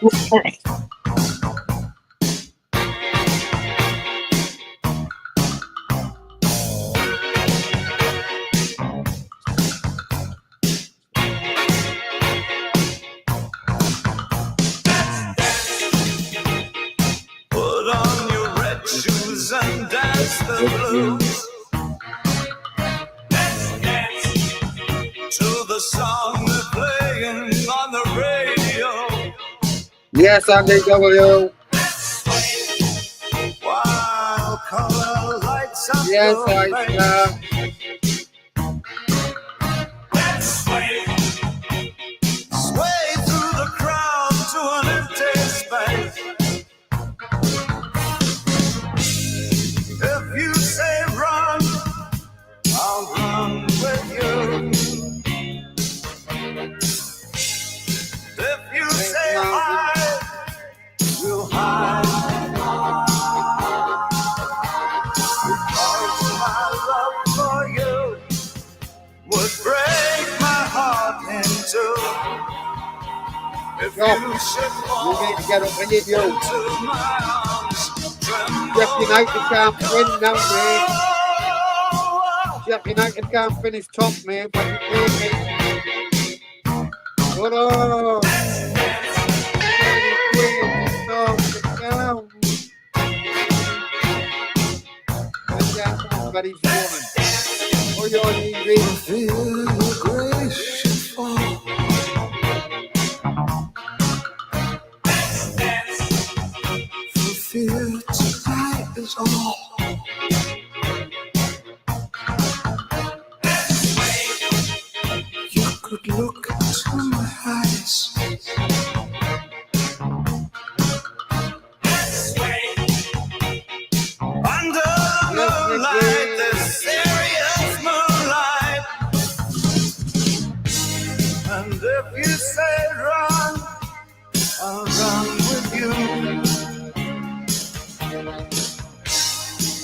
Put on your red shoes and dance the blues. Let's dance to the song they're playing on the radio. Yes, Andy W. While color lights up Yes, the I face. Let's sway through the crowd to an empty space. If you say run, I'll run with you. If you say hide, we'll hide. Because my love for you would break my heart in two. If you should fall You need to get up and hit you. into my arms, Sheffield United can't win now, mate. Sheffield United can't finish top, mate. But you play me. Hold on. Everybody's running. Oh, you're easy. feel the grace should fall. For fear tonight is all. You could look into my eyes. Under the moonlight, the serious moonlight. And if you say run, I'll run with you.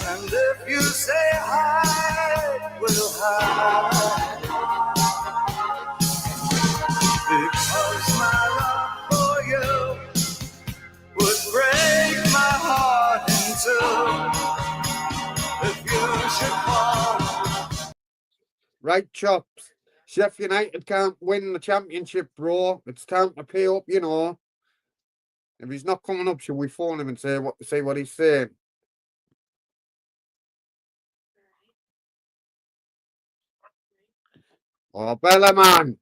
And if you say hide, we'll hide. Because my love for you would break my heart in two. If you should fall. Right, chops. Sheffield United can't win the championship, bro. It's time to pay up, you know. If he's not coming up, should we phone him and say what he's saying? Oh, Bella, man.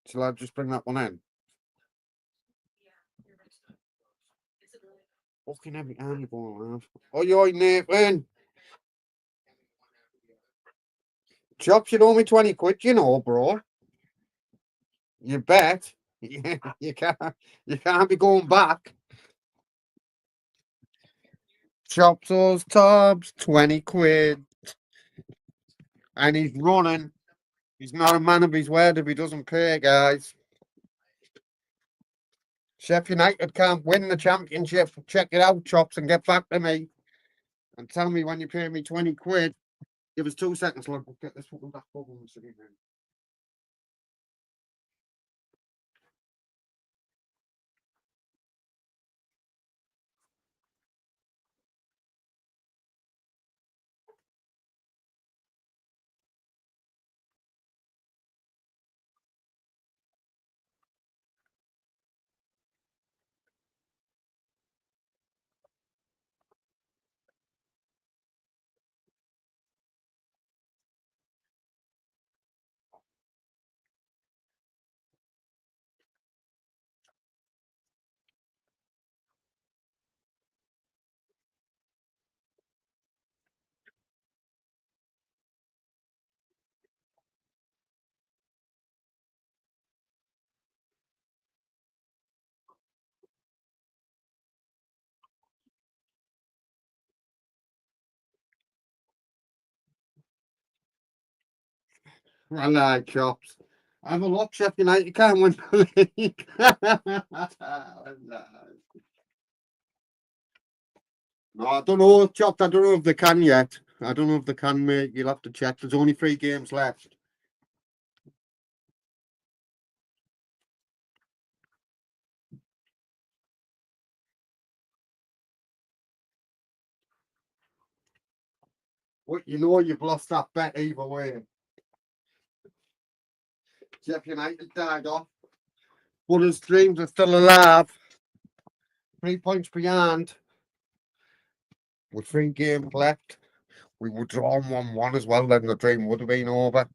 Shall I just bring that one in? Fucking every time you go around. Oh, you're Nathan. Chops, you owe me 20 quid, you know, bro. You bet. Yeah, you can't be going back. Chops those tubs, 20 quid. And he's running. He's not a man of his word if he doesn't pay, guys. Sheffield United can't win the championship. Check it out, Chops, and get back to me. And tell me when you pay me 20 quid. Give us 2 seconds, look. We'll get this fucking back bubble and sit in. I like Chops. Have a look, Sheffield United. You can't win the league. No, I don't know, Chops. I don't know if they can yet. I don't know if they can, mate. You'll have to check. There's only 3 games left. But you know you've lost that bet either way. Sheffield United died off. But his dreams are still alive. 3 points behind. With 3 games left. We would draw 1-1 as well, then the dream would have been over.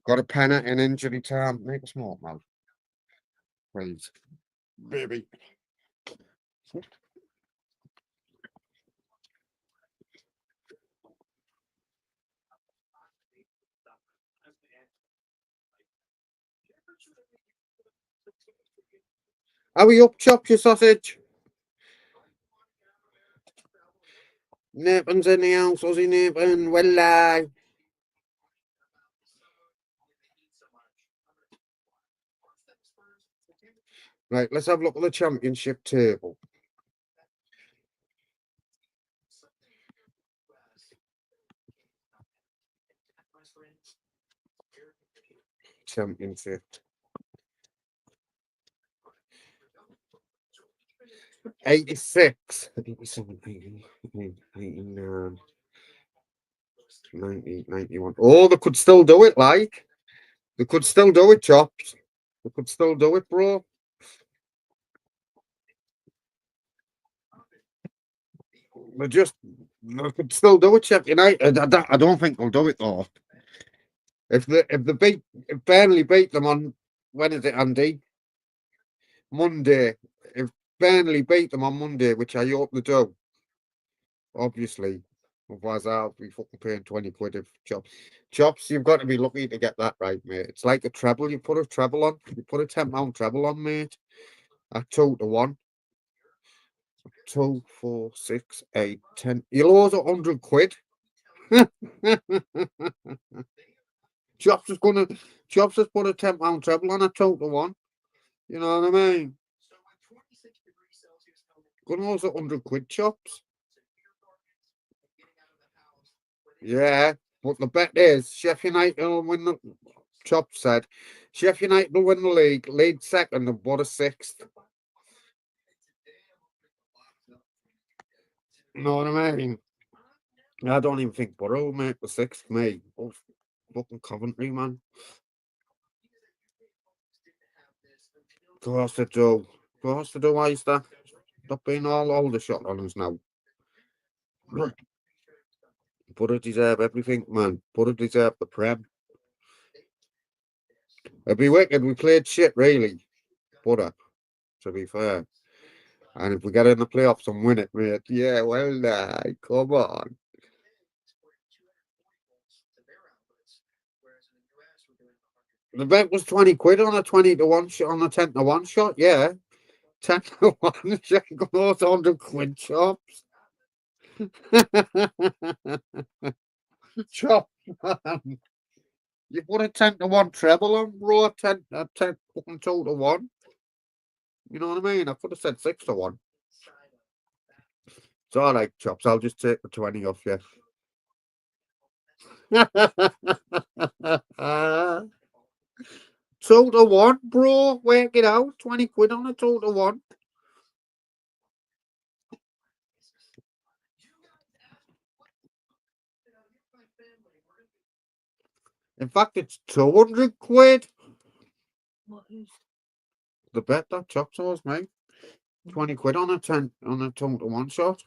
Got a penalty in injury time. Make a small mouth. Please. Baby. Are we up, chop your sausage? Nathan's in the house, Aussie Nathan. Well, right, let's have a look at the championship table. Championship. 86, 87, 89, 90, 91. Oh, they could still do it, like. They could still do it, chops. They could still do it, bro. They could still do it, Sheffield United. I don't think they'll do it though. If Burnley beat them on, when is it, Andy? Monday. If Burnley beat them on Monday, which I hope they do, obviously. Otherwise, I'll be fucking paying 20 quid if chops. You've got to be lucky to get that right, mate. It's like a treble. You put a treble on. You put a £10 treble on, mate. At 2-1. 2, 4, 6, 8, 10. You'll lose 100 quid. Chops is put a £10 treble on a 2-1. You know what I mean? Gonna lose 100 quid, chops. Yeah, but the bet is Sheffield United will win the. Chop said Sheffield United will win the league, lead second, and what a sixth. You know what I mean? I don't even think Borough will make the sixth, mate. Oh, fucking Coventry, man. Go has to do. Go has to do. Why is that? Stop being all the shot on us now. Borough deserve everything, man. Borough deserve the Prem. It'd be wicked. We played shit, really. Borough, to be fair. And if we get in the playoffs and win it, mate, yeah, well, come on. The bet was 20 quid on a 20-1 shot, on a 10-1 shot, yeah. 10-1 shot goes 100 quid chops. Chop, man. You put a 10-1 treble on, bro, 10 fucking 2-1. You know what I mean? I could have said 6-1. It's all right, chops. I'll just take the 20 off you. 2-1, bro. Work it out. 20 quid on a 2-1. In fact, it's 200 quid. The bet that chops was, mate. 20 quid on a 2-1 shot.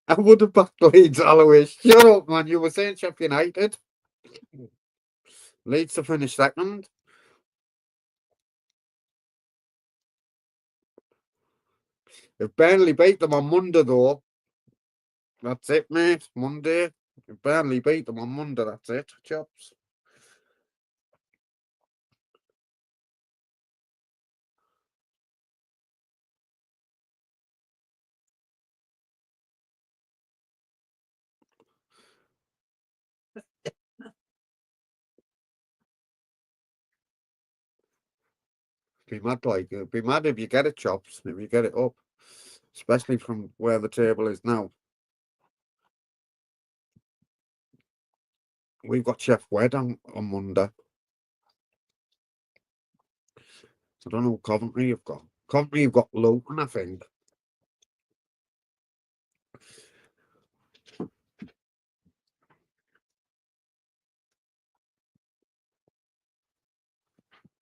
I would have backed Leeds, Alois. Shut up, man. You were saying Sheffield United. Leeds to finish second. If Burnley beat them on Monday, though, that's it, mate. Monday. If Burnley beat them on Monday, that's it, chops. Be mad, like, be mad if you get it, chops, if you get it up, especially from where the table is now. We've got Chef Wed on Monday. I don't know what Coventry you've got. Coventry you've got Luton, I think.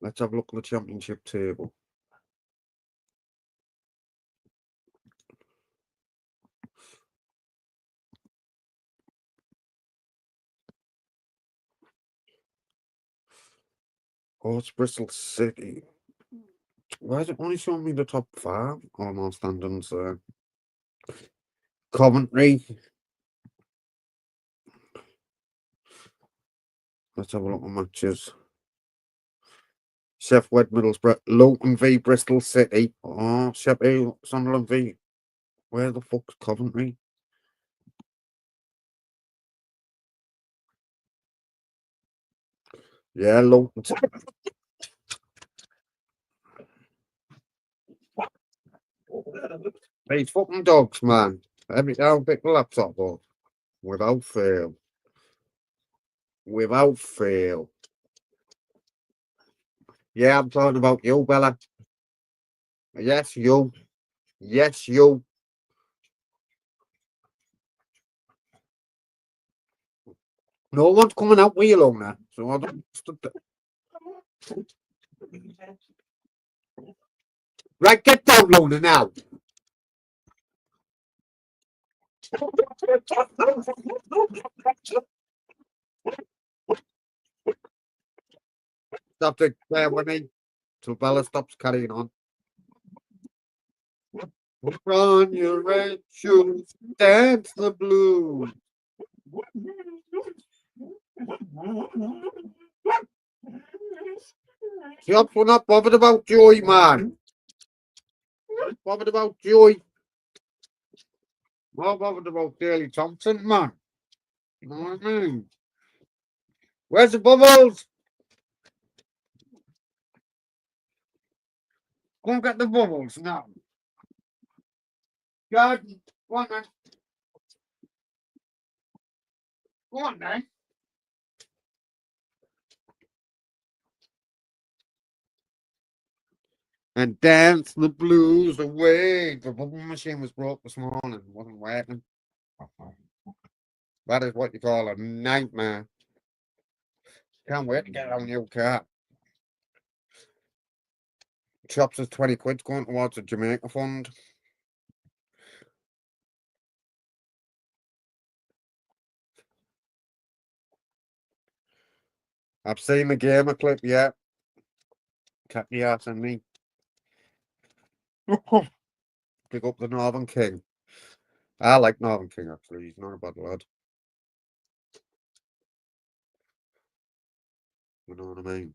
Let's have a look at the championship table. Oh, it's Bristol City. Why is it only showing me the top 5? Oh, no, standings there. Coventry. Let's have a look at matches. Sheffield, Middlesbrough, Luton v Bristol City. Oh, Sheffield, Sunderland v. Where the fuck's Coventry? Yeah, Luton. These fucking dogs, man. Every time I pick the laptop up. Without fail. Without fail. Yeah, I'm talking about you, Bella. Yes, you. Yes, you. No one's coming out with you, Luna. So I don't. Right, get down, Luna, now. Stop to play with me till Bella stops carrying on. Put on your red shoes, dance the blues. Stop, we're not bothered about joy, man. Bothered about joy. More bothered about Daily Thompson, man. You know what I mean? Where's the bubbles? Go and get the bubbles now. God, go on then. Go on then. And dance the blues away. The bubble machine was broke this morning. Wasn't working. That is what you call a nightmare. Can't wait to get a new car. Chops is 20 quid going towards a Jamaica fund. I've seen the gamer clip, yeah. Cat the ass and me. Pick up the Northern King. I like Northern King, actually. He's not a bad lad. You know what I mean?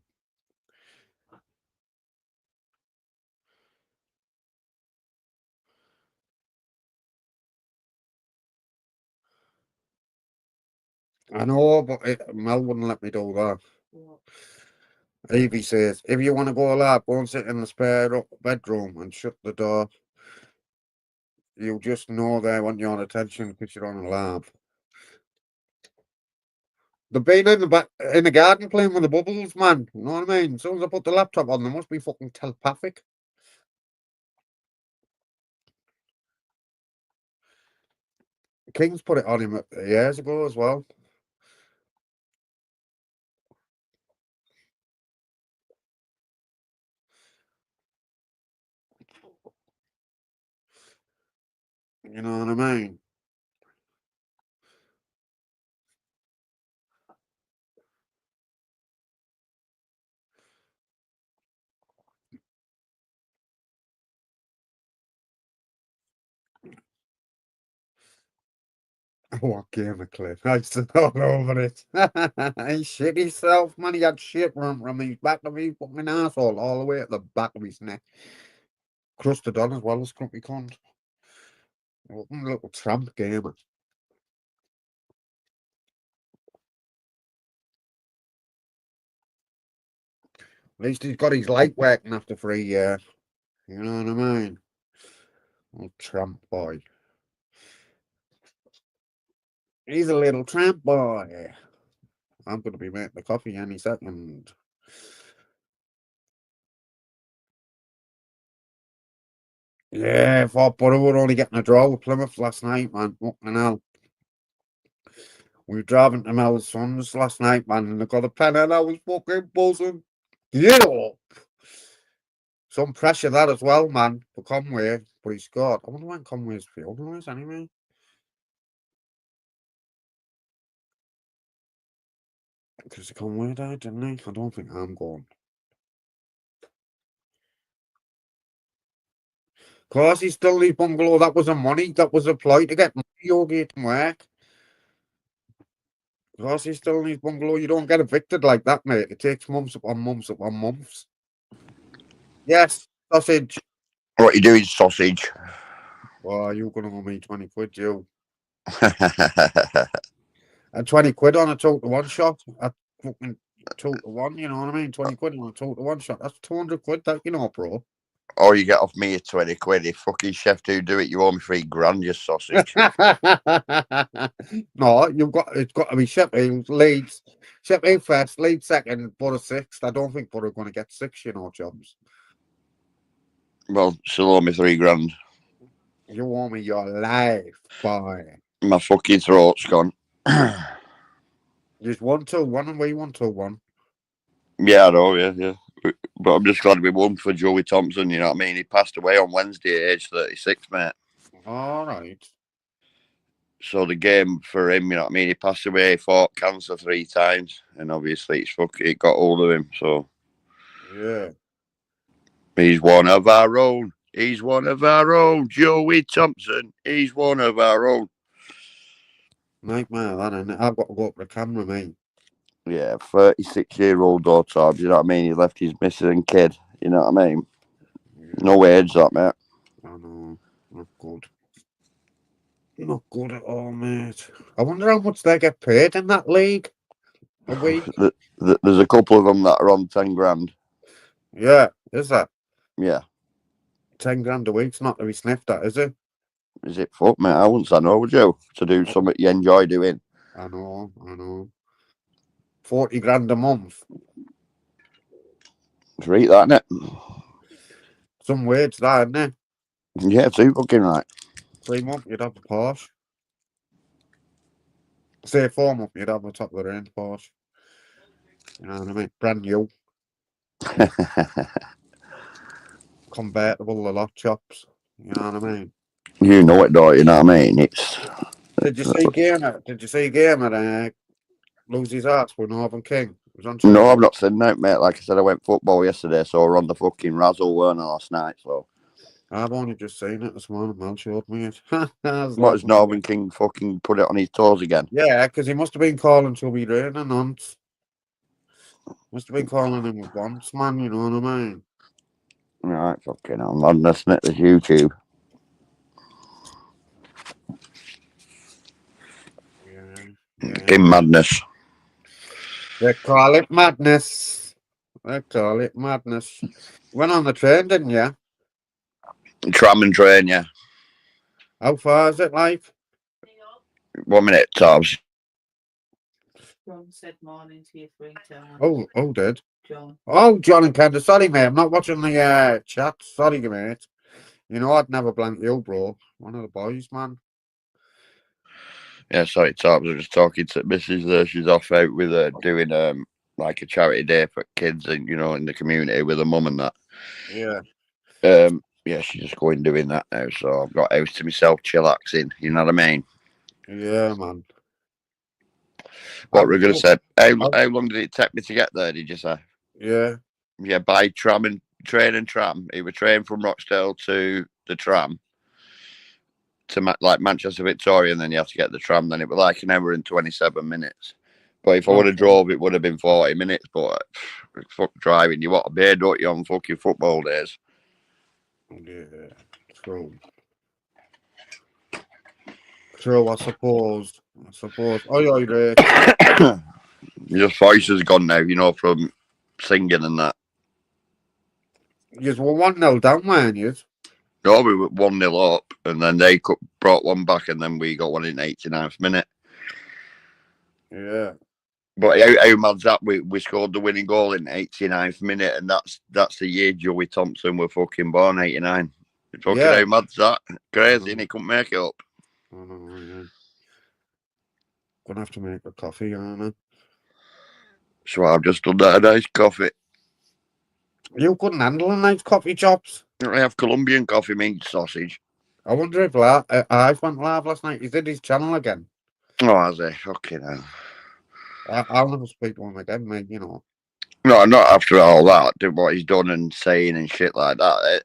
I know, but Mel wouldn't let me do that. Evie says, if you want to go alive, go and sit in the spare bedroom and shut the door. You'll just know they want your attention because you're on a lab. They've been in the garden playing with the bubbles, man. You know what I mean? As soon as I put the laptop on, they must be fucking telepathic. King's put it on him years ago as well. You know what I mean? What game of clip? I stood all over it. He shit himself, man. He had shit from his back of his fucking asshole all the way at the back of his neck. Crusted on as well as Crumpy Cunt. What a little tramp gamer. At least he's got his light working after 3 years. You know what I mean? Little tramp boy. He's a little tramp boy. I'm going to be making the coffee any second. Yeah, thought but we were only getting a draw with Plymouth last night, man. Fucking hell. We were driving to Mel's sons last night, man, and they got a pen and I was fucking buzzing. Get up. Some pressure that as well, man, for Conway, but he scored. I wonder when Conway's funeral is anyway. Because Conway died, didn't he? I don't think I'm going. Of course, he still needs bungalow. That was a money. That was a ploy to get money. You'll get work. Of course, he still needs bungalow. You don't get evicted like that, mate. It takes months upon months upon months. Yes, sausage. What you doing, sausage? Well, you're going to owe me 20 quid, you. And 20 quid on a 2-to-1 shot. At fucking 2-to-1, you know what I mean? 20 quid on a 2-to-1 shot. That's 200 quid, that, you know, bro. Or you get off me a 20 quid. If fucking chef do it, you owe me $3,000, you sausage. No, it's got to be Sheffield, Leeds. Sheffield first, Leeds second, Borough sixth. I don't think Borough are going to get 6, you know, jobs. Well, still owe me $3,000. You owe me your life, boy. My fucking throat's gone. Just 1-2-1 and we 1-2-1. Yeah, I know, yeah. But I'm just glad we won for Joey Thompson, you know what I mean? He passed away on Wednesday at age 36, mate. All right. So the game for him, you know what I mean? He passed away, he fought cancer 3 times, and obviously it got hold of him, so. Yeah. He's one of our own. He's one of our own. Joey Thompson. He's one of our own. Nightmare, that, innit? I've got to go up the camera, mate. Yeah, 36-year-old daughter. You know what I mean? He left his missus and kid. You know what I mean? Yeah. No age, that, mate. I know. Not good. Not good at all, mate. I wonder how much they get paid in that league a week. There's a couple of them that are on 10 grand. Yeah, is that? Yeah. 10 grand a week's not to be sniffed at, is it? Is it fuck, mate? I wouldn't say no, would you? To do something you enjoy doing. I know. 40 grand a month. It's right, that, innit? Some wage, that, isn't it? Yeah, too fucking right. 3 months, you'd have a Porsche. Say 4 months, you'd have a top of the range Porsche. You know what I mean? Brand new. Convertible, the lot chops. You know what I mean? You know it, though, you know what I mean? It's. Did you see Gamer lose his ass with Northern King? It was on No, Tuesday. I've not seen that, mate. Like I said, I went football yesterday, so we're on the fucking razzle, weren't I, last night, so. I've only just seen it this morning. Mal showed me it. What, has Northern King fucking put it on his toes again? Yeah, because he must have been calling to be raining once. Must have been calling him once, man. You know what I mean? Right, fucking hell, madness, isn't it? There's YouTube. Yeah. In madness. They call it madness. Went on the train, didn't you? Tram and train, yeah. How far is it, like? 1 minute, Tops. John said morning to you 3 times. Oh, did? John. Oh, John and Kendra. Sorry, mate. I'm not watching the chat. Sorry, mate. You know I'd never blank you, bro. One of the boys, man. Yeah, sorry, Tops. I was just talking to Mrs. there. She's off out with her doing like a charity day for kids and you know in the community with her mum and that. Yeah. Yeah, she's just going doing that now. So I've got house to myself, chillaxing. You know what I mean? Yeah, man. What we're gonna say? How long did it take me to get there? Did you say? Yeah. Yeah, by train and tram. It was train from Rochdale to the tram to like Manchester Victoria, and then you have to get the tram. Then it was like an hour and 27 minutes. But if I would have drove, it would have been 40 minutes. But fuck driving, you want to be, don't you, on fucking football days? Yeah. True, I suppose. Oh, yeah, right. Your voice has gone now, you know, from singing and that. Yes, well, 1-0 down, weren't you? No, we were 1-0 up, and then they brought one back, and then we got one in the 89th minute. Yeah. But how mad's that? We scored the winning goal in the 89th minute, and that's the year Joey Thompson were fucking born, 89. Fucking Yeah. how mad's that? Crazy, and he couldn't make it up. I know, yeah. Gonna have to make a coffee, aren't I? So I've just done that, a nice coffee. You couldn't handle a nice coffee chops. I have Colombian coffee, meat, sausage. I wonder if I went live last night. He did his channel again. Oh, has he? Fucking hell. I'll never speak to him again, mate. You know. No, not after all that. What he's done and saying and shit like that.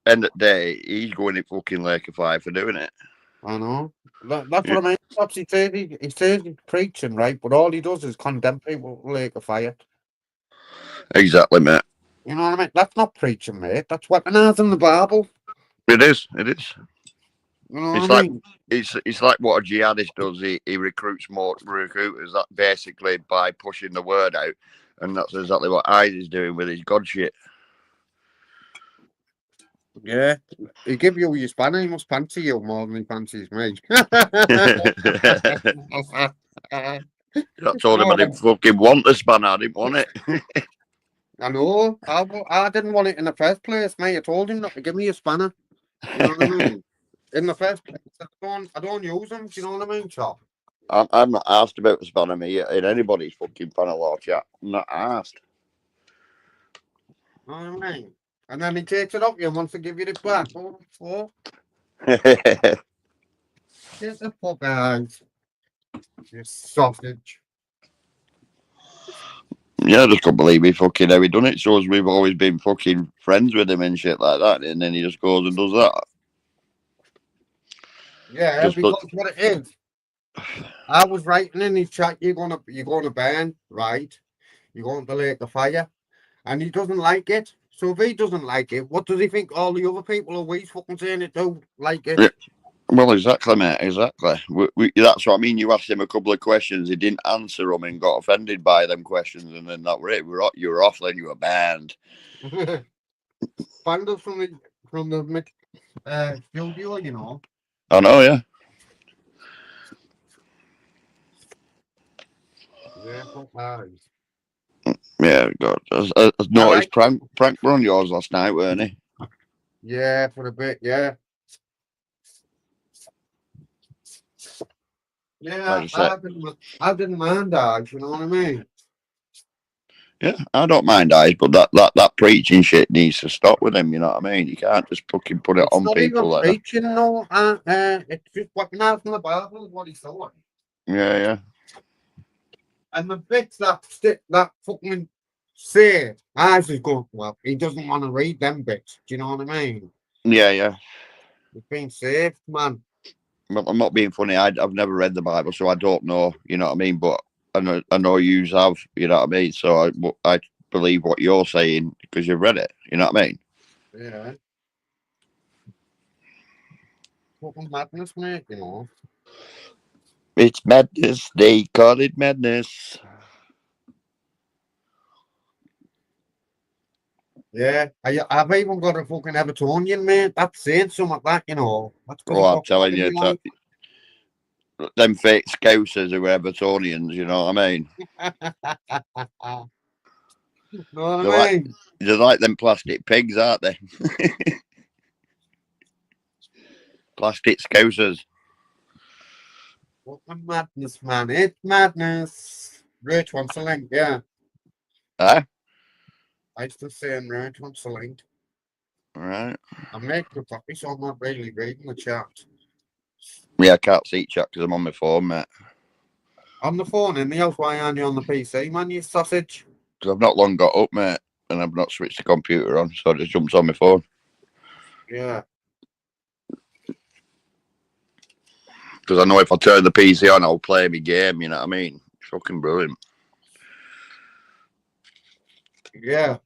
End of the day, he's going in fucking Lake of Fire for doing it. I know. That's what I mean. Pops, he says he's preaching, right? But all he does is condemn people to Lake of Fire. Exactly, mate. You know what I mean? That's not preaching, mate. That's weaponizing the Bible. It is. It is. You know It's what I like mean? it's like what a jihadist does. He recruits more recruiters. That basically by pushing the word out, and that's exactly what ISIS is doing with his god shit. Yeah. He give you your spanner, he must fancy you more than he fancies me. I told him I didn't fucking want the spanner. I didn't want it. I know. I didn't want it in the first place, mate. I told him not to give me a spanner. You know what I mean? In the first place, I don't use them. Do you know what I mean, chap? I'm not asked about the spanner me in anybody's fucking panel or chat. I'm not asked. You know what I mean? And then he takes it up you and wants to give you the back. What the fuck? Get the fuck out. You sausage. Yeah, I just can't believe he fucking how he done it. Shows we've always been fucking friends with him and shit like that, and then he just goes and does that. Yeah, Just because what it is, I was writing in his chat, you're gonna burn, right? You're going to Lake of Fire, and he doesn't like it. So if he doesn't like it, what does he think all the other people who he's fucking saying it do like it? Yeah. Well, exactly, mate. Exactly. That's what I mean. You asked him a couple of questions, he didn't answer them, and got offended by them questions, and then that were it. You were off, then you were banned. Banned us from the studio, you know. I know, yeah. Yeah, fuck lies. Yeah, God. I noticed prank were on yours last night, weren't he? Yeah, for a bit, yeah. Yeah, Like I said, I didn't mind that, you know what I mean? yeah, I don't mind eyes, but that preaching shit needs to stop with him. You know what I mean? You can't just fucking put it It's on not people even like that. preaching, no. It's just weaponizing the Bible is what he's doing. Yeah, yeah. And the bits that fucking say Isaac going, well, he doesn't want to read them bits. Do you know what I mean? Yeah, yeah. He's been saved, man. Well, I'm not being funny. I've never read the Bible, so I don't know. You know what I mean? But I know you have. You know what I mean? So I believe what you're saying because you've read it. You know what I mean? Yeah. Fucking madness, mate, you know. It's madness. They call it madness. Yeah. I've even got a fucking Evertonian, mate. That's saying something like that, you know. That's because Oh, I'm telling you, them fake scousers who are Evertonians. You know what I mean? know what I mean? They're like them plastic pigs, aren't they? Plastic scousers. Fucking madness, man. It's madness. Rich wants a link, yeah. Huh? I still saying Rich wants a link. Right. I'm making a copy, so I'm not really reading the chat. Yeah, I can't see chat because I'm on my phone, mate. On the phone in the house, why aren't you on the PC, man, you sausage? Because I've not long got up, mate, and I've not switched the computer on, so it just jumps on my phone. Yeah. Because I know if I turn the PC on, I'll play my game, you know what I mean? It's fucking brilliant. Yeah.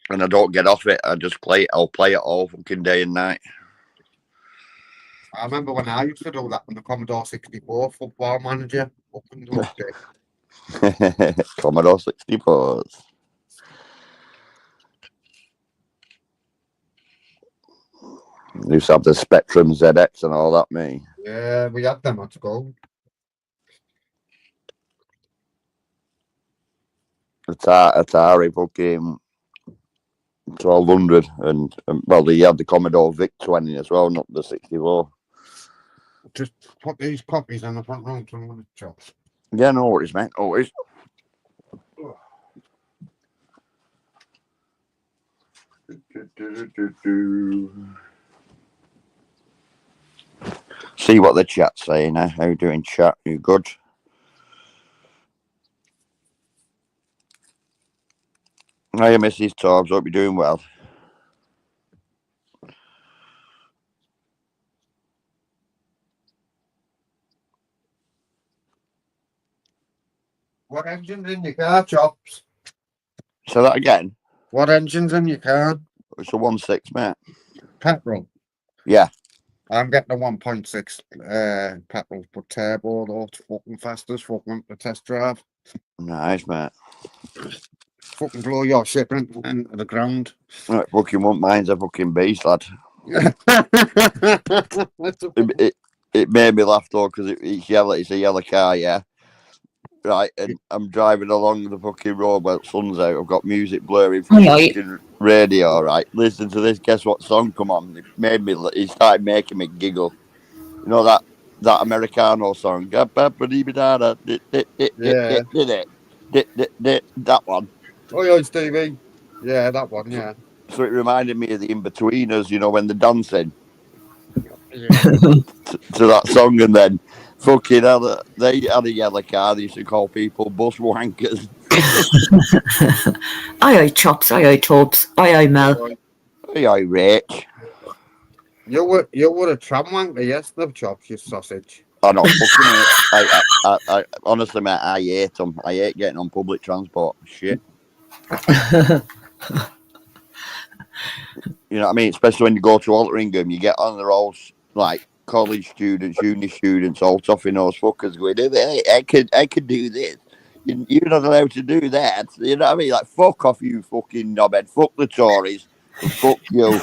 And I don't get off it, I just play it. I'll play it all fucking day and night. I remember when I used to do that on the Commodore 64 football manager up in those days. Commodore 64s. Used to have the Spectrum ZX and all that, me. Yeah, we had them at school. Atari fucking 1200 and well, they had the Commodore VIC 20 as well, not the 64. Just put these copies on the front room to the chops. Yeah, no worries, mate. Always. See what the chat's saying. How you doing, chat? You good? Hiya, Mrs. Torbs. Hope you're doing well. What engine's in your car, Chops? Say that again. What engine's in your car? It's a 1.6, mate. Petrol. Yeah. I'm getting a 1.6 petrol, but turbo though. It's fucking fast as fucking the test drive. Nice, mate. Fucking blow your shit into the ground. Right, fucking won't mine's a fucking beast, lad. It made me laugh though because it's yellow. It's a yellow car, yeah. Right, and I'm driving along the fucking road where the sun's out. I've got music blaring from the fucking radio. Right, listen to this. Guess what song come on? It started making me giggle. You know that Americano song? Yeah. That one. Oh yeah, it's TV. Yeah, that one. Yeah. So it reminded me of the In-Betweeners. You know when they're dancing. Yeah. to that song, and then fucking hell, they had a yellow car. They used to call people bus wankers. Aye, Chops. Aye, Torbs. Aye, Mel. Aye, Rich. You were a tram wanker yesterday, Chops, you sausage. I know, fucking I honestly, mate, I hate them. I hate getting on public transport. Shit. You know what I mean? Especially when you go to Altrincham, you get on the roads like college students, uni students, all tough in those fuckers going, hey, I could do this. You're not allowed to do that. You know what I mean? Like, fuck off, you fucking knobhead. Fuck the Tories. Fuck you.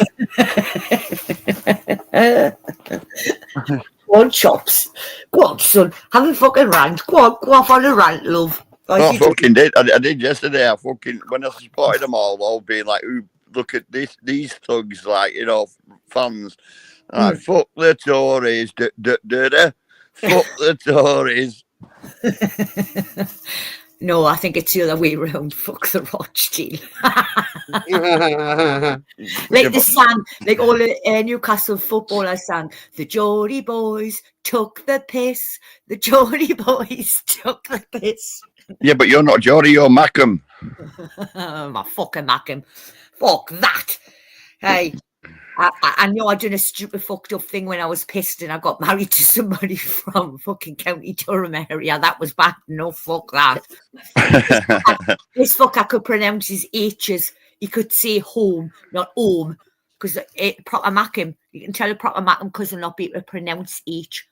Go on, Chops. Go on, son. Have a fucking rant. Go off on a rant, love. I fucking did. I did yesterday. When I spotted them all being like, ooh, look at these thugs, like, you know, fans. Like, fuck the Tories. Fuck the Tories. No, I think it's the other way around. Fuck the Rochdale. Like the song, like all the Newcastle footballers sang, the Geordie boys took the piss. The Geordie boys took the piss. Yeah, but you're not Geordie, you're Mackham. My fucking Mackham. Fuck that. Hey, I know I done a stupid fucked up thing when I was pissed and I got married to somebody from fucking County Durham area. That was bad. No, fuck that. This fucker could pronounce his H's. He could say home, not home. Because proper Mackham, you can tell a proper Mackham because they'll not be able to pronounce H.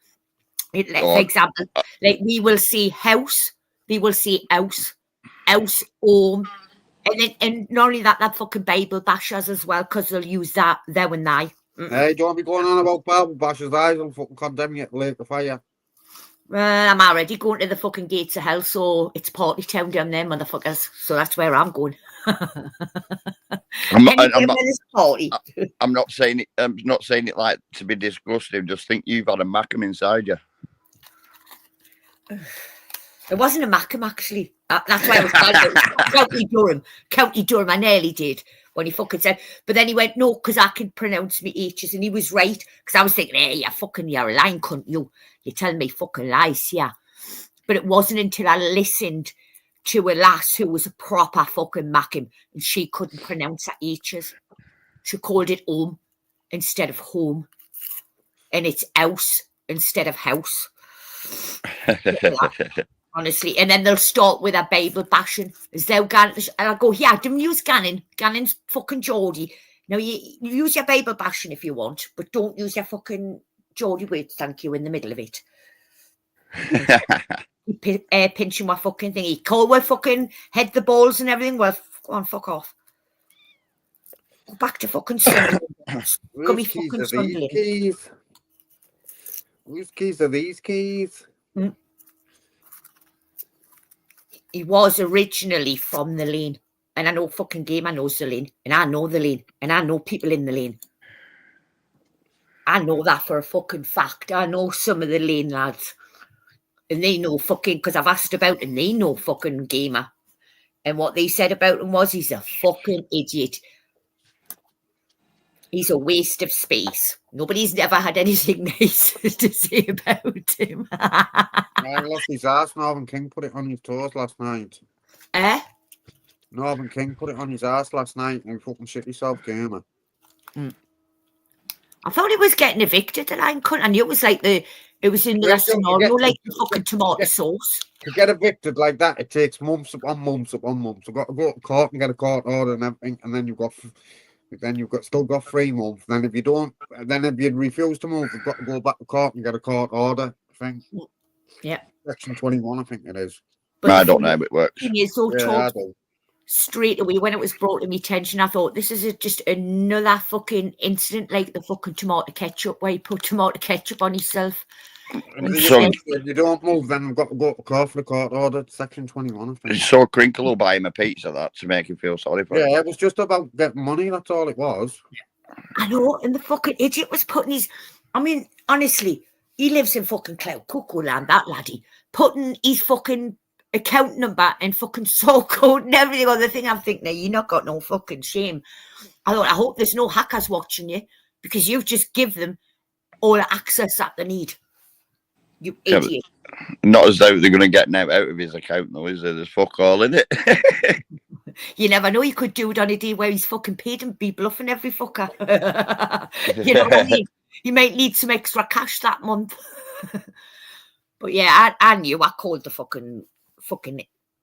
For example, like we will say house, they will say house, home. And not only that fucking Bible bashers as well, because they'll use that there and they. Hey, don't be going on about Bible bashers. I'll fucking condemn you to lake of fire. I'm already going to the fucking gates of hell, so it's party town down there, motherfuckers. So that's where I'm going. I'm not saying it. I'm not saying it like to be disgusting. Just think you've had a Mackham inside you. It wasn't a Mackham, actually. That's why I was County Durham. I nearly did when he fucking said. But then he went, no, because I can pronounce me H's. And he was right. Because I was thinking, hey, you're a lying cunt, you. You're telling me fucking lies, yeah. But it wasn't until I listened to a lass who was a proper fucking Mackham. And she couldn't pronounce her H's. She called it home instead of home. And it's house instead of house. Honestly, and then they'll start with a Bible bashing as though Gannon, and I'll go, yeah, don't use Gannon. Gannon's fucking Geordie. Now, you use your Bible bashing if you want, but don't use your fucking Geordie words, thank you, in the middle of it. Pinching my fucking thingy. Call my fucking head the balls and everything. Well, go on, fuck off. Go back to fucking Sunday. Whose keys are these keys? Whose keys are these keys? He was originally from the lane. And I know fucking Gamer knows the lane. And I know the lane. And I know people in the lane. I know that for a fucking fact. I know some of the lane lads. And they know fucking, because I've asked about, and they know fucking Gamer. And what they said about him was he's a fucking idiot. He's a waste of space. Nobody's never had anything nice to say about him. I lost his ass. Northern King put it on his toes last night. Eh? Northern King put it on his ass last night and fucking shit himself, gamer. I thought he was getting evicted, the line cunt. I knew it was like it was in the Yeah, scenario, like the fucking tomato sauce. To get evicted like that, it takes months upon months upon months. You've got to go to court and get a court order and everything, and then you've still got 3 months. Then if you refuse to move, you've got to go back to court and get a court order. I think. Yeah. Section 21, I think it is. But I don't know how it works. Thing is, so Yeah, I do. straight away when it was brought to me attention, I thought this is just another fucking incident like the fucking tomato ketchup where he put tomato ketchup on himself. If you don't move, then you've got to go to court for the court order. Section 21, I think. It's so Crinkle will buy him a pizza that to make him feel sorry for him. Yeah, it was just about getting money. That's all it was. I know, and the fucking idiot was putting his. I mean, honestly, he lives in fucking cloud cuckoo land, that laddie. Putting his fucking account number and fucking sort code and everything on the thing. I'm thinking, now, you not got no fucking shame. I hope there's no hackers watching you because you've just give them all the access that they need. You idiot. Not as though they're going to get now out of his account, though, is there? There's fuck all in it. You never know. You could do it on a day where he's fucking paid and be bluffing every fucker. You know what I mean? You might need some extra cash that month. But yeah, I knew. I called the fucking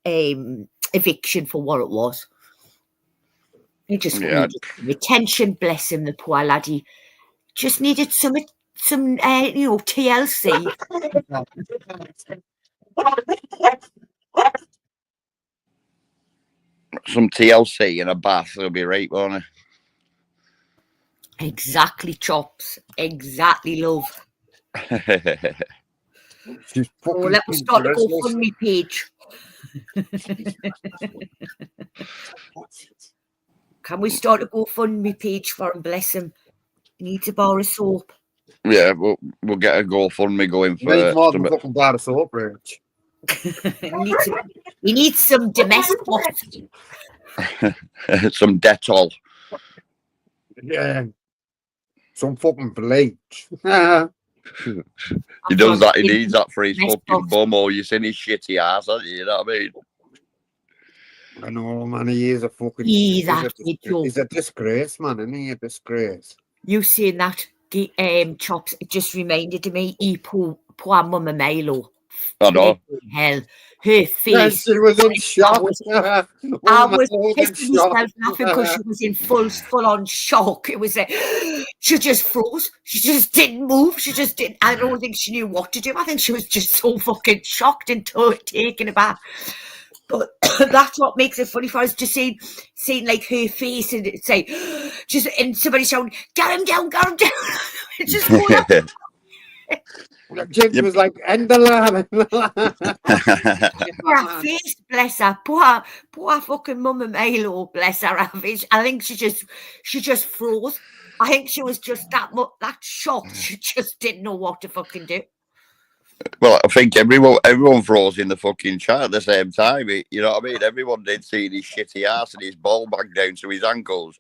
eviction for what it was. He just needed retention. Bless him, the poor laddie. Just needed some TLC. Some TLC in a bath, it'll be right, won't it? Exactly, Chops. Exactly, love. Let me start a GoFundMe page. Can we start a GoFundMe page for him? Bless him. He needs a bar of soap. Yeah, we'll get a GoFundMe going for. Need more than fucking bar of soap, Rich. He needs some domestic. Some Dettol. Yeah. Some fucking bleach. He does that. He needs that for his fucking bum, or you seen his shitty ass, haven't you? You know what I mean? I know, man. He is a fucking. He's a disgrace, man. Isn't he? A disgrace. You saying that, Chops? It just reminded me. Poor Mama Milo. I know. Hell, her face. Yeah, she was in shock. I was pissing myself laughing because she was in full on shock. It was like she just froze. She just didn't move. She just didn't. I don't think she knew what to do. I think she was just so fucking shocked and taken aback. But that's what makes it funny for us, just seeing like her face and say, just and somebody shouting, "Get him down, get him down!" It just James was like, "End the line." Her face, bless her, poor fucking Mama Milo, bless her. I think she just froze. I think she was just that shocked. She just didn't know what to fucking do. Well, I think everyone froze in the fucking chat at the same time. You know what I mean? Everyone did see his shitty ass and his ball bag down to his ankles.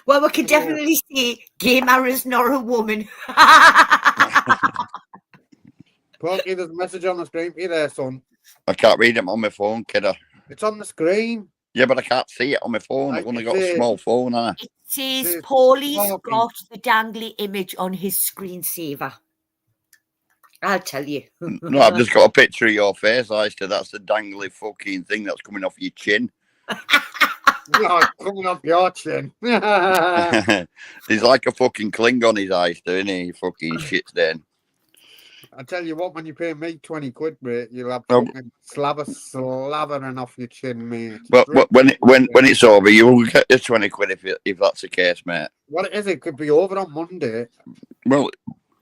Well, we can definitely see Gamer is not a woman. Porky, there's a message on the screen for you there, son. I can't read it on my phone, kiddo. It's on the screen. Yeah, but I can't see it on my phone. I've only got a small phone, haven't I? It says Paulie's got the dangly image on his screensaver. I'll tell you. No, I've just got a picture of your face, Alistair. That's the dangly fucking thing that's coming off your chin. No, coming off your chin. He's like a fucking Klingon, his eyes, isn't he? Fucking shit's then. I tell you what, when you pay me 20 quid, mate, you'll have fucking slavering off your chin, mate. Well, when it's over, you'll get the 20 quid if that's the case, mate. What it is, it could be over on Monday. Well,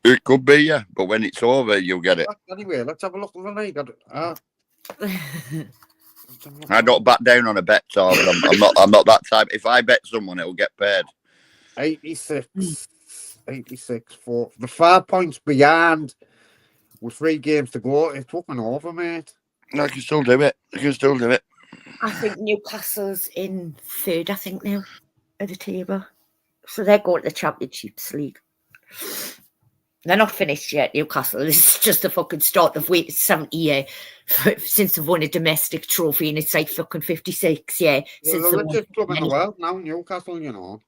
it could be, yeah, but when it's over, you'll get it. Anyway, let's have a look at the league. I don't back down on a bet, so I'm not that type. If I bet someone, it'll get paid. 86 for the 5 points behind with 3 games to go. It's fucking over, mate. I can still do it. I think Newcastle's in third, I think, now at the table. So they're going to the Championships League. They're not finished yet, Newcastle. This is just the fucking start. They've waited 70 years since they've won a domestic trophy, and it's like fucking 56, yeah. Since Well, they the won richest club in the world now, Newcastle, you know.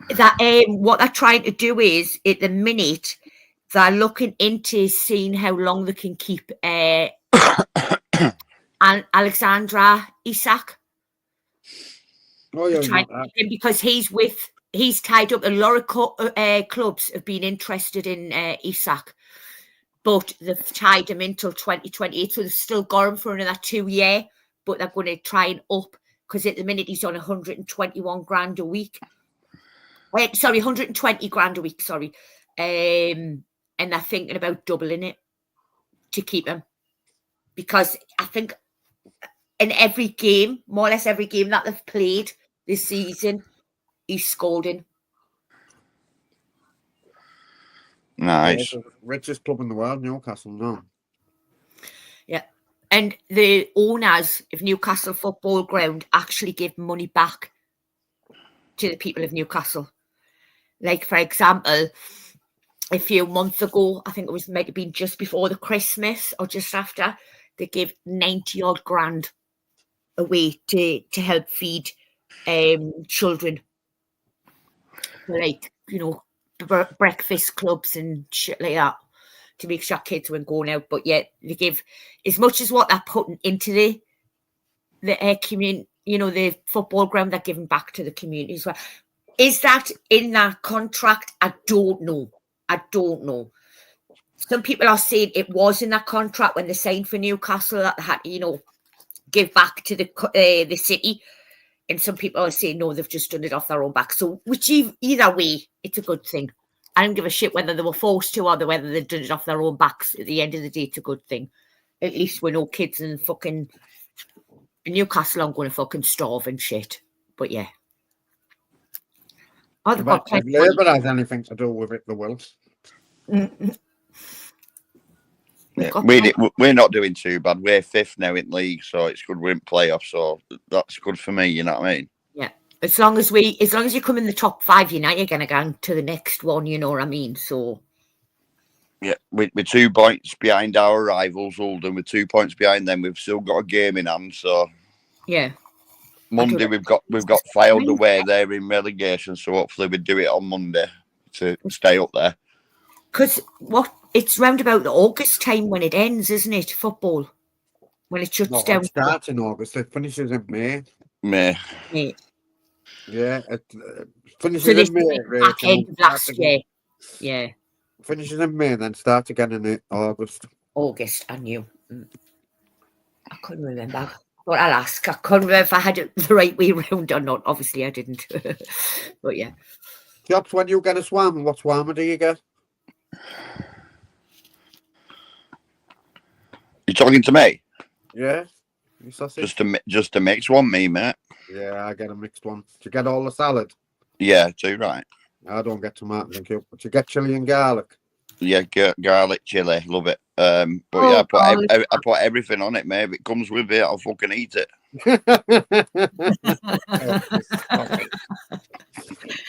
that. What they're trying to do is, at the minute, they're looking into seeing how long they can keep Alexandra Isak. Oh, yeah, Trying to keep him because he's tied up. A lot of clubs have been interested in Isak, but they've tied him until 2028, so they've still got him for another 2 years, but they're going to try and up, because at the minute he's on 121 grand a week. Sorry, 120 grand a week, sorry. And they're thinking about doubling it to keep him, because I think in every game, more or less every game that they've played this season, he's scored in. Nice. Yeah, richest club in the world, Newcastle, no. Yeah. And the owners of Newcastle Football Ground actually give money back to the people of Newcastle. Like, for example, a few months ago, I think it was might have been just before the Christmas or just after, they gave 90 odd grand away to help feed children. Like, you know, breakfast clubs and shit like that, to make sure kids weren't going out. But yet they give as much as what they're putting into the community, you know, the football ground, they're giving back to the community as well. Is that in that contract? I don't know. Some people are saying it was in that contract when they signed for Newcastle, that they had to, you know, give back to the city. And some people are saying, no, they've just done it off their own back. So either way, it's a good thing. I don't give a shit whether they were forced to or whether they've done it off their own backs. At the end of the day, it's a good thing. At least we're no kids in fucking Newcastle aren't going to fucking starve and shit. But yeah. If Labour has anything to do with it, they will. Yeah, we're not doing too bad. We're fifth now in league, so it's good we're in playoffs, so that's good for me, you know what I mean? Yeah. As long as you come in the top 5, you're going to go to the next one, you know what I mean? So yeah, we're 2 points behind our rivals, Oldham. We're 2 points behind them. We've still got a game in hand, so yeah. Monday we've got filed away there in relegation, so hopefully we do it on Monday to stay up there. Because it's round about the August time when it ends, isn't it? Football, when it shuts down. It starts in August. It finishes in May. May. Yeah, it finishes So this in May. back end of last year. Yeah. Finishes in May, then starts again in August. August, I knew. I couldn't remember. But I'll ask. I couldn't remember if I had it the right way round or not. Obviously, I didn't. But yeah. Jobs, when you get a swam, what swam do you get? You talking to me? Yeah. Just a mixed one, me, mate. Yeah, I get a mixed one. Do you get all the salad? Yeah, too right. I don't get tomatoes and cucumber. But you get chili and garlic. Yeah, garlic, chili, love it. But yeah, I put everything on it, mate. If it comes with it, I'll fucking eat it.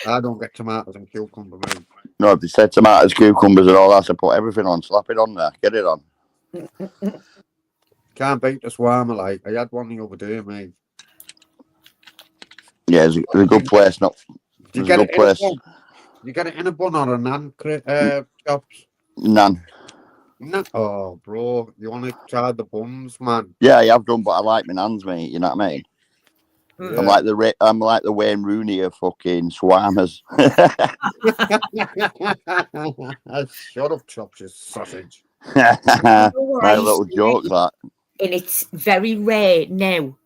I don't get tomatoes and cucumber, mate. No, if they said tomatoes, cucumbers, and all that, I put everything on. Slap it on there. Get it on. Can't beat the shawarma, like. I had one the other day, mate. Yeah, it's a good place. You get it place. You get it in a bun or a naan chops? None. No. Oh, bro, you want to try the buns, man? Yeah, I have done, but I like my nans, mate. You know what I mean? Yeah. I'm like the Wayne Rooney of fucking shawarmas. Shut up, chops, you sausage. My little joke, that. And it's very rare now.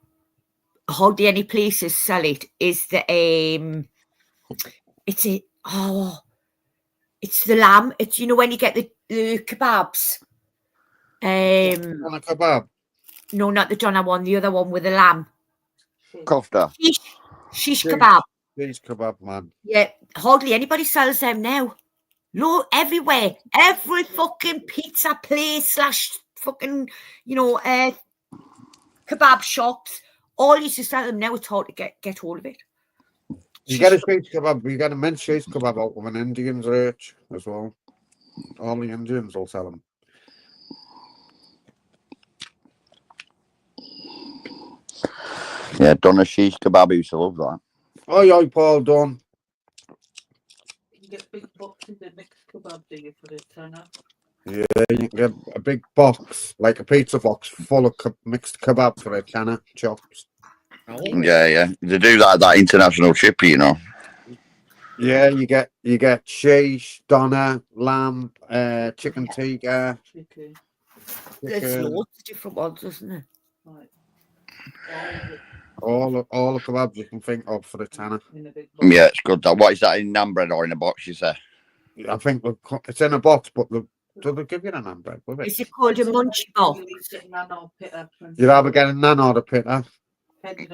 Hardly any places sell it. Is the it's the lamb. It's, you know, when you get the kebabs. On a kebab? No, not the doner one. The other one with the lamb. Kofta. Shish kebab. Shish kebab, man. Yeah, hardly anybody sells them now. No, everywhere. Every fucking pizza place / fucking, you know, kebab shops, all used to sell them. Now it's hard to get hold of it. You get a shish kebab, you get a men's shish kebab out of an Indian's rich as well. All the Indians will sell them. Yeah, done a shish kebab. Used to love that. Oh, yeah, Paul, done. You get big boxes of mixed kebab, do you, for the tenner? Yeah, you can get a big box, like a pizza box, full of mixed kebab for a tenner, chops. Yeah. They do that international chippy, you know. Yeah, you get shish, doner, lamb, chicken tikka, Okay. There's chicken, loads of different ones, isn't there? Right. All of it all the kebabs you can think of for a tenner. in a big box. Yeah, it's good. What is that in naan bread or in a box? You say? I think it's in a box, but do they give you a naan bread with Is it? it called a munchie box? You'd either get a naan or a pita,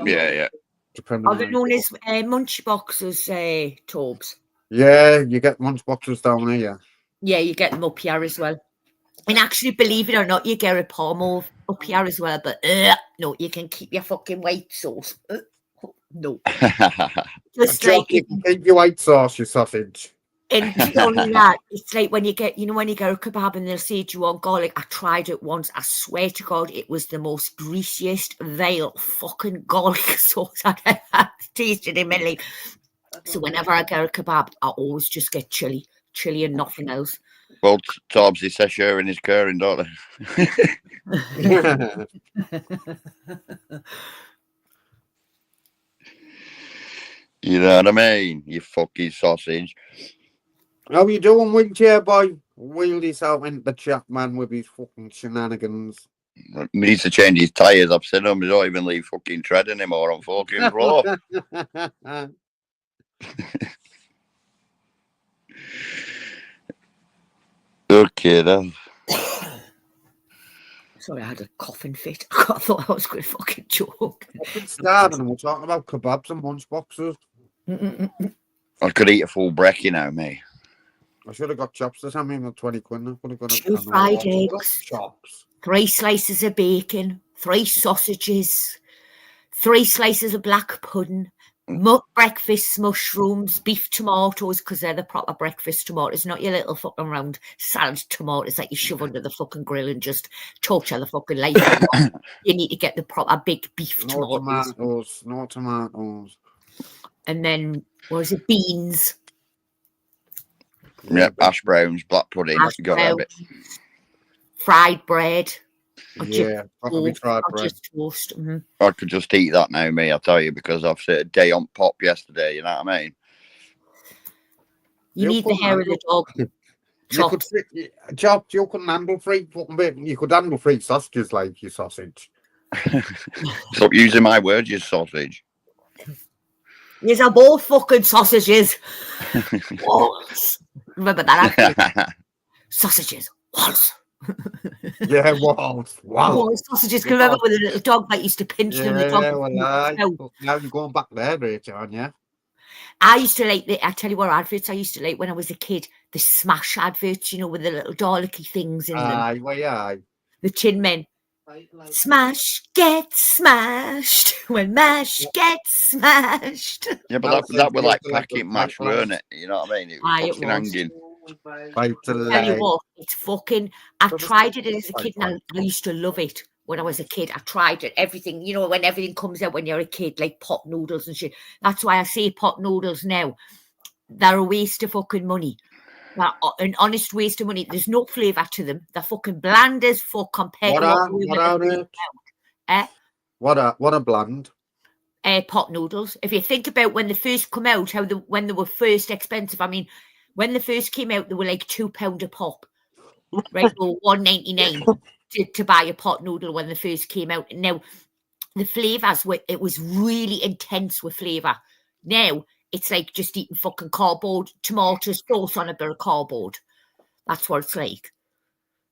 Yeah. depending Are they on. known as munchie boxes, Tobes? Yeah, you get lunch boxes down here. Yeah, you get them up here as well. And actually, believe it or not, you get a palm up here as well. But no, you can keep your fucking white sauce. No, just Jock, like you can keep your white sauce, your sausage. and not only that, it's like when you get a kebab and they'll say, "Do you want garlic?" I tried it once. I swear to God, it was the most greasiest vile fucking garlic sauce I've ever tasted in my life. So whenever I get a kebab, I always just get chili and nothing else. Well, Torbs, they say sure in his curring, don't they? You know what I mean? You fucking sausage. How you doing, wheelchair boy? Wheeled his out into the chat, man, with his fucking shenanigans. He needs to change his tyres. I've seen him. He don't even leave fucking tread anymore on fucking floor. Okay, then. Sorry, I had a coughing fit. I thought I was going to fucking joke. I've been starving and we're talking about kebabs and lunch boxes. I could eat a full brekkie now, me. I should have got chops this time, even 20 quid. I could have got 2 fried eggs, chops. 3 slices of bacon, 3 sausages, 3 slices of black pudding, breakfast mushrooms, beef tomatoes, because they're the proper breakfast tomatoes, not your little fucking round salad tomatoes that you shove under the fucking grill and just torture the fucking life out of them. You need to get the proper big beef tomatoes. No tomatoes. And then, what is it, beans. Yeah, hash browns, black pudding. Hash You got to have it. Fried bread. Yeah, probably fried bread. Just toast. I could just eat that now, me, I tell you, because I've set a day on pop yesterday, you know what I mean? You need the hair of the dog. You could chopped, you couldn't handle free fucking bit. You could handle free sausages like your sausage. Stop using my words, you sausage. These are both fucking sausages. Walls. Remember that? Sausages. Walls. Yeah, walls. Wow. Walls, sausages. Can you remember with a little dog that used to pinch them? The dog now you're going back there, Rachel, aren't you? I used to like I tell you what adverts I used to like when I was a kid. The Smash adverts, with the little garlicky things in them. Aye. The Tin Men. Smash gets smashed when mash gets smashed. Yeah, but that was like packet mash, weren't it? You know what I mean? It was fucking hanging. Tell you what, it's fucking. I tried it as a kid and I used to love it. When I was a kid, I tried it. Everything, when everything comes out when you're a kid, like pot noodles and shit. That's why I say pot noodles now. They're a waste of fucking money. They're an honest waste of money. There's no flavour to them. They're fucking bland as fuck compared to what are it? What are bland? Pot noodles. If you think about when they first come out, when they were first expensive. I mean, when they first came out, they were like £2 a pop, right? Or $1.99 to buy a pot noodle when they first came out. And now the flavours it was really intense with flavour. Now it's like just eating fucking cardboard, tomato sauce on a bit of cardboard. That's what it's like.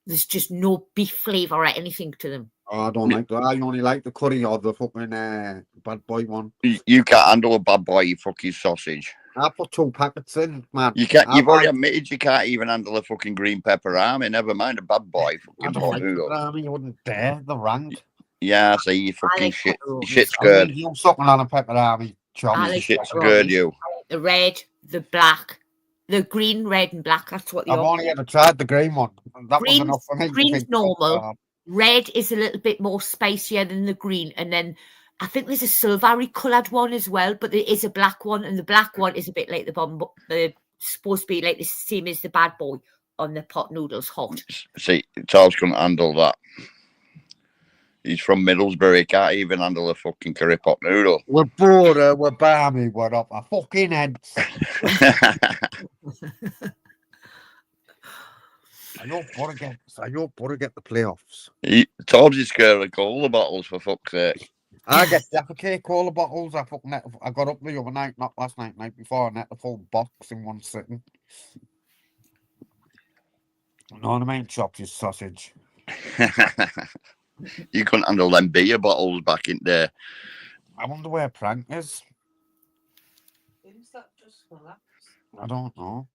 There's just no beef flavour or anything to them. Oh, I don't like that. I only like the curry or the fucking bad boy one. You can't handle a bad boy, you fucking sausage. I put 2 packets in, man. You can't. You've already admitted you can't even handle a fucking green pepper army. Never mind a bad boy. Fucking pot noodle. You wouldn't dare. The rank. Yeah, so you I fucking like shit. You pepperonis. shit I mean, scared. you sucking on a pepperoni chop. I You like shit pepperonis. scared you. The red, the black, the green, red, and black. That's what they I've are. only ever tried the green one. That was enough for me. to Green's think, normal. Red is a little bit more spicier than the green, and then I think there's a silvery coloured one as well, but there is a black one, and the black one is a bit like the bomb. Supposed to be like the same as the bad boy on the pot noodles hot. See, Charles couldn't handle that. He's from Middlesbrough. He can't even handle a fucking curry pot noodle. We're bored, we're balmy, we're up our fucking heads. I hope Borough get the playoffs. Told you scared of cola bottles, for fuck's sake. I get Jaffa cake cola bottles. I got up the other night, not last night, night before, and ate the full box in one sitting. No, the main chopped his sausage. You couldn't handle them beer bottles back in there. I wonder where Prank is. Is that just relax? I don't know.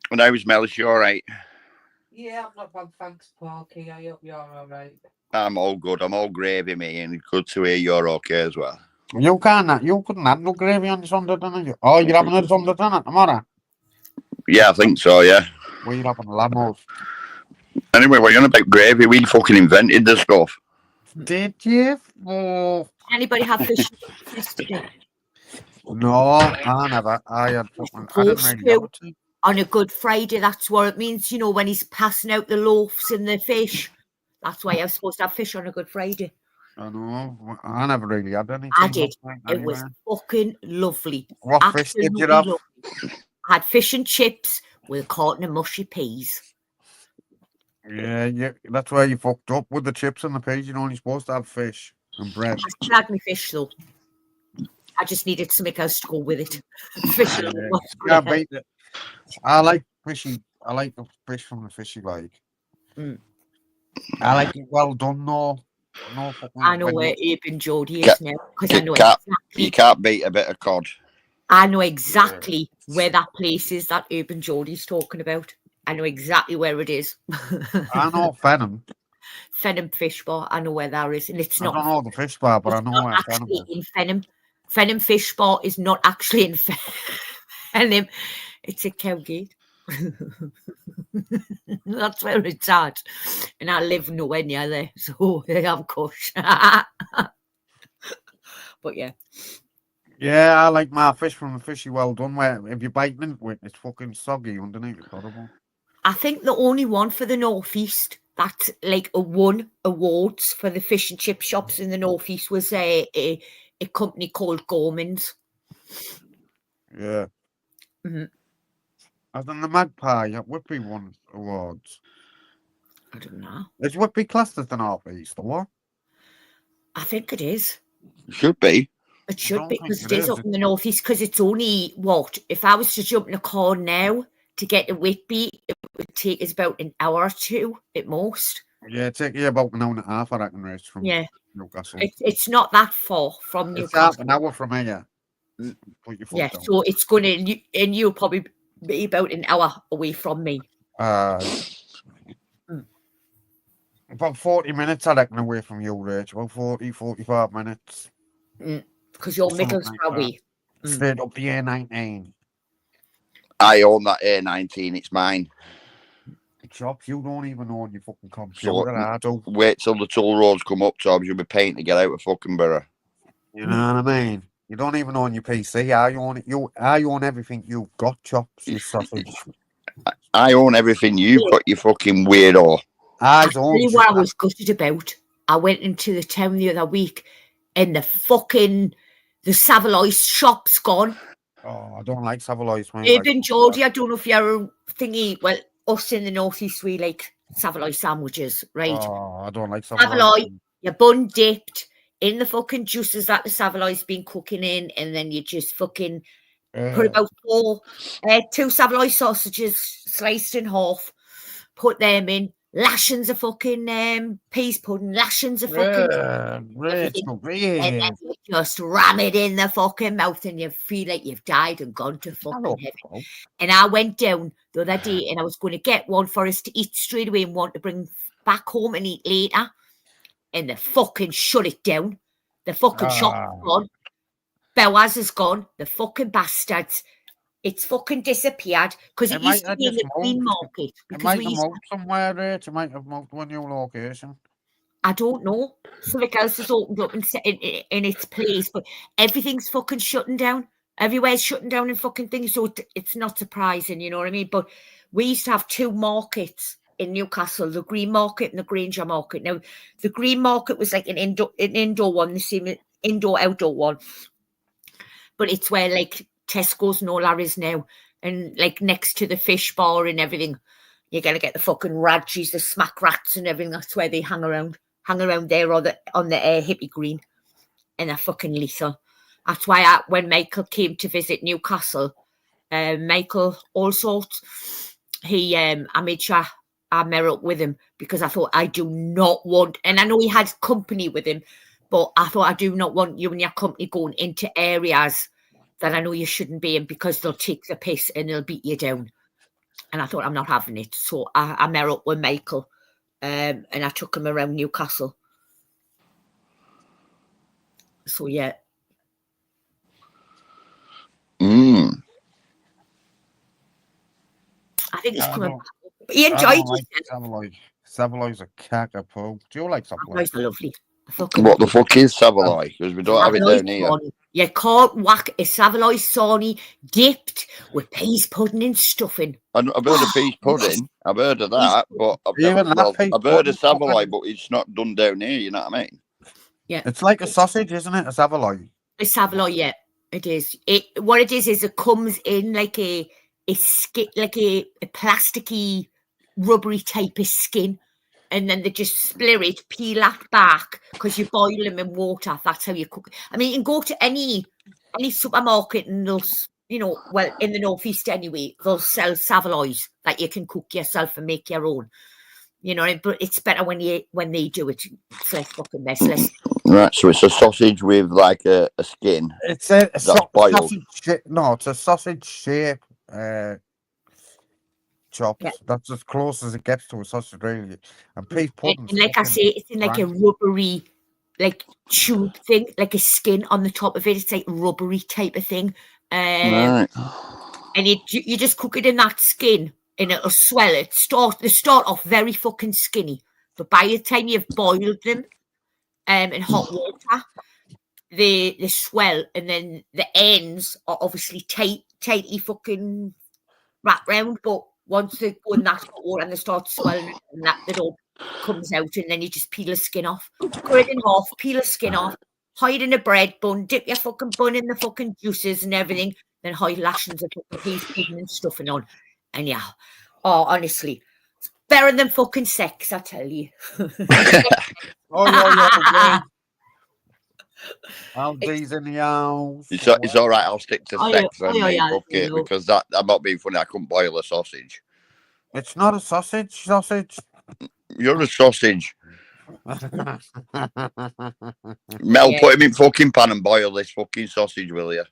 When I was Mellis, you all right? Yeah, I'm not bad, thanks, Parky. I hope you're all right. I'm all good. I'm all gravy, me, and good to hear you're okay as well. You couldn't have no gravy on your Sunday dinner. Oh, you're having a Sunday dinner tomorrow? Yeah, I think so, yeah. Well, you're having a lamb roast. Anyway, what are you on about gravy? We fucking invented the stuff. Did you? Oh. Anybody have fish yesterday? No, I never. I had fucking. I didn't really have it. On a Good Friday, that's what it means, you know, when he's passing out the loaves and the fish. That's why I was supposed to have fish on a Good Friday. I know. I never really had anything. I did. Anyway. It was fucking lovely. What fish did you have? Lovely. I had fish and chips with a carton of mushy peas. Yeah, that's where you fucked up with the chips and the peas. You're only supposed to have fish and bread. I still had my fish though. I just needed something else to go with it. Fish and Can't beat it. I like fishy. I like the fish from the fishy like. I like it well done though. No fucking. I know where Abe and Jody is now because I know exactly. You can't beat a bit of cod. I know exactly where that place is that Abe and Jody's talking about. I know exactly where it is. I know Fenham. Fenham Fish Bar. I know where that is, and it's not. I don't know the fish bar, but I know where Fenham is. In Fenham. Fenham Fish Bar is not actually in Fenham. It's at Cowgate. That's where it's at. And I live nowhere near there. So they have course. But yeah. Yeah, I like my fish from the fishy well done. Where if you're biting into it, it's fucking soggy underneath. It's horrible. I think the only one for the Northeast that like won awards for the fish and chip shops in the Northeast was a company called Gorman's. Yeah. Mm-hmm. I've done the Magpie at Whitby won awards. I don't know. Is Whitby classed as the Northeast or what? I think it is. It should be. It should be because it is up in the Northeast because it's only what? If I was to jump in a car now to get to Whitby, it would take us about an hour or two at most. Yeah, it takes you about an hour and a half, I reckon, race from Newcastle. It's not that far from It's Newcastle. half an hour from here. Yeah, so it's going to, and you'll probably be about an hour away from me. About 40 minutes, I reckon, away from you, Rach. About 40, 45 minutes. Because you're Middlesbrough way. Straight up the A19. I own that A19. It's mine. Chops, you don't even own your fucking computer. I do. Wait till the toll roads come up, Tobbs. You'll be paying to get out of fucking Borough. You know what I mean? You don't even own your PC. I own it. I own everything you've got, Chops, you sausage. I own everything you've got, you fucking weirdo. I'll tell you what I was gutted about. I went into the town the other week and the Savoy shop's gone. Oh, I don't like Savoy's. Even Geordie, I don't know if you're thingy. Well, us in the Northeast, we like Savoy sandwiches, right? Oh, I don't like Savoy. Savoy, your bun dipped in the fucking juices that the Savoy's been cooking in, and then you just fucking put about two Savoy sausages sliced in half, put them in, lashings of fucking peas pudding, lashings of fucking Rachel, and then you just ram it in the fucking mouth and you feel like you've died and gone to fucking heaven. And I went down the other day and I was going to get one for us to eat straight away and want to bring back home and eat later. And they fucking shut it down. The fucking shop is gone. Boaz is gone. The fucking bastards. It's fucking disappeared because it used to be in the green market. It might have moved somewhere, Rach. It might have moved to a new location. I don't know. Something else has opened up and set in its place, but everything's fucking shutting down. Everywhere's shutting down and fucking things, so it's not surprising, you know what I mean? But we used to have 2 markets in Newcastle, the Green Market and the Granger Market. Now, the Green Market was like an indoor one, the same indoor-outdoor one. But it's where, like, Tesco's and all that is now. And, like, next to the fish bar and everything, you're going to get the fucking radgies, the smack rats and everything. That's where they hang around there on the hippie green. And they're fucking lethal. That's why when Michael came to visit Newcastle, Michael Allsort, I made sure I met up with him because I thought I do not want, and I know he had company with him, but I thought I do not want you and your company going into areas that I know you shouldn't be in because they'll take the piss and they'll beat you down. And I thought I'm not having it. So I met up with Michael and I took him around Newcastle. So, yeah. I think he's coming back. He enjoyed it. Savoy's a cackapoo. Do you like Savoy? Savoy's lovely. What the fuck is Savoy? Because we don't have it down here. You can't whack a Savoy sawney dipped with peas pudding and stuffing. I've heard of peas pudding. I've heard of that, but I've heard of Savoy, but it's not done down here. You know what I mean? Yeah, it's like a sausage, isn't it? A Savoy. A Savoy, yeah, it is. What it is it comes in like a skin, like a plasticky, rubbery type of skin. And then they just split it, peel that back, because you boil them in water. That's how you cook it. I mean, you can go to any supermarket and they'll, you know, well, in the northeast anyway, they'll sell Savoys that you can cook yourself and make your own. You know, but it's better when they do it. It's less fucking messless. Right, so it's a sausage with like a skin. It's a boiled. It's a sausage shape. Chops. Yeah. That's as close as it gets to a sausage, really. And peas pudding. And like I say, it's in like a rubbery, like tube thing, like a skin on the top of it. It's like rubbery type of thing. Right. And you just cook it in that skin, and it'll swell. They start off very fucking skinny, but by the time you've boiled them, in hot water, they swell, and then the ends are obviously tightly fucking wrapped round, but once they go in that hot water and they start swelling and that it all comes out, and then you just peel the skin off, cut it in half, peel the skin off, hide in a bread bun, dip your fucking bun in the fucking juices and everything, then hide lashings of fucking peas pudding and stuffing on. And yeah, honestly, it's better than fucking sex, I tell you. Aldi's in the house. It's all right. I'll stick to sex because that. I'm not being funny. I couldn't boil a sausage. It's not a sausage. You're a sausage. Mel, put him in fucking pan and boil this fucking sausage, will you?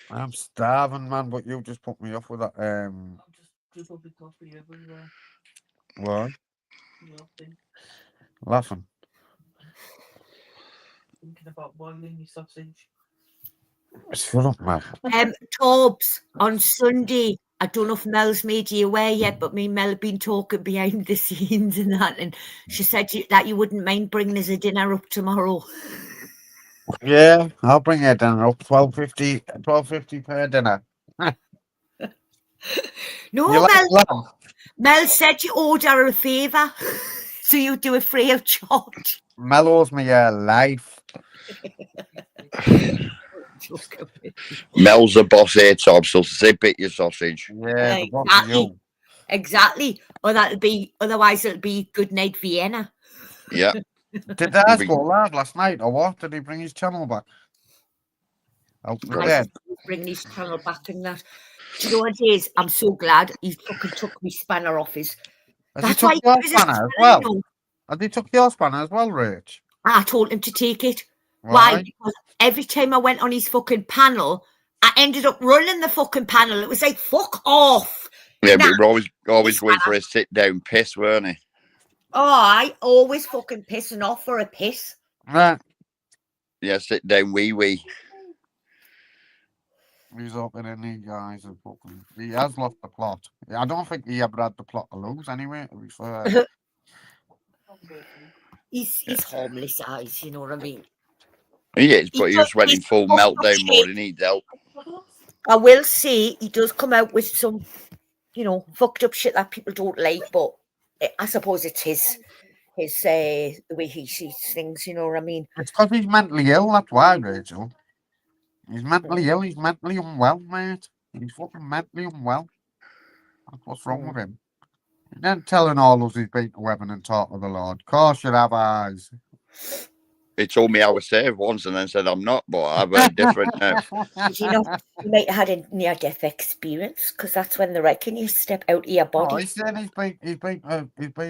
I'm starving, man. But you just put me off with that. Just will be coffee everywhere. What? Nothing. Laughing. Thinking about boiling your sausage. Shut up, man. Torbs, on Sunday, I don't know if Mel's made you aware yet, but me and Mel have been talking behind the scenes and that, and she said that you wouldn't mind bringing us a dinner up tomorrow. Yeah, I'll bring it dinner up. $12.50 per dinner. No, Mel said you owed her a favour, so you do it free of charge. Mel owes me a life. Mel's the boss here, Tom, so zip it, your sausage. Yeah, the boss is you. Exactly. Otherwise it'll be Good Night Vienna. Yeah. Did Dad go live last night or what? Did he bring his channel back? Bring his channel back and that. Do you know what it is? I'm so glad he fucking took me spanner off his. Has he That's took why he your gives us spanner as spanner, well? you know. Has he took your spanner as well, Rach? I told him to take it. Why? Because every time I went on his fucking panel, I ended up running the fucking panel. It was like, fuck off. Yeah, Nah, but we were always this going for fella. a sit down piss, weren't he? Oh, I always fucking pissing off for a piss. Right. Yeah, sit down wee. He's up in any guys and fucking. He has lost the plot. I don't think he ever had the plot to lose anyway, to be fair. He's harmless eyes, you know what I mean? He is, but he just went in he's full fucked up meltdown mode. shit. He needs help. I will say he does come out with some, you know, fucked up shit that people don't like, but I suppose it's his the way he sees things, you know what I mean? It's because he's mentally ill, that's why, Rachel. He's mentally ill, he's mentally unwell, mate. He's fucking mentally unwell. That's what's wrong with him. He then telling all us he's been to heaven and taught of the Lord. Of course you'd have eyes. He told me I was saved once and then said I'm not, but I've heard different now. Did you know you might have had a near-death experience? Because that's when they reckon you step out of your Oh, body. he said he's been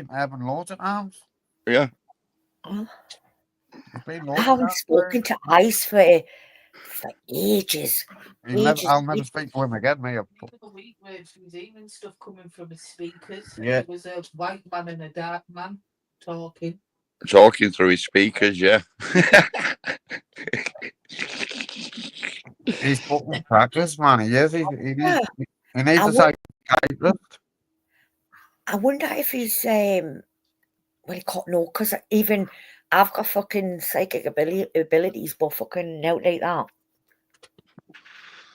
to heaven loads of times. Yeah. Oh, He's been I loads of haven't times. spoken to Ice for ages. I'll never speak to him again, mate. A week where she was hearing stuff coming from his speakers. Yeah. There was a white man and a dark man talking. Talking through his speakers, yeah. He's fucking practice, man. He is. He needs I a psychiatrist. I wonder if he's well, he can't know, because even I've got fucking psychic abilities, but fucking out like that.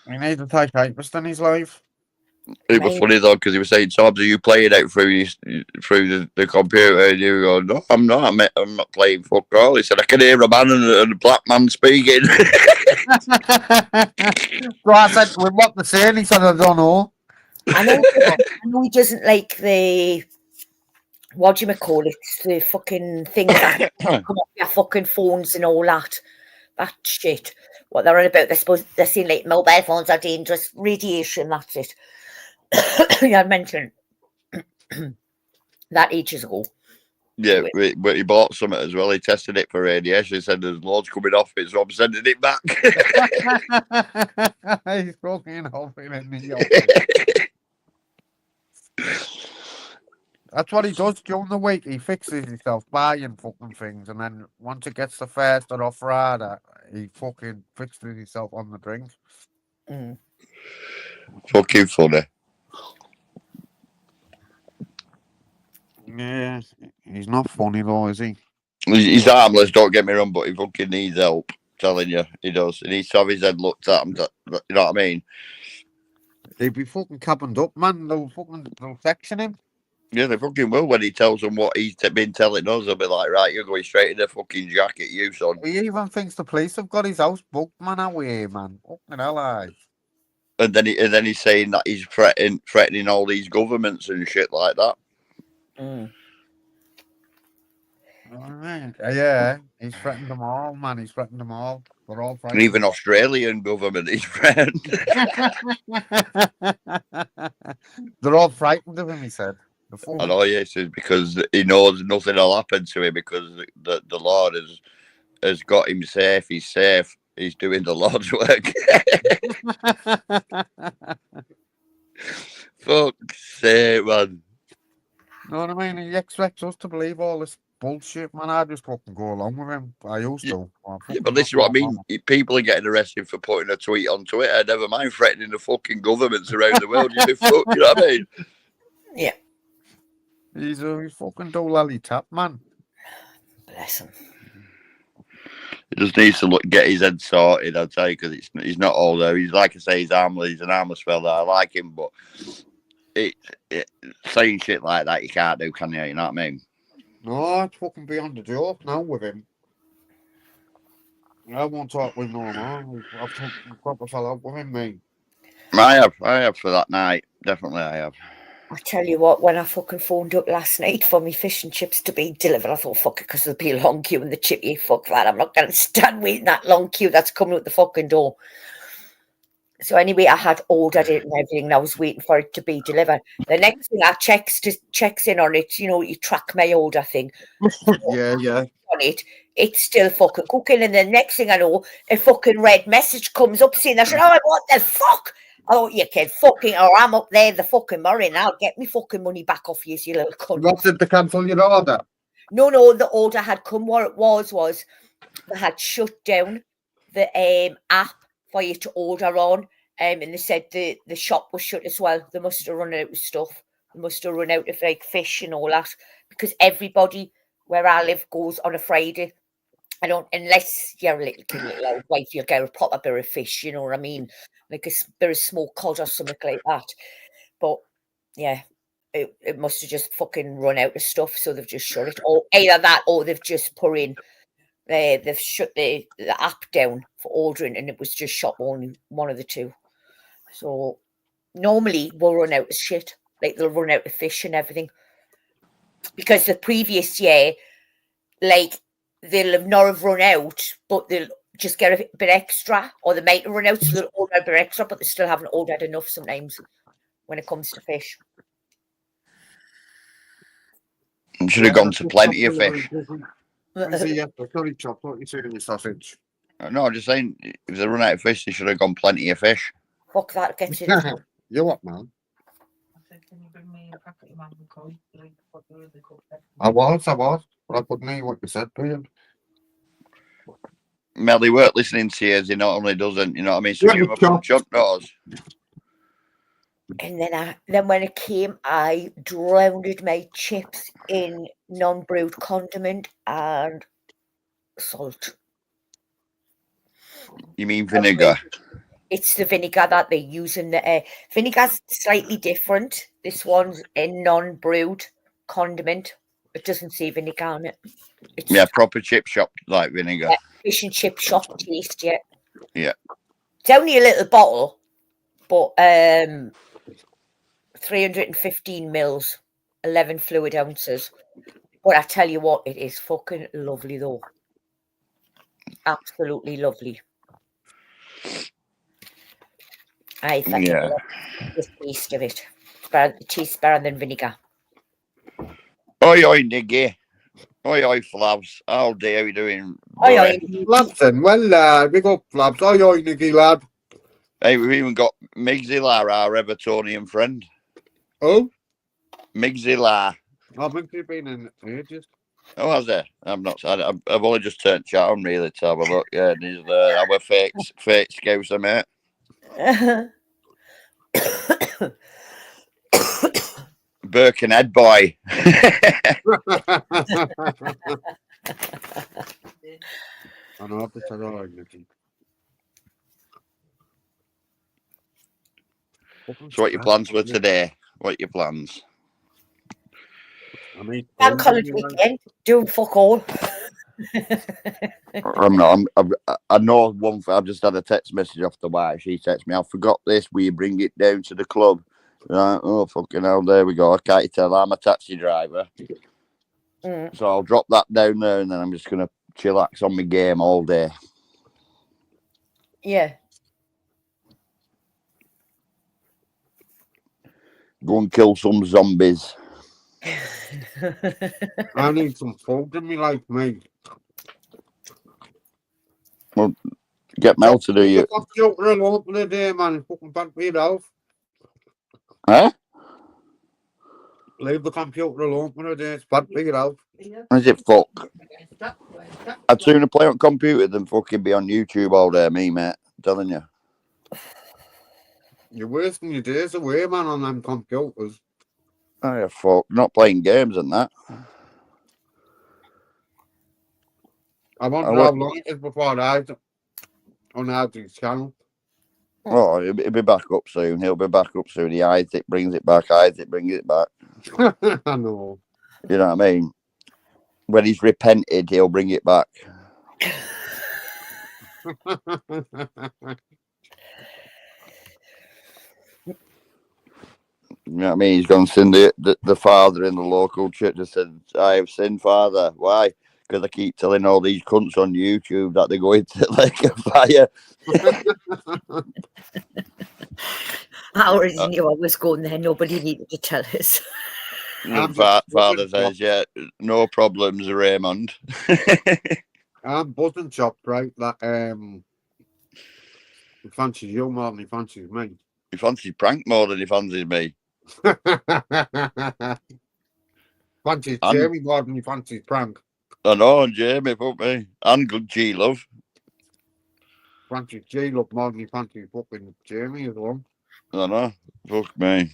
He needs a psychiatrist in his life. It was funny though because he was saying, "Sobs, are you playing out through the computer?" And you go, "No, I'm not. I'm not playing fuck all." He said, "I can hear a man and a black man speaking." So I said, "Well, what they're saying?" He said, "I don't know." I know he doesn't like the, what do you call it, the fucking things that come off your fucking phones and all that shit. What they're on about, they're saying like mobile phones are dangerous, radiation. That's it. I mentioned that ages ago. Yeah, but he bought something as well. He tested it for radiation. He said there's loads coming off it, so I'm sending it back. He's fucking hoping in the office. That's what he does during the week. He fixes himself buying fucking things, and then once it gets to Thursday or Friday, he fucking fixes himself on the drink. Fucking funny. Yeah, he's not funny though, is he? He's harmless, don't get me wrong, but he fucking needs help. I'm telling you, he does. He needs to have his head looked at. You know what I mean? He'd be fucking cabined up, man. They'll section him. Yeah, they fucking will when he tells them what he's been telling us. They'll be like, right, you're going straight in the fucking jacket, you son. He even thinks the police have got his house booked, man. Away, man. Fucking hell, aye. And then he's saying that he's threatening all these governments and shit like that. Yeah, he's threatened them all, man. He's threatened them all. They're all frightened. And even Australian government, he's threatened. They're all frightened of him, he said. I know, yes, because he knows nothing will happen to him because the Lord has got him safe. He's safe. He's doing the Lord's work. Fuck's sake, man. Know what I mean? He expects us to believe all this bullshit, man. I just fucking go along with him. I used to. Yeah, but this is what I mean. People are getting arrested for putting a tweet on Twitter. Never mind threatening the fucking governments around the world. You'd be fucked, you know what I mean? Yeah. He's a fucking doolally tap, man. Bless him. He just needs to get his head sorted, I'd say, because he's not all there. He's, like I say, he's harmless. He's an harmless fella. I like him, but saying shit like that you can't do, can you? You know what I mean? No, it's fucking beyond the joke now with him. I won't talk with him no more. I've fucking proper fell out with him, mate. I have for that night. Definitely I have. I tell you what, when I fucking phoned up last night for me fish and chips to be delivered, I thought, fuck it, because there'll be a long queue in the chippy. Fuck that. I'm not going to stand waiting that long queue that's coming out the fucking door. So anyway, I had ordered it and everything, and I was waiting for it to be delivered. The next thing I checks in on it, you know, you track my order thing Yeah, yeah. on it. It's still fucking cooking, and the next thing I know, a fucking red message comes up saying, "I said, oh, what the fuck? Oh, you can fucking, or I'm up there the fucking morning. I'll get me fucking money back off you, you little cunt." What did they cancel your order? No, the order had come. What it was they had shut down the app for you to order on, and they said the shop was shut as well. They must have run out of stuff. They must have run out of like fish and all that, because everybody where I live goes on a Friday. I don't, unless you're a little old wife, you'll get a proper bit of fish, you know what I mean? Like a bit of small cod or something like that. But yeah, it must have just fucking run out of stuff, so they've just shut it. Or either that, or they've just put in, they've shut the app down for ordering, and it was just shut on one of the two. So normally we'll run out of shit, like they'll run out of fish and everything. Because the previous year, like, they'll have not have run out, but they'll just get a bit extra, or they might run out, so they'll order a bit extra, but they still haven't ordered enough sometimes when it comes to fish. You should have gone to plenty of fish. Yeah, the curry chop, what you say in your sausage? No, I'm just saying, if they run out of fish, they should have gone plenty of fish. Fuck that, gets it. You what, man? I said, can you bring me a packet of mango cold? I was, but I couldn't hear what you said, Brian. Mel, he weren't listening to you, as he not only doesn't, you know what I mean? So Yeah, give him a punch up nose. And then when it came, I drowned my chips in non-brewed condiment and salt. You mean vinegar? It's the vinegar that they use in the vinegar's slightly different. This one's in non-brewed condiment. It doesn't say vinegar on it. It's Proper chip shop like vinegar. fish and chip shop taste, yeah. Yeah. It's only a little bottle, but 315 mils, 11 fluid ounces. But I tell you what, it is fucking lovely though. Absolutely lovely. I think the taste of it. It tastes better than vinegar. Oi, Niggy. Oi, Flavs. How day, how you doing? Oi. Labson, well, big up, Labs. Oi, Nicky, lad. Hey, we've even got Migsy La, our Evertonian friend. Oh? Migsy La. I've been in ages. Oh, has there? I've only just turned chat on really to have a look. Yeah, and he's our fake scouser, mate. Birkenhead boy. I know, this is all right, Nicky. So what your plans for today? What your plans? I mean, Bank holiday weekend, doing fuck all. I'm not. I know one. I've just had a text message off the wife. She texted me, "I forgot this. Will you bring it down to the club?" Oh fucking hell! There we go. Can't you tell I'm a taxi driver? So I'll drop that down there, and then I'm just gonna chillax on my game all day. Yeah. Go and kill some zombies. I need some folk in me life, mate. Well, get Mel to do you. Computer alone for the day, man. Fucking bad for yourself. Huh? Leave the computer alone for the day. It's bad for yourself. Is it fuck? I'd sooner play on computer than fucking be on YouTube all day, me, mate. I'm telling you. You're wasting your days away, man, on them computers. Oh, yeah, fuck. Not playing games and that. I want to have long it is before I on Audits channel. Oh, he'll be back up soon. He'll be back up soon. He hides it, brings it back, hides it, brings it back. I know. You know what I mean? When he's repented, he'll bring it back. You know what I mean? He's gone to sin the father in the local church and said, "I have sinned, Father." Why? because I keep telling all these cunts on YouTube that they're going to Lake of Fire. I already knew I was going there. Nobody needed to tell us. Father says, yeah, no problems, Raymond. I'm buzzing chopped, right? That he fancies you more than he fancies me. He fancies prank more than he fancies me. Fancies And- Jamie more than he fancies prank. I know, and Jamie, fuck me. And good G-Love. Fancies J look more than he fancies fucking Jamie as well. I know, fuck me.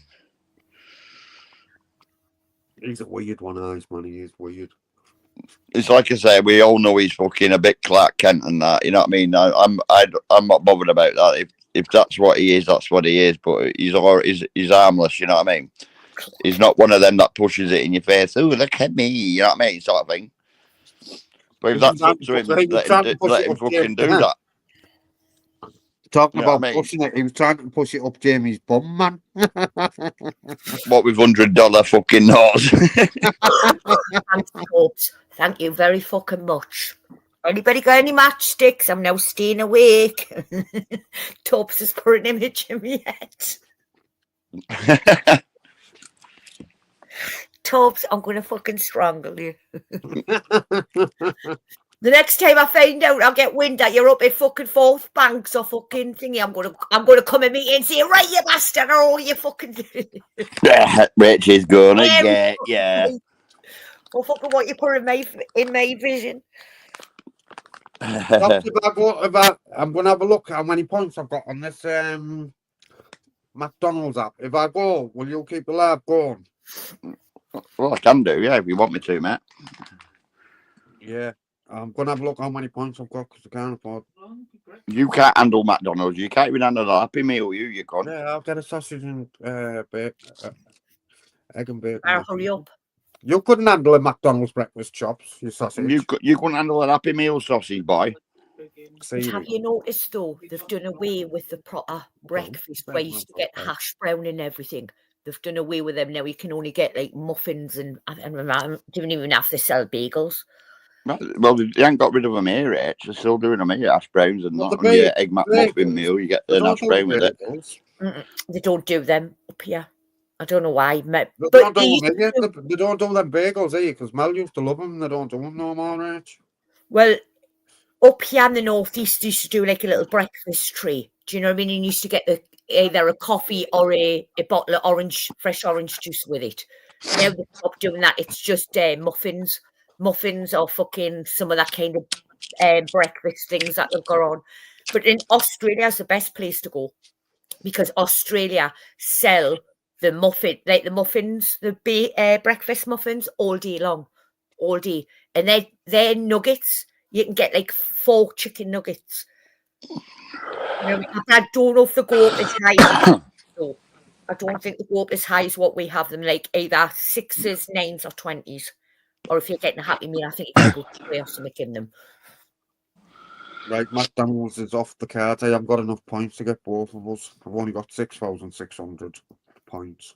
He's a weird one, eyes, man. He is weird. It's like I say, we all know he's fucking a bit Clark Kent and that. You know what I mean? I'm not bothered about that. If that's what he is, that's what he is. But he's harmless. You know what I mean? He's not one of them that pushes it in your face. Oh, look at me. You know what I mean? Sort of thing. But if that's up to him, let him fucking do that. Talking You know about what I mean? pushing it, he was trying to push it up Jamie's bum, man. What with $100 fucking notes? Thanks, Thank you very fucking much. Anybody got any matchsticks? I'm now staying awake. Tubbs has put an image in my head. Tubbs, I'm going to fucking strangle you. The next time I find out, I'll get wind that you're up in fucking Fourth Banks or fucking thingy. I'm gonna come and meet you and say, right, you bastard, or all you fucking. Rich is gonna get yeah. Well, fucking what you put in my vision. I'm gonna have a look at how many points I've got on this McDonald's app. If I go, will you keep the lab going? Well, I can do, yeah, if you want me to, Matt. Yeah. I'm going to have a look how many points I've got because I can't afford. You can't handle McDonald's. You can't even handle a Happy Meal, you can't. Yeah, I'll get a sausage and egg and bacon. Hurry up. You couldn't handle a McDonald's breakfast chops, your sausage. You couldn't handle a Happy Meal sausage, boy. But have you noticed, though, they've done away with the proper breakfast where you used to get hash brown and everything. They've done away with them now. You can only get like muffins and don't even have to sell bagels. Well, they ain't got rid of them here, Rich. They're still doing them here, hash browns and that. And your egg McMuffin meal, you get an hash brown with it. They don't do them up here. I don't know why. They don't do them bagels, eh? Because Mel used to love them. They don't do them no more, Rich. Well, up here in the northeast, used to do like a little breakfast tree. Do you know what I mean? And you used to get either a coffee or a bottle of fresh orange juice with it. Now they've stopped doing that. It's just muffins or fucking some of that kind of breakfast things that they've got on. But in Australia is the best place to go because Australia sell the muffins, the breakfast muffins all day long, all day. And they're nuggets. You can get like 4 chicken nuggets. You know, I don't know if they go up as high. No, I don't think they go up as high as what we have them, like either 6s, 9s, or 20s. Or if you're getting a Happy Meal, I think you can go 3 or something in them. Right, McDonald's is off the card. I haven't got enough points to get both of us. I've only got 6,600 points.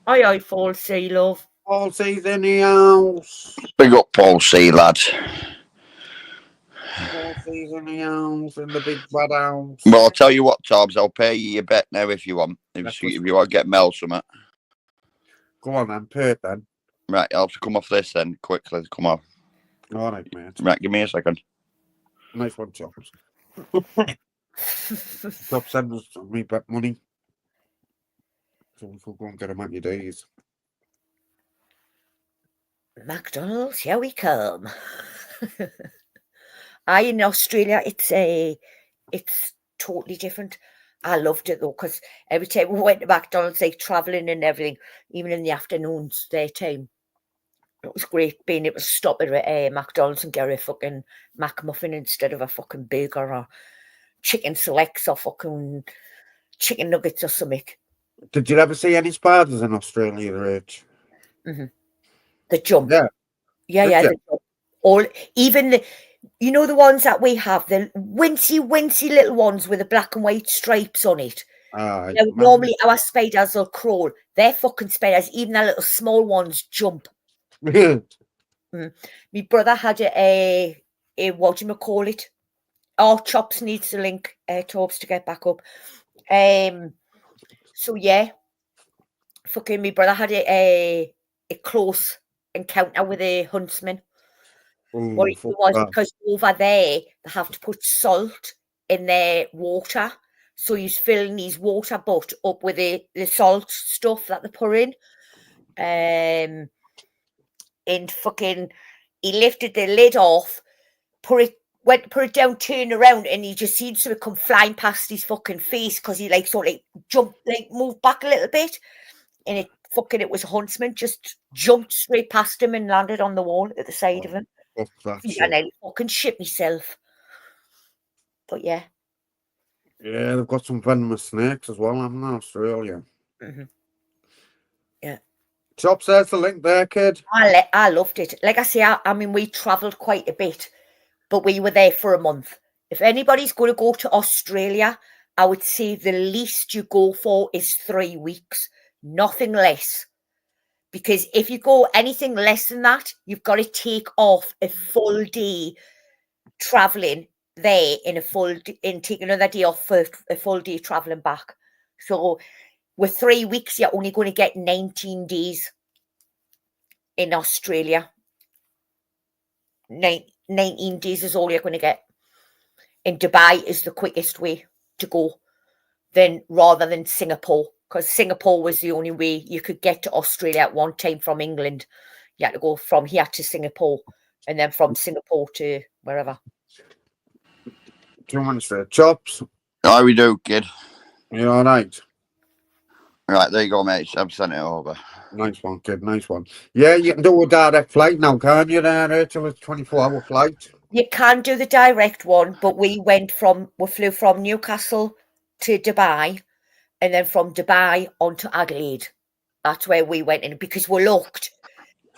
Aye, Paul C, love. Paul C's in the house. Big up Paul C, lad. Paul C's in the house, in the big bad house. Well, I'll tell you what, Tobbs, I'll pay you your bet now if you want. If you want to get Mel something. Go on then, pay it then. Right, I'll have to come off this then, quickly. Come on. All right, mate. Right, give me a second. Nice one, Chops. Stop sending us me bet money. So we'll go and get him at your days. McDonald's, here we come. In Australia, it's totally different. I loved it though, because every time we went to McDonald's, like traveling and everything, even in the afternoons, their time, it was great being able to stop at McDonald's and get a fucking McMuffin instead of a fucking burger or chicken selects or fucking chicken nuggets or something. Did you ever see any spiders in Australia, Rich? Mm-hmm. The jump. Yeah. The jump. All, even the, you know, the ones that we have, the wincy little ones with the black and white stripes on it. Normally our spiders will crawl. They're fucking spiders. Even the little small ones jump. My brother had a what do you call it? Oh, Chops needs the link, Torbs, to get back up. So yeah, fucking my brother had a close encounter with a huntsman. What Oh, it fuck was that. because over there they have to put salt in their water. So he's filling his water butt up with the salt stuff that they put in. And fucking he lifted the lid off, put it down, turn around, and he just seemed to come flying past his fucking face because he like sort of like jumped, like moved back a little bit, and it was a huntsman, just jumped straight past him and landed on the wall at the side of him. Fuck that Yeah, shit. and I fucking shit myself. But yeah. Yeah, they've got some venomous snakes as well, haven't they, Australia? Mm-hmm. Yeah. Chops, there's the link there, kid. I loved it. Like I say, I mean, we travelled quite a bit, but we were there for a month. If anybody's going to go to Australia, I would say the least you go for is 3 weeks, nothing less. Because if you go anything less than that, you've got to take off a full day travelling there and take another day off for a full day travelling back. So with 3 weeks, you're only going to get 19 days in Australia. 19 days is all you're going to get. In Dubai is the quickest way to go, rather than Singapore, because Singapore was the only way you could get to Australia at one time from England. You had to go from here to Singapore, and then from Singapore to wherever. 2 minutes there. Chops, How we do, kid? you all right? Right, there you go, mate. I've sent it over. Nice one, kid. Nice one. Yeah, you can do a direct flight now, can't you? There, Rachel, it's 24-hour flight. You can do the direct one, but we flew from Newcastle to Dubai, and then from Dubai on to Adelaide. That's where we went in, because we looked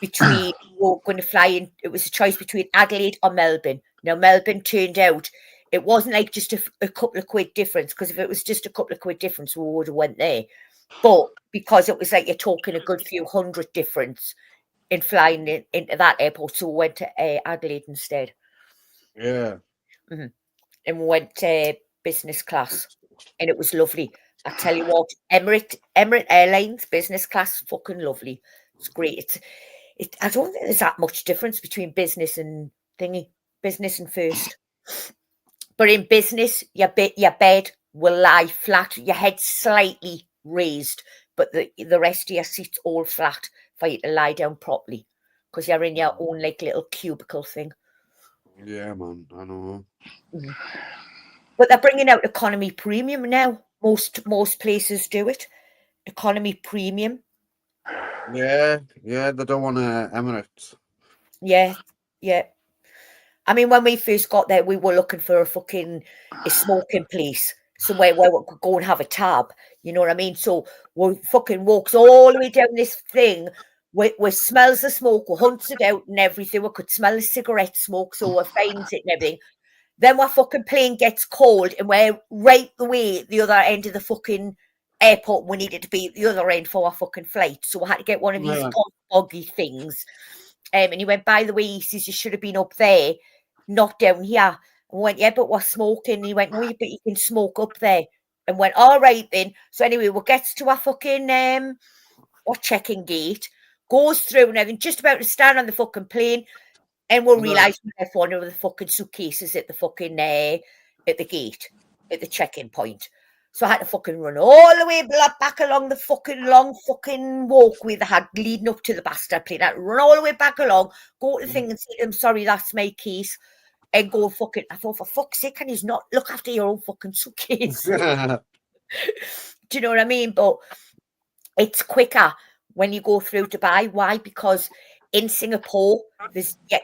between, we were going to fly in, it was a choice between Adelaide or Melbourne. Now, Melbourne turned out, it wasn't like just a couple of quid difference, because if it was just a couple of quid difference, we would have went there. But because it was like you're talking a good few hundred difference in flying into that airport, so we went to Adelaide instead. Yeah. Mm-hmm. And we went business class, and it was lovely. I tell you what, Emirates Airlines business class, fucking lovely. It's great. I don't think there's that much difference between business and business and first. But in business, your bed will lie flat, your head slightly raised, but the rest of your seat's all flat for you to lie down properly, because you're in your own like little cubicle thing. Yeah, man, I know. Mm-hmm. But they're bringing out economy premium now. Most places do it. Economy premium. Yeah, they don't want Emirates. Yeah. I mean, when we first got there, we were looking for a smoking place, somewhere where we could go and have a tab. You know what I mean? So we fucking walks all the way down this thing. We smells the smoke, we hunts it out and everything. We could smell the cigarette smoke, so we finds it and everything. Then our fucking plane gets cold, and we're right the way the other end of the fucking airport. We needed to be at the other end for our fucking flight, so we had to get one of these boggy things. And he went, by the way, he says, you should have been up there, not down here. And we went, yeah, but we're smoking. And he went, no, but you can smoke up there. And went, all right then. So anyway, we gets to our fucking our check-in gate, goes through and everything, just about to stand on the fucking plane, and we'll realise we left one of the fucking suitcases at the fucking at the gate, at the check-in point. So I had to fucking run all the way back along the fucking long fucking walkway they had leading up to the bastard plane. I had to run all the way back along, go to the thing and say to them, sorry, that's my case. And go fucking, I thought, for fuck's sake, can you not look after your own fucking suitcase? Do you know what I mean? But it's quicker when you go through Dubai. Why? Because in Singapore,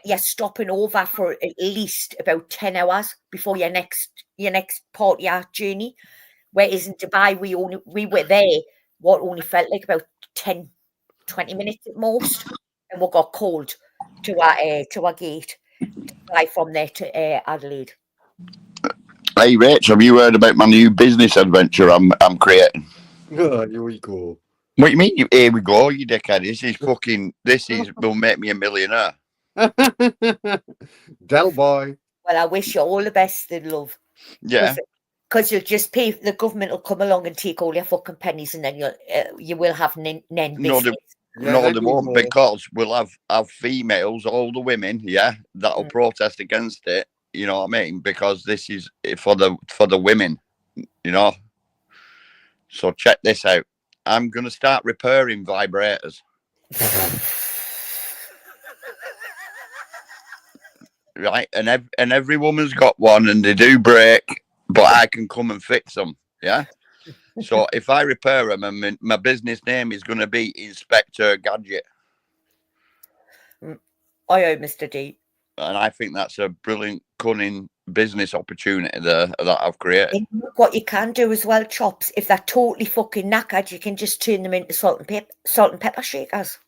you're stopping over for at least about 10 hours before your next part of your journey. Whereas in Dubai, we were there, what only felt like about 10, 20 minutes at most, and we got called to our gate to fly from there to Adelaide. Hey, Rach, have you heard about my new business adventure I'm creating? Here we go. What do you mean? Here we go, you dickhead. This will make me a millionaire. Del boy. Well, I wish you all the best in love. Yeah. Because you'll just pay, the government will come along and take all your fucking pennies, and then you will have none No, business. No, they won't, because we'll have females, older women, that'll protest against it. You know what I mean? Because this is for the women, you know. So check this out. I'm gonna start repairing vibrators. Right, and every woman's got one, and they do break, but I can come and fix them. Yeah. So if I repair them, and my business name is going to be Inspector Gadget. Aye, Mr. D. And I think that's a brilliant, cunning business opportunity there that I've created. And look what you can do as well, Chops. If they're totally fucking knackered, you can just turn them into salt and pepper shakers.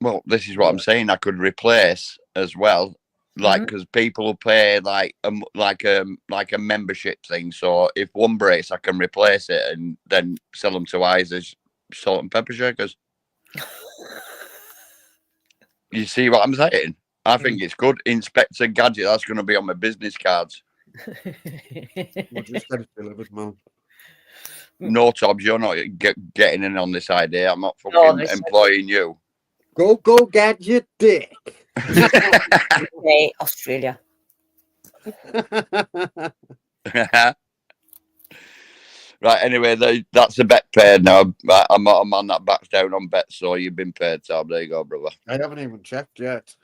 Well, this is what I'm saying. I could replace as well, like, because people will pay like a membership thing. So if one breaks, I can replace it and then sell them to eyes as salt and pepper shakers. You see what I'm saying? I think it's good. Inspector Gadget, that's going to be on my business cards. We'll just get it delivered, man. No, Tobbs, you're not getting in on this idea. I'm not fucking employing you. Go, Gadget dick. Okay, Australia. Right, anyway, that's the bet paid now. I'm not a man that backs down on bets, so you've been paid, Tom. There you go, brother. I haven't even checked yet.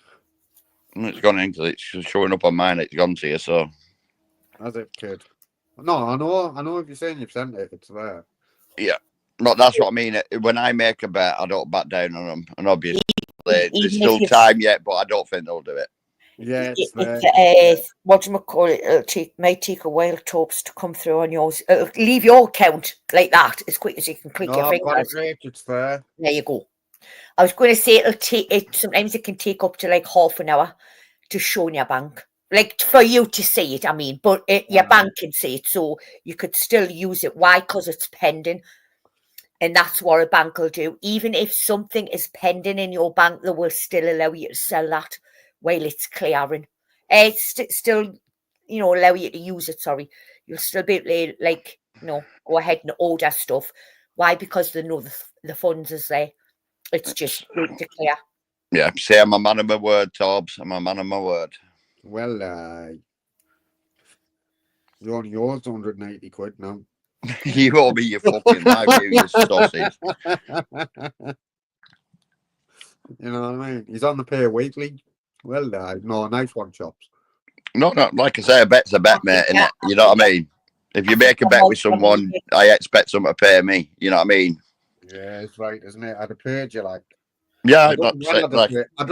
It's gone into it's showing up on mine. It's gone to you, so. Has it, kid? No, I know. If you're saying you've sent it, it's there. Yeah, but that's what I mean. When I make a bet, I don't back down on them, and obviously there's still time yet, but I don't think they'll do it. Yeah, it's there. What do you call it? Might take a while, Tops, to come through on yours. It'll leave your account like that as quick as you can click your I've got fingers. it right, it's there. There you go. I was going to say it'll take it. Sometimes it can take up to like half an hour to show in your bank, like for you to see it. I mean, but your bank can see it, so you could still use it. Why? Because it's pending, and that's what a bank will do. Even if something is pending in your bank, they will still allow you to sell that while it's clearing. It's still, allow you to use it. Sorry, you'll still be able to, go ahead and order stuff. Why? Because they know the funds is there. It's just good to clear. Yeah, say I'm a man of my word, Tobbs. I'm a man of my word. Well, you're on yours, 180 quid now. You owe me your fucking life, you sausage. You know what I mean? He's on the pay weekly. Well, no, nice one, Chops. No, like I say, a bet's a bet, mate, innit? You know what I mean? If you make a bet with someone, I expect someone to pay me. You know what I mean? Yeah, it's right, isn't it? I'd have paid you, like. Yeah, I don't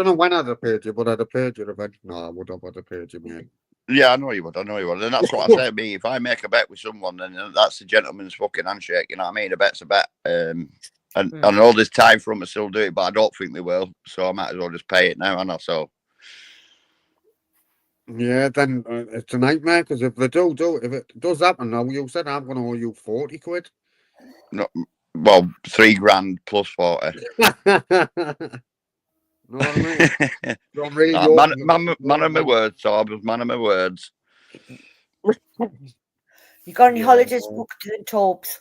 know when I'd have paid you, but I'd have paid you eventually. No, I would have paid you, mate. Yeah, I know you would. And that's what I say. Me, if I make a bet with someone, then that's the gentleman's fucking handshake. You know what I mean? A bet's a bet. And I know there's time for them to still do it, but I don't think they will. So I might as well just pay it now, and so. Yeah, then it's a nightmare, because if it does happen now, you said I'm going to owe you 40 quid. No, well, $3,000 plus 40. Know what I mean? Don't really man of my words, so I was man of my words. You got any holidays booked in Tobbs?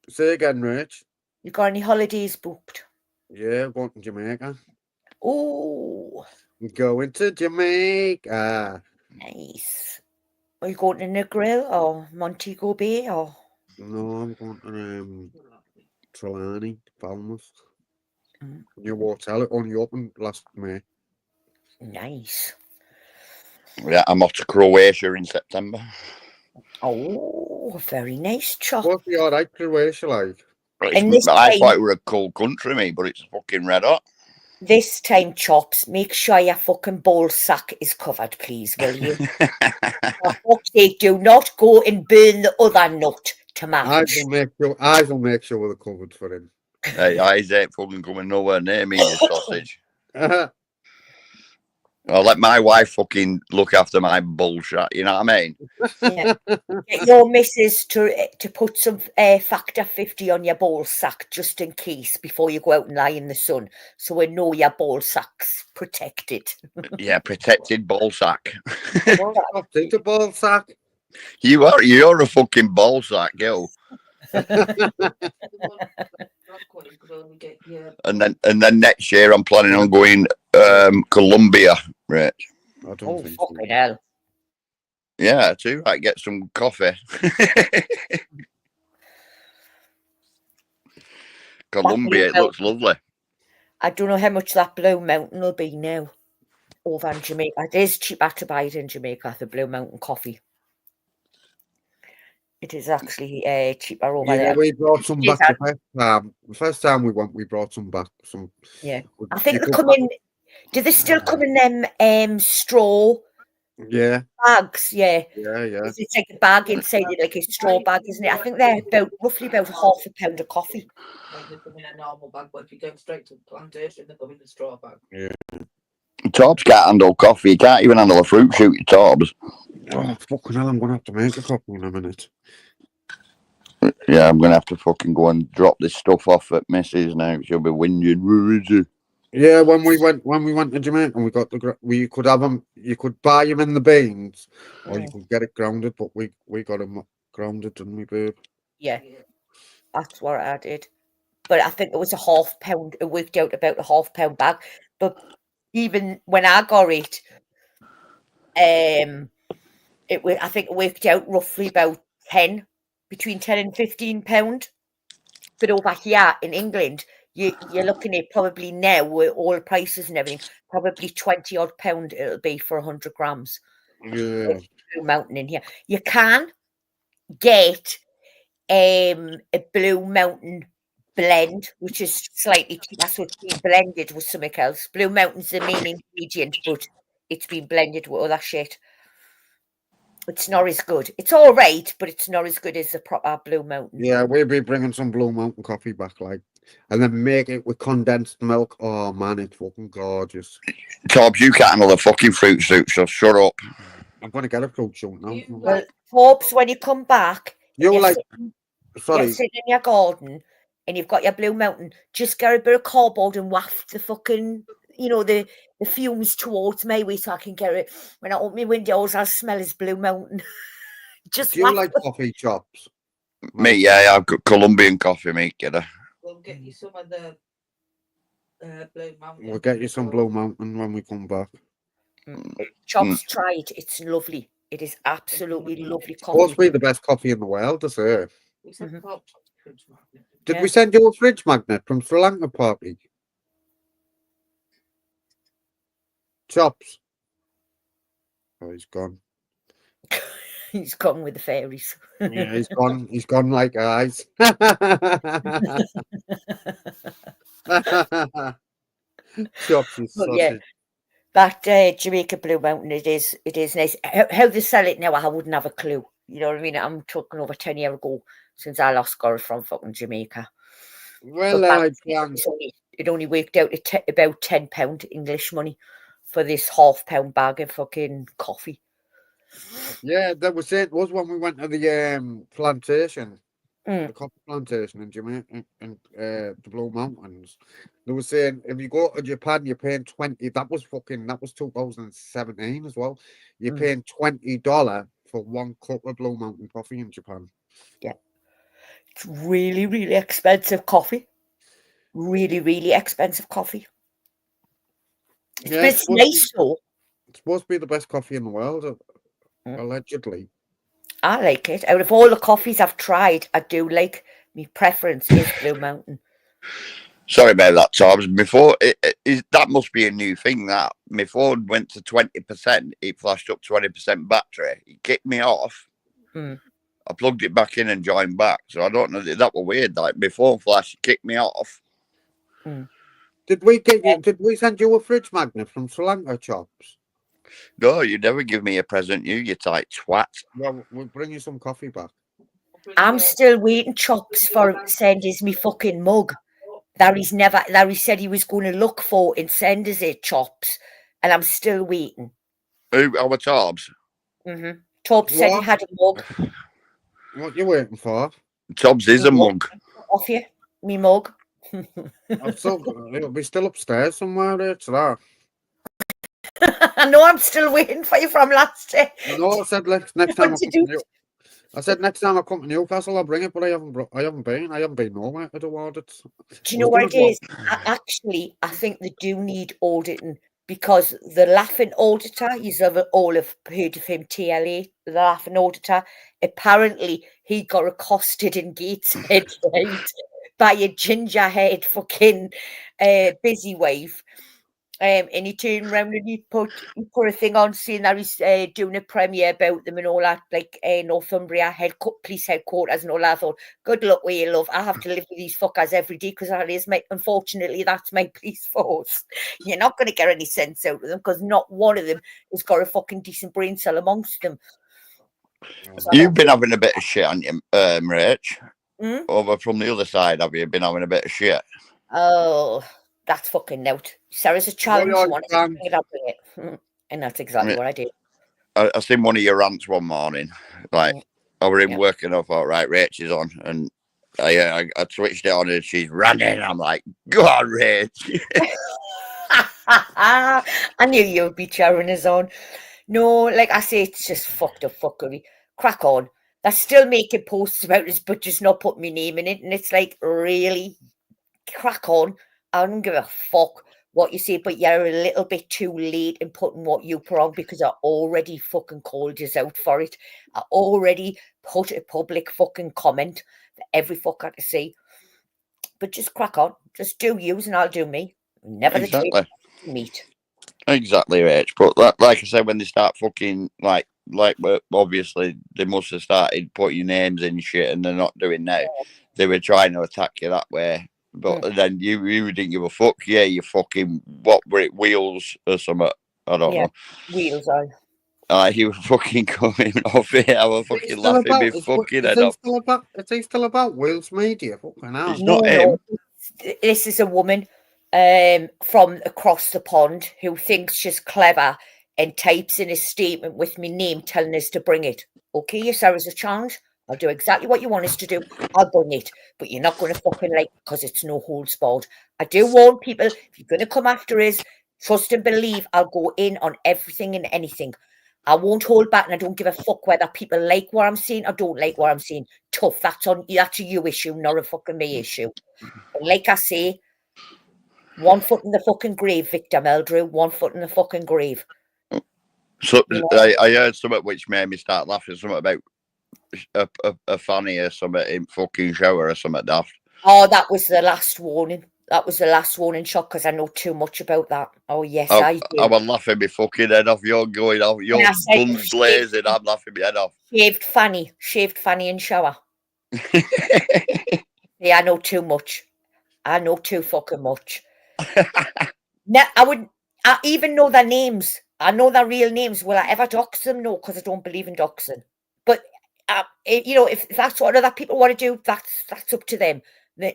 Say again, Rich. You got any holidays booked? Yeah, going to Jamaica. Oh, going to Jamaica. Nice. Are you going to Negril or Montego Bay or? No, I'm going to Trelawney, Falmouth. New hotel. It only opened last May. Nice. Yeah, I'm off to Croatia in September. Oh, very nice, Chop. What's the alright Croatia like? I thought it were a cold country, mate, but it's fucking red hot. This time, Chops, make sure your fucking ball sack is covered, please, will you? For fuck's sake, do not go and burn the other nut to match. I will make sure we're covered for him. Hey, eyes ain't fucking coming nowhere near me, you sausage. I'll let my wife fucking look after my bullshit. You know what I mean? Yeah. Get your missus to put some factor 50 on your ball sack just in case before you go out and lie in the sun, so we know your ball sack's protected. Yeah, protected ball sack. Take the ball sack. You're a fucking ball sack, girl. And then next year I'm planning on going Colombia, right? I don't Oh, think so. fucking hell. Yeah, too. Right, get some coffee. Colombia, it looks lovely. I don't know how much that Blue Mountain will be now over in Jamaica. It is cheaper to buy it in Jamaica, the Blue Mountain coffee. It is actually cheaper over Yeah, there. we brought some It back is the first time. The first time we went, we brought some back. Some. Yeah. I you think they could come in. Do they still come in them straw Yeah, bags? Yeah. yeah. It's like a bag inside it, like a straw bag, isn't it? I think they're roughly about £0.5 of coffee. They come in a normal bag, but if you go straight to the plantation, they come in a straw bag. Torbs can't handle coffee. You can't even handle a fruit shoot, Torbs. Oh, fucking hell, I'm going to have to make a copy in a minute. Yeah, I'm going to have to fucking go and drop this stuff off at Missy's now. She'll be whinging. Where is it? Yeah, when we went to Jamaica, we got we could have them. You could buy them in the beans, or you could get it grounded. But we got them grounded, didn't we, babe? Yeah, that's what I did. But I think it was £0.5. It worked out about a £0.5 bag. But even when I got it, I think it worked out roughly about between 10 and £15. But over here in England, you're looking at probably now with all prices and everything, probably 20 odd pound it'll be for 100 grams. Yeah. Blue Mountain in here. You can get a Blue Mountain blend, which is slightly cheaper, so it's been blended with something else. Blue Mountain's the main ingredient, but it's been blended with other shit. It's not as good. It's all right, but it's not as good as the proper Blue Mountain. Yeah, we'll be bringing some Blue Mountain coffee back, like, and then make it with condensed milk. Oh man, it's fucking gorgeous. Torbs, you can't handle a fucking fruit shoot, so shut up. I'm gonna get a fruit shoot now. Well, Forbes, when you come back, You're like, sorry, you're sitting in your garden and you've got your Blue Mountain, just get a bit of cardboard and waft the fucking, the fumes towards my way so I can get it. When I open my windows, I'll smell his Blue Mountain. Just do you like coffee chops? Me, yeah, I've got Colombian coffee, mate, get her. We'll get you some of the Blue Mountain. We'll get you some Blue Mountain when we come back. Chops, try it. It's lovely. It is absolutely lovely It's supposed to coffee. be the best coffee in the world, to say. We said pop chops, fridge magnet. Did Yeah. we send you a fridge magnet from Sri Lanka party? Chops. Oh, he's gone. He's gone with the fairies. Yeah, he's gone. He's gone like eyes. Chops is But yeah, sausage. that Jamaica Blue Mountain, it is nice. How they sell it now, I wouldn't have a clue. You know what I mean? I'm talking over 10 years ago since I last got it from fucking Jamaica. Well, But it only worked out at about £10 English money for this £0.5 bag of fucking coffee. yeah, that was it. Was when we went to the plantation, Mm. the coffee plantation in Jamaica, and the Blue Mountains. They were saying if you go to Japan, you're paying 20. That was 2017 as well. You're paying $20 for 1 cup of Blue Mountain coffee in Japan. Yeah, it's really, really expensive coffee. Really, really expensive coffee. Yeah, It's nice though. It's supposed to be the best coffee in the world, allegedly. I like it. Out of all the coffees I've tried, I do like. My preference is Blue Mountain. Sorry about that, Torbs. Before that must be a new thing. That my phone went to 20%. It flashed up 20% battery. It kicked me off. I plugged it back in and joined back. So I don't know. That was weird. Like my phone flashed, it kicked me off. Did we get you? Did we send you a fridge magnet from Sri Lanka, Chops? No, you never give me a present. You tight twat. Well, we'll bring you some coffee back. I'm still waiting, Chops, for him to send us me fucking mug. Larry said he was going to look for and send us it, Chops. and I'm still waiting. Who? Our Tobbs. Tob said he What? had a mug. What you waiting for? Tobbs is a mug. Off you, me mug. It'll be still upstairs somewhere. It's that. I know I'm still waiting for you from last day. No, I said next time. What to do? I said next time I come to Newcastle, I'll bring it, but I haven't been. I haven't been nowhere to do audits. Do you know what it is? I think they do need auditing because the laughing auditor, you've all have heard of him, TLA, the laughing auditor. Apparently, he got accosted in Gateshead, right, by a ginger-haired fucking busy wife. And he turned around and he put a thing on saying that he's doing a premiere about them and all that, like Northumbria police headquarters and all that. I thought, good luck with you, love. I have to live with these fuckers every day because unfortunately, that's my police force. You're not going to get any sense out of them because not one of them has got a fucking decent brain cell amongst them. So You've been having a bit of shit on you, Rach. Hmm? Over from the other side, have you been having a bit of shit? Oh, that's fucking note. Sarah's a challenge. Well, You want to bring it up with it. And that's exactly what I did. I seen one of your rants one morning. Like, I were in work and I thought, right, Rach is on. And I switched it on and she's running. I'm like, go on, Rach. I knew you would be cheering us on. No, like I say, it's just fucked up fuckery. Crack on. They're still making posts about us, but just not putting my name in it. And it's like, really? Crack on. I don't give a fuck what you say, but you're a little bit too late in putting what you put on because I already fucking called you out for it. I already put a public fucking comment for every fucker to see. But just crack on. Just do yous and I'll do me. Never Exactly. the two meet. Exactly, Rach. But like I said, when they start fucking like obviously they must have started putting names in shit, and they're not doing now. They were trying to attack you that way, but then you didn't give a fuck. Yeah, you fucking what were it, Wheels or something? I don't know. Wheels on. You were fucking coming off here. I was fucking laughing me fucking head off. Is he still about Wales Media? Fucking hell. It's not him. This is a woman from across the pond who thinks she's clever and types in a statement with my name telling us to bring it. Okay, yes, there is a challenge. I'll do exactly what you want us to do. I'll bring it. But you're not going to fucking like because it's no holds barred. I do warn people, if you're going to come after us, trust and believe I'll go in on everything and anything. I won't hold back and I don't give a fuck whether people like what I'm saying or don't like what I'm saying. Tough, that's a you issue, not a fucking me issue. And like I say, 1 foot in the fucking grave, Victor Meldrew, 1 foot in the fucking grave. So I heard something which made me start laughing, something about a fanny or something in fucking shower or something daft. Oh, that was the last warning. That was the last warning shot because I know too much about that. Oh, yes, I do. I was laughing me fucking head off. You're going off. You're guns blazing. I'm laughing me head off. Shaved fanny in shower. Yeah, I know too much. I know too fucking much. No, I even know their names. I know their real names. Will I ever dox them? No, because I don't believe in doxing. But if that's what other people want to do, that's up to them.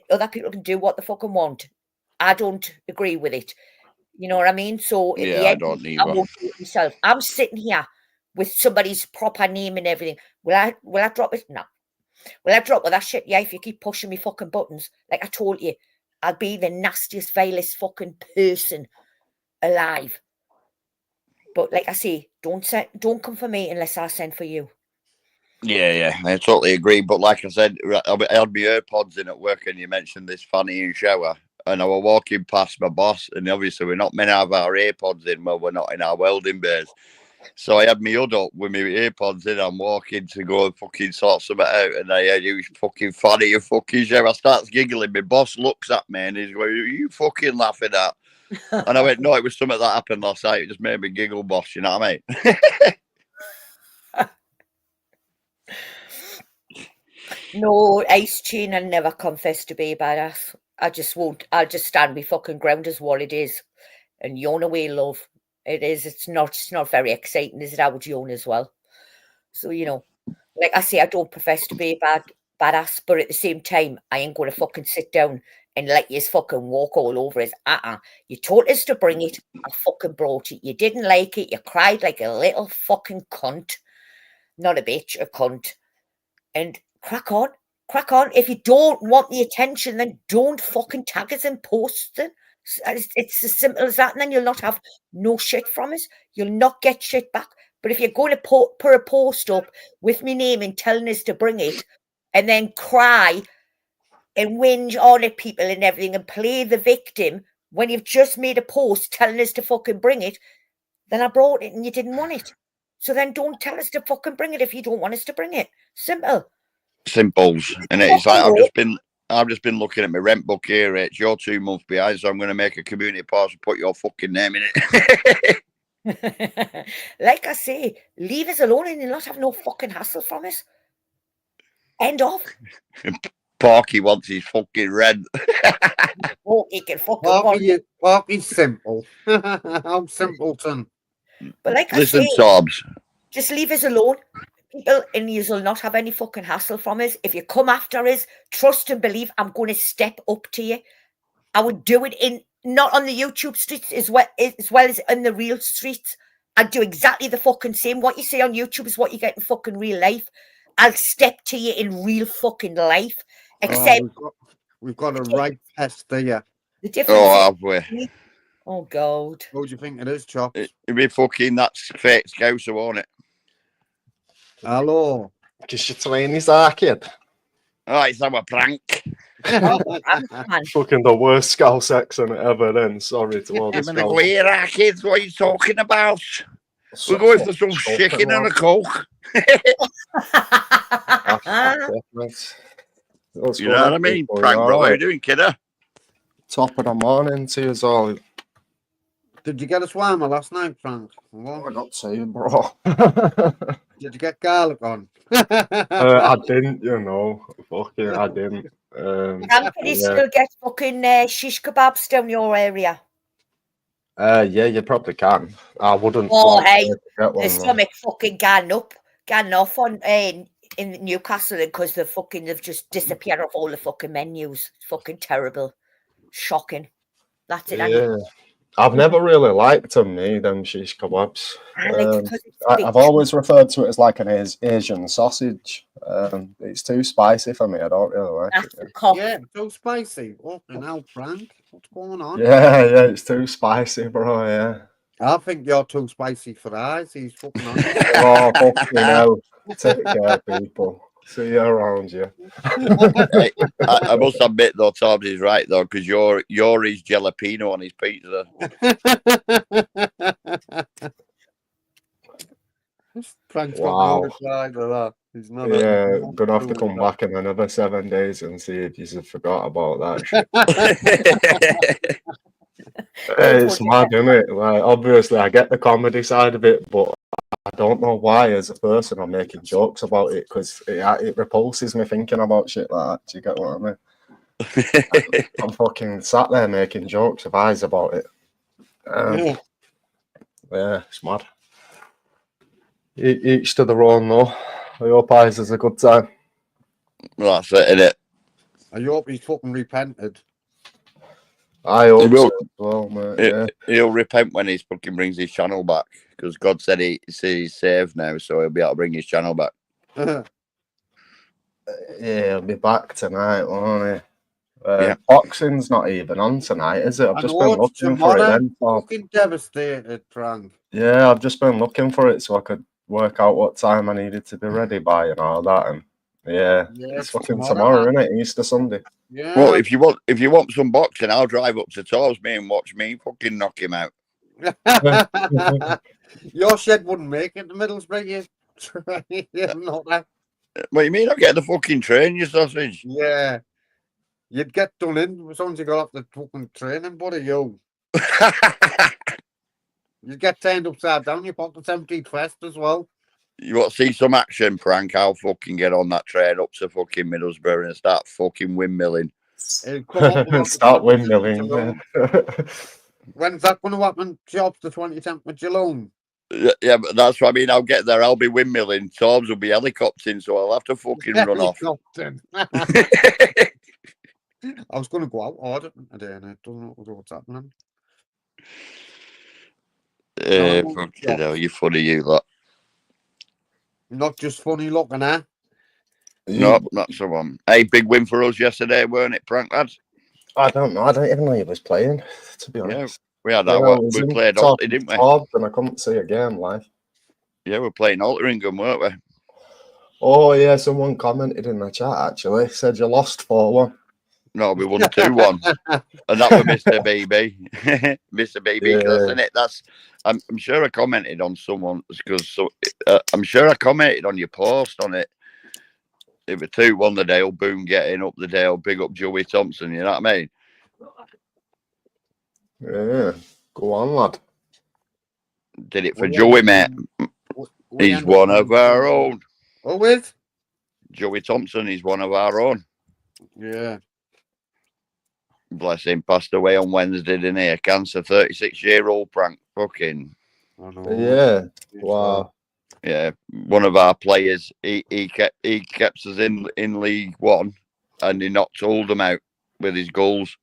Other people can do what they fucking want. I don't agree with it. You know what I mean? So I don't either. I won't do it myself. I'm sitting here with somebody's proper name and everything. Will I drop it? No. Will I drop with that shit? Yeah, if you keep pushing me fucking buttons, like I told you, I'll be the nastiest, vilest fucking person alive. But like I say, don't come for me unless I send for you. Yeah, I totally agree. But like I said, I had my AirPods in at work, and you mentioned this fanny in shower, and I was walking past my boss, and obviously we're not meant to have our AirPods in when we're not in our welding bays. So I had my hood up with my AirPods in. I'm walking to go and fucking sort something out, and I heard you fucking fanny and fucking shower. I starts giggling. My boss looks at me and he's going, "Are you fucking laughing at?" And I went, "No, it was something that happened last night. It just made me giggle, boss. You know what I mean?" No, Ice Chain, I'll never confess to be a badass. I just won't. I'll just stand my fucking ground as what it is. And yawn away, love. It is. It's not very exciting, is it? I would yawn as well. So, like I say, I don't profess to be a badass, but at the same time, I ain't going to fucking sit down and let you fucking walk all over us. You told us to bring it. I fucking brought it. You didn't like it. You cried like a little fucking cunt. Not a bitch, a cunt. And crack on. Crack on. If you don't want the attention, then don't fucking tag us and post it. It's as simple as that. And then you'll not have no shit from us. You'll not get shit back. But if you're going to put a post up with me name and telling us to bring it, and then cry and whinge on at people and everything and play the victim when you've just made a post telling us to fucking bring it, then I brought it and you didn't want it. So then don't tell us to fucking bring it if you don't want us to bring it. Simple. Simples. And it's like I've just been looking at my rent book here. It's you're 2 months behind, so I'm going to make a community post and put your fucking name in it. Like I say, leave us alone and you'll not have no fucking hassle from us. End of. Porky wants his fucking rent. Porky can fucking Porky's simple. I'm simpleton. But like Listen, I say, Sobs. just leave us alone. People, and you will not have any fucking hassle from us. If you come after us, trust and believe I'm going to step up to you. I would do it not on the YouTube streets as well as in the real streets. I'd do exactly the fucking same. What you say on YouTube is what you get in fucking real life. I'll step to you in real fucking life. Except we've got a right test there. the difference. Oh, have we? Oh God. What do you think it is, Chops? It'd be fucking that's fake scouser, won't it? Hello. Because you're trying his arcade. Oh, it's our prank. Man. Fucking the worst Scouse accent ever then. Sorry to all the Him and the Scouse. Glare Arcades, what are you talking about? We're going for some chicken and a coke. You know what I mean? Prank, bro. How you doing, kidder? Top of the morning to you all. Did you get a swammer last night, Frank? I got two, bro. Did you get garlic on? I didn't, you know. Fucking, I didn't. Can you still get fucking shish kebabs down your area? Yeah, you probably can. I wouldn't. Oh, want hey, to get one, there's though. something fucking gone off on in Newcastle because they've just disappeared off all the fucking menus. It's fucking terrible, shocking. That's it. Yeah. I've never really liked them shish kebabs. I've always referred to it as like an Asian sausage. It's too spicy for me. I don't really like That's it. the cough. Yeah, too spicy. Fucking hell, Frank. What's going on? Yeah, it's too spicy, bro. Yeah. I think you're too spicy for eyes. He's fucking on. Oh, fucking hell. Take care, people. See you around you. Hey, I must admit though, Toms is right though, because you're his jalapeno on his pizza. Frank's Wow. got the other side of that. He's not. Yeah, gonna have to come back in another 7 days and see if you forgot about that shit. It's mad, isn't it? Like, obviously, I get the comedy side of it, but I don't know why, as a person, I'm making jokes about it because it repulses me thinking about shit like that. Do you get what I mean? I'm fucking sat there making jokes of eyes about it. Yeah, it's mad. Each to their own, though. I hope eyes is a good time. Well, that's it, innit? I hope he's fucking repented. I hope will. so as well, mate. Yeah. He'll repent when he fucking brings his channel back, because God said he's saved now, so he'll be able to bring his channel back. Yeah, he'll be back tonight, won't he? Yeah. Boxing's not even on tonight, is it? I've just been looking for it then. Fucking devastated, Frank. Yeah, I've just been looking for it so I could work out what time I needed to be ready by and all that. And yeah, it's fucking tomorrow, isn't it? Easter Sunday. Yeah. Well, if you want some boxing, I'll drive up to Toms, me, and watch me fucking knock him out. Your shed wouldn't make it to Middlesbrough. Not that. What do you mean? I'll get the fucking train, you sausage. Yeah. You'd get done in as soon as you got off the fucking training, buddy, you. You'd get turned upside down, your pocket's empty fast as well. You want to see some action, Prank? I'll fucking get on that train up to fucking Middlesbrough and start fucking windmilling. Start windmilling. When's that going to happen? Jobs the 2010th of Geelong. Yeah, but that's what I mean. I'll get there. I'll be windmilling. Toms will be helicoptering, so I'll have to fucking run off. I was going to go out auditing today, and it doesn't know what's happening. No, Fucking hell, you're funny, you lot. Not just funny looking, eh? No, that's the one. Hey, big win for us yesterday, weren't it, prank lads? I don't know. I don't even know he was playing, to be honest. We had Yeah, our, I was we in played top Alty, didn't we? Forbes and I couldn't see a game live. Yeah, we're playing Alteringham, weren't we? Oh yeah, someone commented in the chat actually. Said you lost 4-1. No, we won 2-1. And that was Mr. BB. Mr. BB, because isn't it? That's I'm sure I commented on someone because I'm sure I commented on your post on it. It was 2-1 the Dale, boom, getting up the Dale, big up Joey Thompson, you know what I mean? Yeah. Go on, lad. Did it for Joey, mate. He's one of our own. Oh, with? Joey Thompson, he's one of our own. Yeah. Bless him, passed away on Wednesday, didn't he? A cancer, 36-year-old prank. Fucking. I know. Yeah. Wow. Yeah, one of our players, he kept us in League One, and he knocked Oldham out with his goals.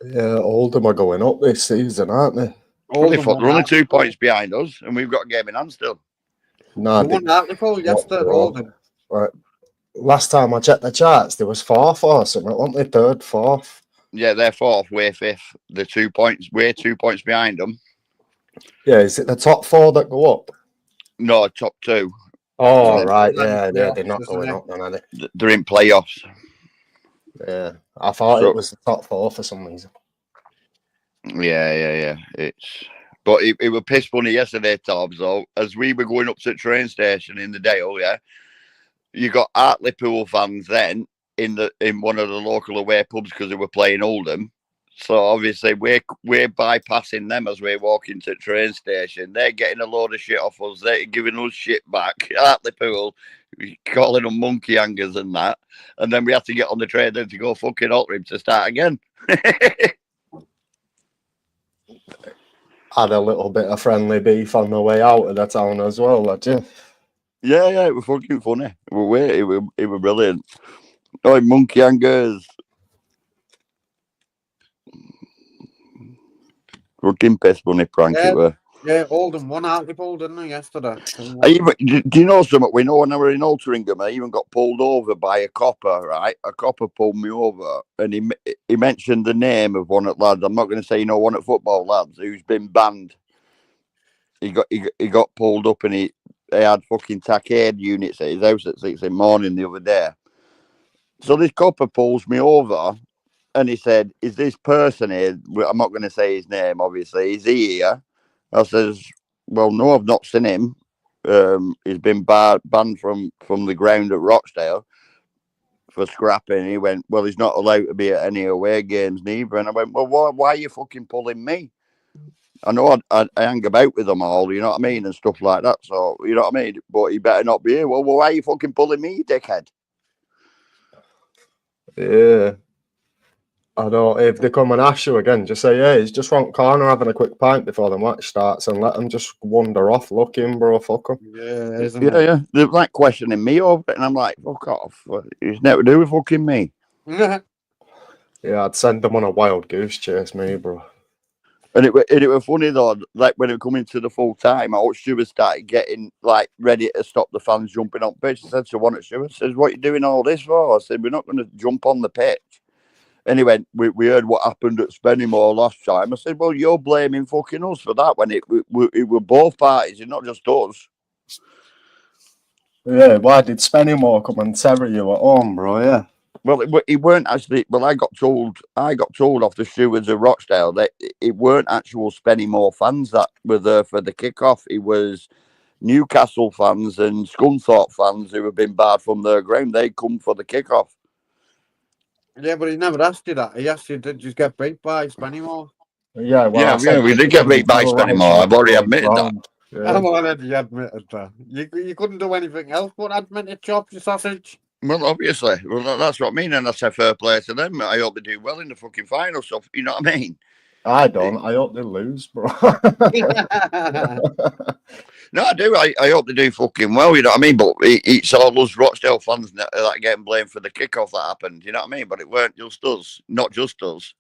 Yeah, Oldham are going up this season, aren't they? They're only 2 points behind us, and we've got a game in hand still. No, they won Hartlepool yesterday, Oldham. Right. Last time I checked the charts, there was 4th or something, weren't they? 3rd, 4th. Yeah, they're 4th, we're 5th. They're 2 points. We're 2 points behind them. Yeah, is it the top 4 that go up? No, top 2. Oh, right, yeah, they're not going up then, are they? They're in playoffs. Yeah, I thought it was the top 4 for some reason. Yeah. But it was piss funny yesterday, Tobbs, though, as we were going up to the train station in the Dale, yeah. You got Hartlepool fans then in one of the local away pubs because they were playing Oldham. So obviously we're bypassing them as we're walking to the train station. They're getting a load of shit off us. They're giving us shit back. Hartlepool, calling them monkey hangers and that. And then we had to get on the train then to go fucking Altrincham to start again. Had a little bit of friendly beef on the way out of the town as well, did you? Yeah, it was fucking funny. It was brilliant. Oh, monkey hangers. Fucking piss funny prank it were. Yeah, Oldham won Hartlepool, didn't they, yesterday? Do you know something? We know when I were in Alteringham, I even got pulled over by a copper, right? A copper pulled me over and he mentioned the name of one of the lads. I'm not going to say, one at football lads who's been banned. He got pulled up and he had fucking tackade units at his house at 6 in the morning the other day. So this copper pulls me over and he said, "Is this person here?" I'm not going to say his name, obviously. Is he here? I says, "Well, no, I've not seen him. He's been banned from the ground at Rochdale for scrapping." He went, "Well, he's not allowed to be at any away games neither." And I went, "Well, why are you fucking pulling me? I know I hang about with them all, you know what I mean, and stuff like that. So, you know what I mean? But he better not be here." Well, why are you fucking pulling me, dickhead? Yeah. I know, if they come and ask you again, just say, "Yeah, he's just round corner having a quick pint before the match starts," and let them just wander off looking, bro. Fuck them. Yeah, isn't it? Yeah. They're like questioning me over it, and I'm like, fuck off. It's nothing to do with fucking me. Yeah. Yeah, I'd send them on a wild goose chase, me, bro. And it was funny though, like when it come into the full time, our steward started getting like ready to stop the fans jumping on pitch. I said to one of the stewards, says, "What are you doing all this for?" I said, "We're not going to jump on the pitch." And he went, we heard what happened at Spennymoor last time. I said, "Well, you're blaming fucking us for that when it were both parties and not just us." Yeah, why did Spennymoor come and terror you at home, bro? Yeah. Well, he weren't actually. Well, I got told off the stewards of Rochdale that it weren't actual Spennymoor fans that were there for the kickoff. It was Newcastle fans and Scunthorpe fans who have been barred from their ground. They come for the kickoff. Yeah, but he never asked you that. He asked you, "Did you get beat by Spennymoor?" Yeah, well, we did get beat by Spennymoor. I've already admitted that. Yeah. I'm already admitted that. You couldn't do anything else but admit it, chop your sausage. Well, obviously. Well, that's what I mean. And I say fair play to them. I hope they do well in the fucking final stuff. You know what I mean? I don't. I hope they lose, bro. No, I do. I hope they do fucking well. You know what I mean? But it's all us Rochdale fans that getting blamed for the kickoff that happened. You know what I mean? But it weren't just us, not just us.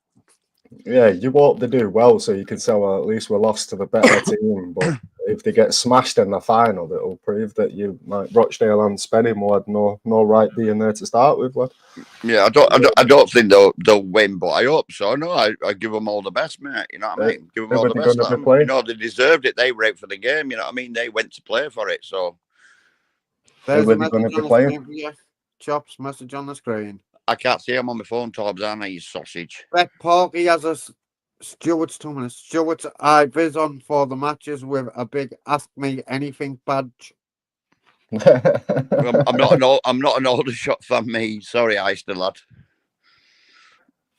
Yeah, you hope they do well so you can say, well, at least we lost to the better team. But if they get smashed in the final, it'll prove that you, like Rochdale and Spennymoor, had no right being there to start with. Like. Yeah, I don't think they'll win, but I hope so. No, I give them all the best, mate. You know what I mean? Give them all the best. You know, they deserved it. They were out for the game. You know what I mean? They went to play for it. So there's a message on the screen for you. Chops message on the screen. I can't see him on my phone, Tobbs, aren't I, you sausage? Brett Parky has a Stuart's 2 minutes. Stuart's viz on for the matches with a big Ask Me Anything badge. I'm not an older shot fan, me. Sorry, Eisner lad.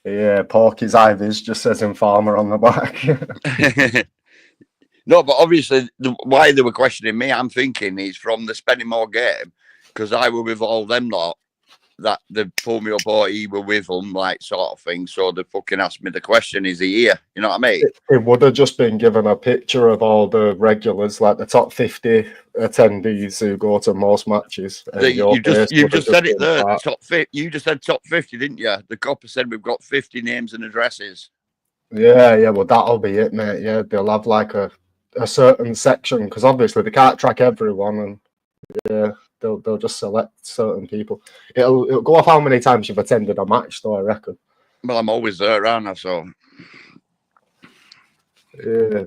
Yeah, Porky's Ivies just says Informer on the back. No, but obviously, why they were questioning me, I'm thinking is from the Spennymoor game, because I were with all them lot that they pulled me up or he were with them, like sort of thing. So they fucking asked me the question, is he here? You know what I mean? It would have just been given a picture of all the regulars, like the top 50 attendees who go to most matches. You just said it there. Top 50. You just said top 50, didn't you? The copper said we've got 50 names and addresses. Yeah, well, that'll be it, mate. Yeah, they'll have like a certain section because obviously they can't track everyone, and yeah, they'll just select certain people. It'll go off how many times you've attended a match, though, I reckon. Well, I'm always there, aren't I? So yeah,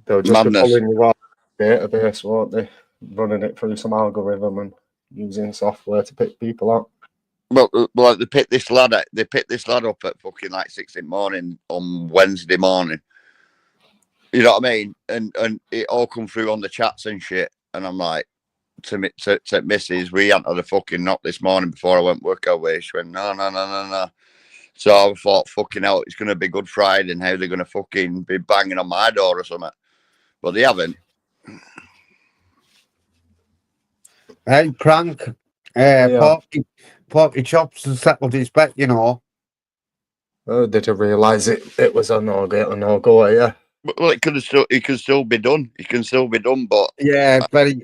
they'll just be pulling you out of the database, won't they? Running it through some algorithm and using software to pick people out. Well, they picked this lad up at fucking like 6 in the morning on Wednesday morning. You know what I mean? And it all come through on the chats and shit. And I'm like, to Mrs., we hadn't had a fucking knock this morning before I went work away. She went, no. So I thought, fucking hell, it's going to be Good Friday and how they're going to fucking be banging on my door or something. But they haven't. Hey, Crank. Porky Chops has settled his bet, you know. Oh, did you realise it was a no-go, yeah? Well, it can still be done. It can still be done, but yeah, very.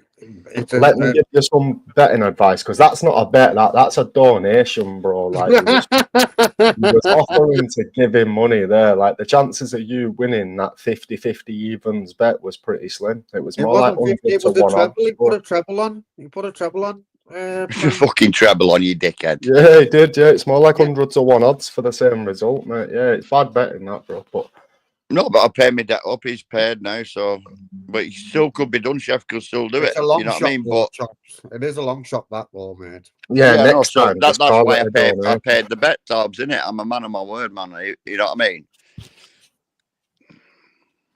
Let me give you some betting advice because that's not a bet. That's a donation, bro. Like you was offering to give him money there. Like the chances of you winning that 50-50 evens bet was pretty slim. It was more like 100 to 1. He put a treble on. Fucking treble on, you dickhead. Yeah, he did. Yeah, it's more like 100 to 1 odds for the same result, mate. Yeah, it's bad betting that, bro. But no, but I paid my debt up. He's paid now, so but it still could be done. Chef could still do it. You know what I mean? But it is a long shot that ball, mate. Yeah, next time. That's why I paid the bet, Tobbs, innit? I'm a man of my word, man. You know what I mean?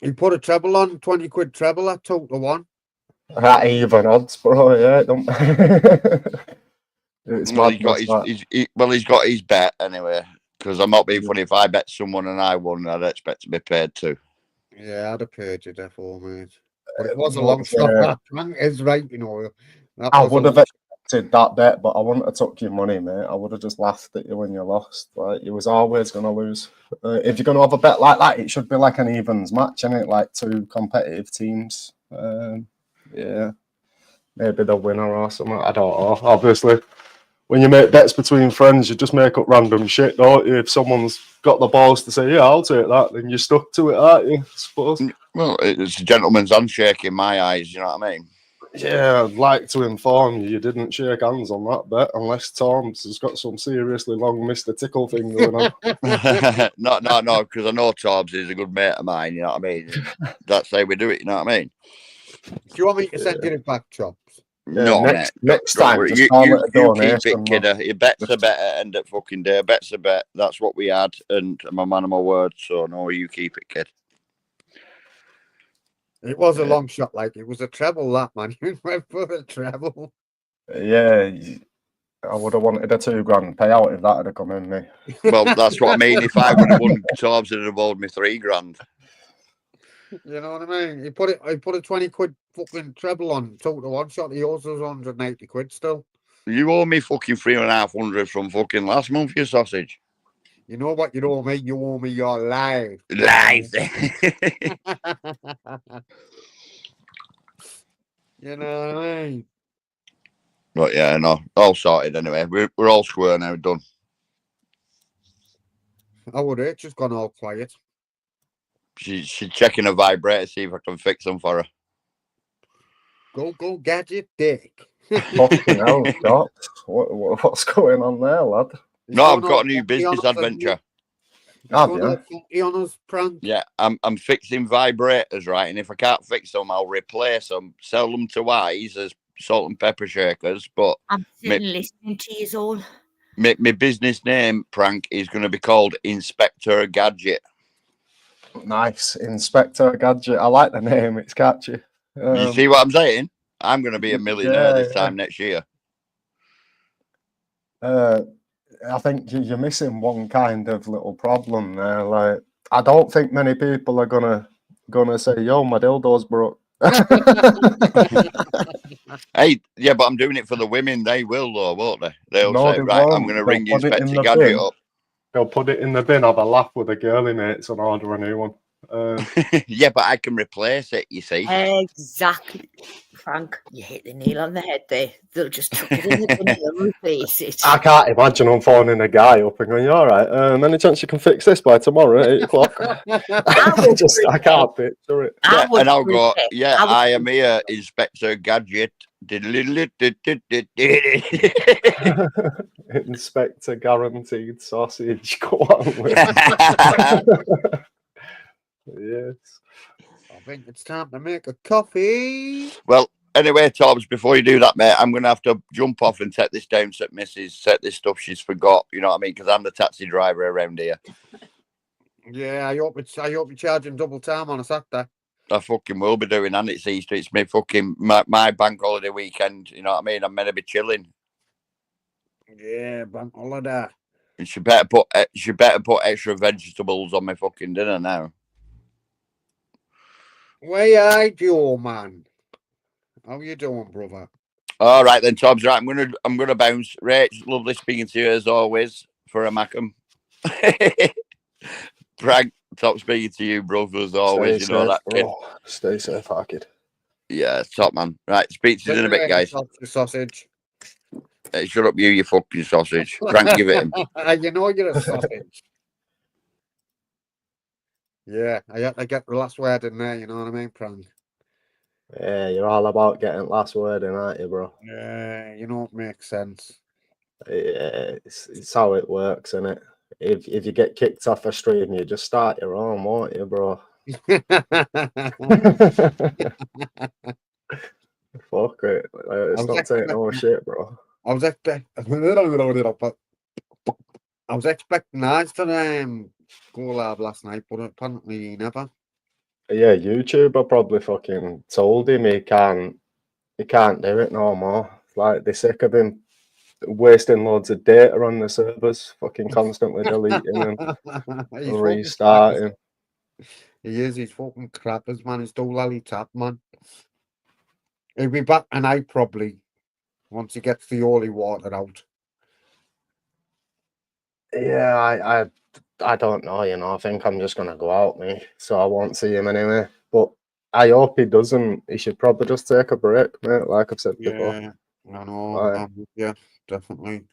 He put a treble on, 20 quid treble at 2 to 1. That even odds, bro. Yeah, don't. It's he's got his bet anyway. Because I'm not being funny. If I bet someone and I won, I'd expect to be paid too. Yeah, I'd have paid you therefore, mate. But it was a long shot. That is right, you know. I would have accepted that bet, but I wouldn't have took your money, mate. I would have just laughed at you when you lost. Like you was always going to lose. If you're going to have a bet like that, it should be like an evens match, innit? Like 2 competitive teams. Yeah, maybe the winner or something. I don't know. Obviously, when you make bets between friends, you just make up random shit, don't you? If someone's got the balls to say, yeah, I'll take that, then you're stuck to it, aren't you? I suppose. Well, it's a gentleman's handshake in my eyes, you know what I mean? Yeah, I'd like to inform you didn't shake hands on that bet, unless Tom's has got some seriously long Mr. Tickle thing going on. No, because I know Tobbs is a good mate of mine, you know what I mean? That's how we do it, you know what I mean? Do you want me to send you it back, Chops? No, next time, you keep it, kidder. Your bet's a bet at end of fucking day. Bet's a bet. That's what we had, and I'm a man of my word. So no, you keep it, kid. It was a long shot, like it was a treble. That man, you went for a treble. Yeah, I would have wanted a $2 grand payout if that had come in me. Well, that's what I mean. If I would have won, Tobbs would have owed me $3 grand. You know what I mean? He put a 20 quid fucking treble on, 2 to 1 shot. He owes us 180 quid still. You owe me fucking 3,500 from fucking last month, you sausage. You know what you owe me? You owe me your life. Lies. You know what I mean? But yeah, no, all sorted anyway. We're all square now, done. I would have just gone all quiet. She's checking her vibrator, see if I can fix them for her. Go, gadget dick. Fucking hell, Scott. What's going on there, lad? No, I've got a new business adventure. Have Going you? all funky on us, prank. Yeah, I'm fixing vibrators, right? And if I can't fix them, I'll replace them, sell them to Wise as salt and pepper shakers. But I'm sitting listening to you all. my business name, prank, is going to be called Inspector Gadget. Nice. Inspector Gadget. I like the name. It's catchy. You see what I'm saying? I'm going to be a millionaire this yeah. time next year. I think you're missing one kind of little problem there. Like, I don't think many people are gonna say, "Yo, my dildo's broke." Hey, yeah, but I'm doing it for the women. They will, though, won't they? They'll No, say, they right, I'm won't. going to They'll ring put it in Inspector the Gadget bin. up. They'll put it in the bin, have a laugh with the girly mates, and order a new one. Yeah, but I can replace it, you see. Exactly. Frank, you hit the nail on the head there. They'll just chuck it in the bin and replace it. I can't imagine I'm phoning a guy up and going, "You all right? Any chance you can fix this by tomorrow at 8 o'clock?" I can't picture it. Yeah, would and I'll go, prefer- yeah, I would I am here, Inspector Gadget. Inspector guaranteed sausage. Go on with it. Yes. I think it's time to make a coffee. Well, anyway, Tobbs, before you do that, mate, I'm going to have to jump off and take this down to Mrs. Set this stuff she's forgot, you know what I mean? Because I'm the taxi driver around here. Yeah, I hope you're charging double time on a Saturday. I fucking will be doing, and it's Easter. It's me fucking my bank holiday weekend. You know what I mean? I'm meant to be chilling. Yeah, bank holiday. And she better put extra vegetables on my fucking dinner now. Where are you, man? How you doing, brother? All right then, Tobbs. Right, I'm gonna bounce. Rach, lovely speaking to you as always. For a Macam. Frank, top speaking to you, brother, as always. Stay You know safe, that, kid. bro. Stay safe, kid. Yeah, top man. Right, speak to you in a bit, guys. Sausage. Hey, shut up, you fucking sausage. Frank, give it him. You know you're a sausage. Yeah, I get the last word in there. You know what I mean, Prank? Yeah, you're all about getting last word in, aren't you, bro? Yeah, you know it makes sense. Yeah, it's how it works, isn't it? If you get kicked off a stream, you just start your own, won't you, bro? Fuck it. It's not saying no shit, bro. I was expecting ours to go live last night, but apparently he never. Yeah, YouTuber probably fucking told him he can't do it no more. Like, they're sick of him wasting loads of data on the servers, fucking constantly deleting and restarting. He's fucking crappers, man. He's still lolly tap, man. He'll be back tonight probably once he gets the holy water out. Yeah, I don't know, you know. I think I'm just gonna go out, me. So I won't see him anyway. But I hope he doesn't. He should probably just take a break, mate, like I've said before. Yeah, I know. Yeah, definitely.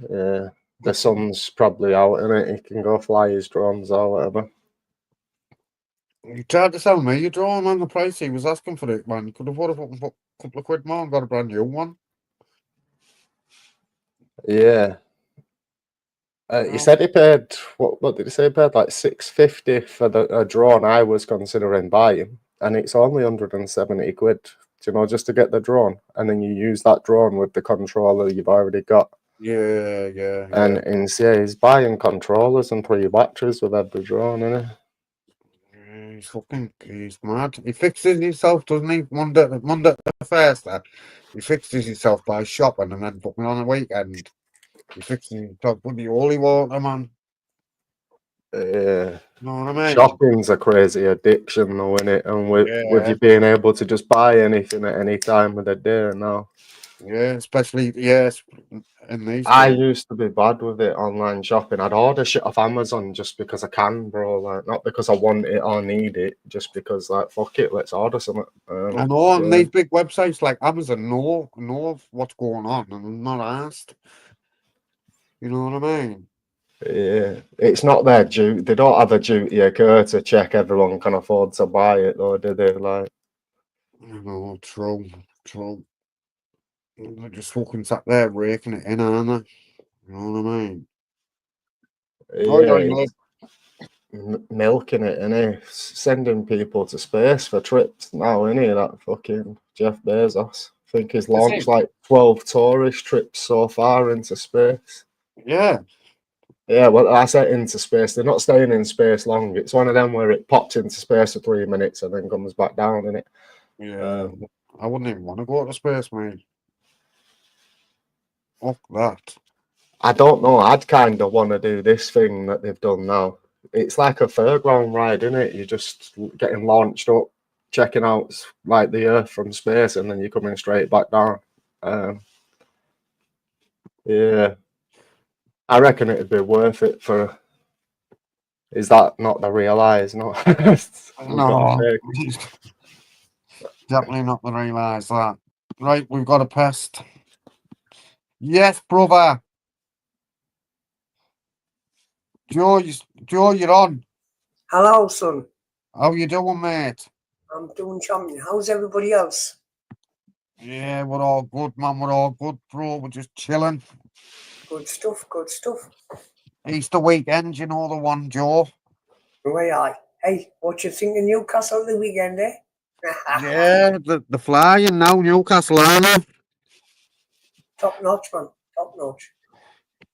Yeah. The sun's probably out in it. He can go fly his drones or whatever. You tried to sell me your drone, man. The price he was asking for it, man. You could have bought a couple of quid more and got a brand new one. Yeah. He said he paid, what did he say? He paid like $650 for a drone I was considering buying, and it's only 170 quid, you know, just to get the drone, and then you use that drone with the controller you've already got. Yeah. And he's buying controllers and 3 batteries with every drone, isn't he? He's mad. He fixes himself, doesn't he? Monday to Thursday. He fixes himself by shopping, and then fucking on the weekend he fixes himself with the holy water, man. Yeah. Know what I mean? Shopping's a crazy addiction, though, isn't it? And with you being able to just buy anything at any time of the day now. Yeah, especially yes, in these I days. used to be bad with it online shopping. I'd order shit off Amazon just because I can, bro. Like not because I want it or need it, just because like fuck it, let's order something. I know, and Yeah. these big websites like Amazon know what's going on, and I'm not asked. You know what I mean? Yeah, it's not their duty. They don't have a duty of care to check everyone can afford to buy it, though, do they? Like, You know, true. They're just fucking sat there raking it in, aren't they? You know what I mean? Oh, yeah, yeah, it's milking it, innit? Sending people to space for trips now, innit? That fucking Jeff Bezos. I think he's launched like 12 tourist trips so far into space. yeah. Yeah, well, I said into space. They're not staying in space long. It's one of them where it pops into space for 3 minutes and then comes back down, innit? Yeah. I wouldn't even want to go to space, mate. Fuck that. I don't know. I'd kind of want to do this thing that they've done now. It's like a fairground ride, isn't it? You're just getting launched up, checking out like the Earth from space, and then you're coming straight back down. Yeah, I reckon it'd be worth it for. Is that not the real eyes? No, No, definitely not to realise that. Right, we've got a pest. Yes, brother. Joe, you're on. Hello, son. How you doing, mate? I'm doing champion. How's everybody else? Yeah, we're all good, man. We're all good, bro. We're just chilling. Good stuff, good stuff. Easter weekend, you know the one, Joe. Way I. Hey, what you think of Newcastle the weekend, eh? Yeah, the flying now, Newcastle, aren't they? Top notch, man. Top notch.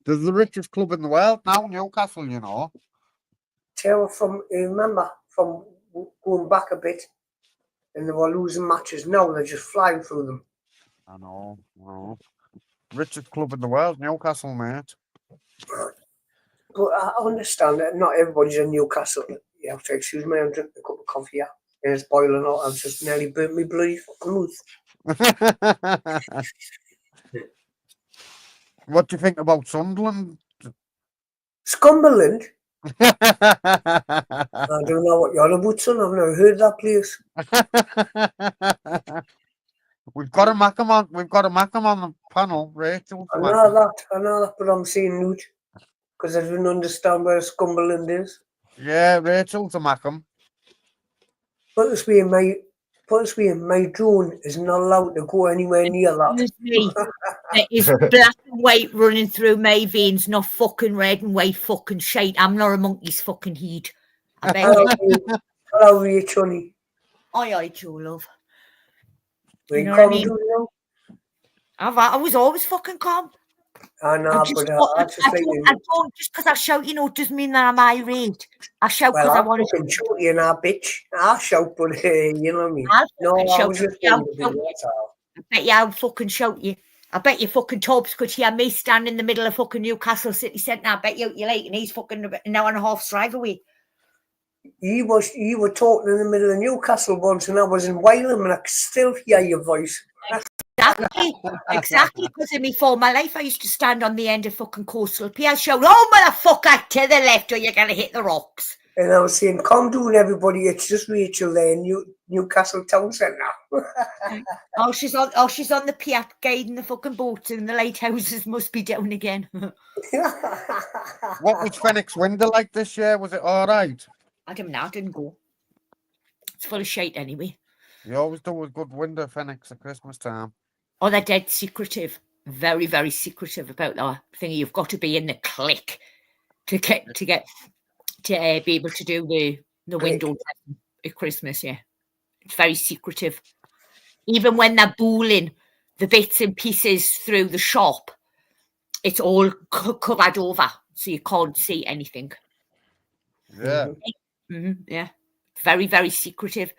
They're the richest club in the world now, Newcastle, you know. Tell from, remember, from going back a bit, and they were losing matches. Now they're just flying through them. I know. Richest club in the world, Newcastle, mate. But I understand that not everybody's in Newcastle. You have to excuse me, I'm drinking a cup of coffee here. And it's boiling hot. I've just nearly burnt me bloody fucking mouth. What do you think about Sunderland? Scumberland? I don't know what you're about, son. I've never heard of that place. We've got a Macam on. We've got a Macam on the panel, Rachel. I know that, but I'm saying nude because I didn't understand where Scumberland is. Yeah, Rachel's a Macam. Put this way, my drone is not allowed to go anywhere near that. Excuse me. There is black and white running through my veins, not fucking red and white fucking shite. I'm not a monkey's fucking heat. I bet you. Hello, Rachel. Aye, Joe, love. You know know what I mean? I was always fucking calm. I know, I but don't, just because I shout, doesn't mean that I'm irate. I shout because I want to fucking shout you now, bitch. I shout, but you know what I mean? I was just I bet you I'll fucking shout you. I bet you fucking Tobbs could hear me standing in the middle of fucking Newcastle city centre. I bet you like, and he's fucking an hour and a half drive away. You were talking in the middle of Newcastle once, and I was in Wylam, and I could still hear your voice. Exactly, because in my former life, I used to stand on the end of fucking Coastal Pier, shout, "Oh, motherfucker, to the left, or you're gonna hit the rocks." And I was saying, "Calm down, everybody. It's just Rachel there in Newcastle town centre." she's on the pier guiding the fucking boats, and the lighthouses must be down again. What was Phoenix Winter like this year? Was it all right? I don't know. I didn't go. It's full of shite anyway. You always do a good winter, Phoenix, at Christmas time. Oh, they're dead secretive. Very, very secretive about that thing. You've got to be in the clique to be able to do the window at Christmas. Yeah, it's very secretive. Even when they're booling the bits and pieces through the shop, it's all covered over, so you can't see anything. Yeah. Yeah, very, very secretive.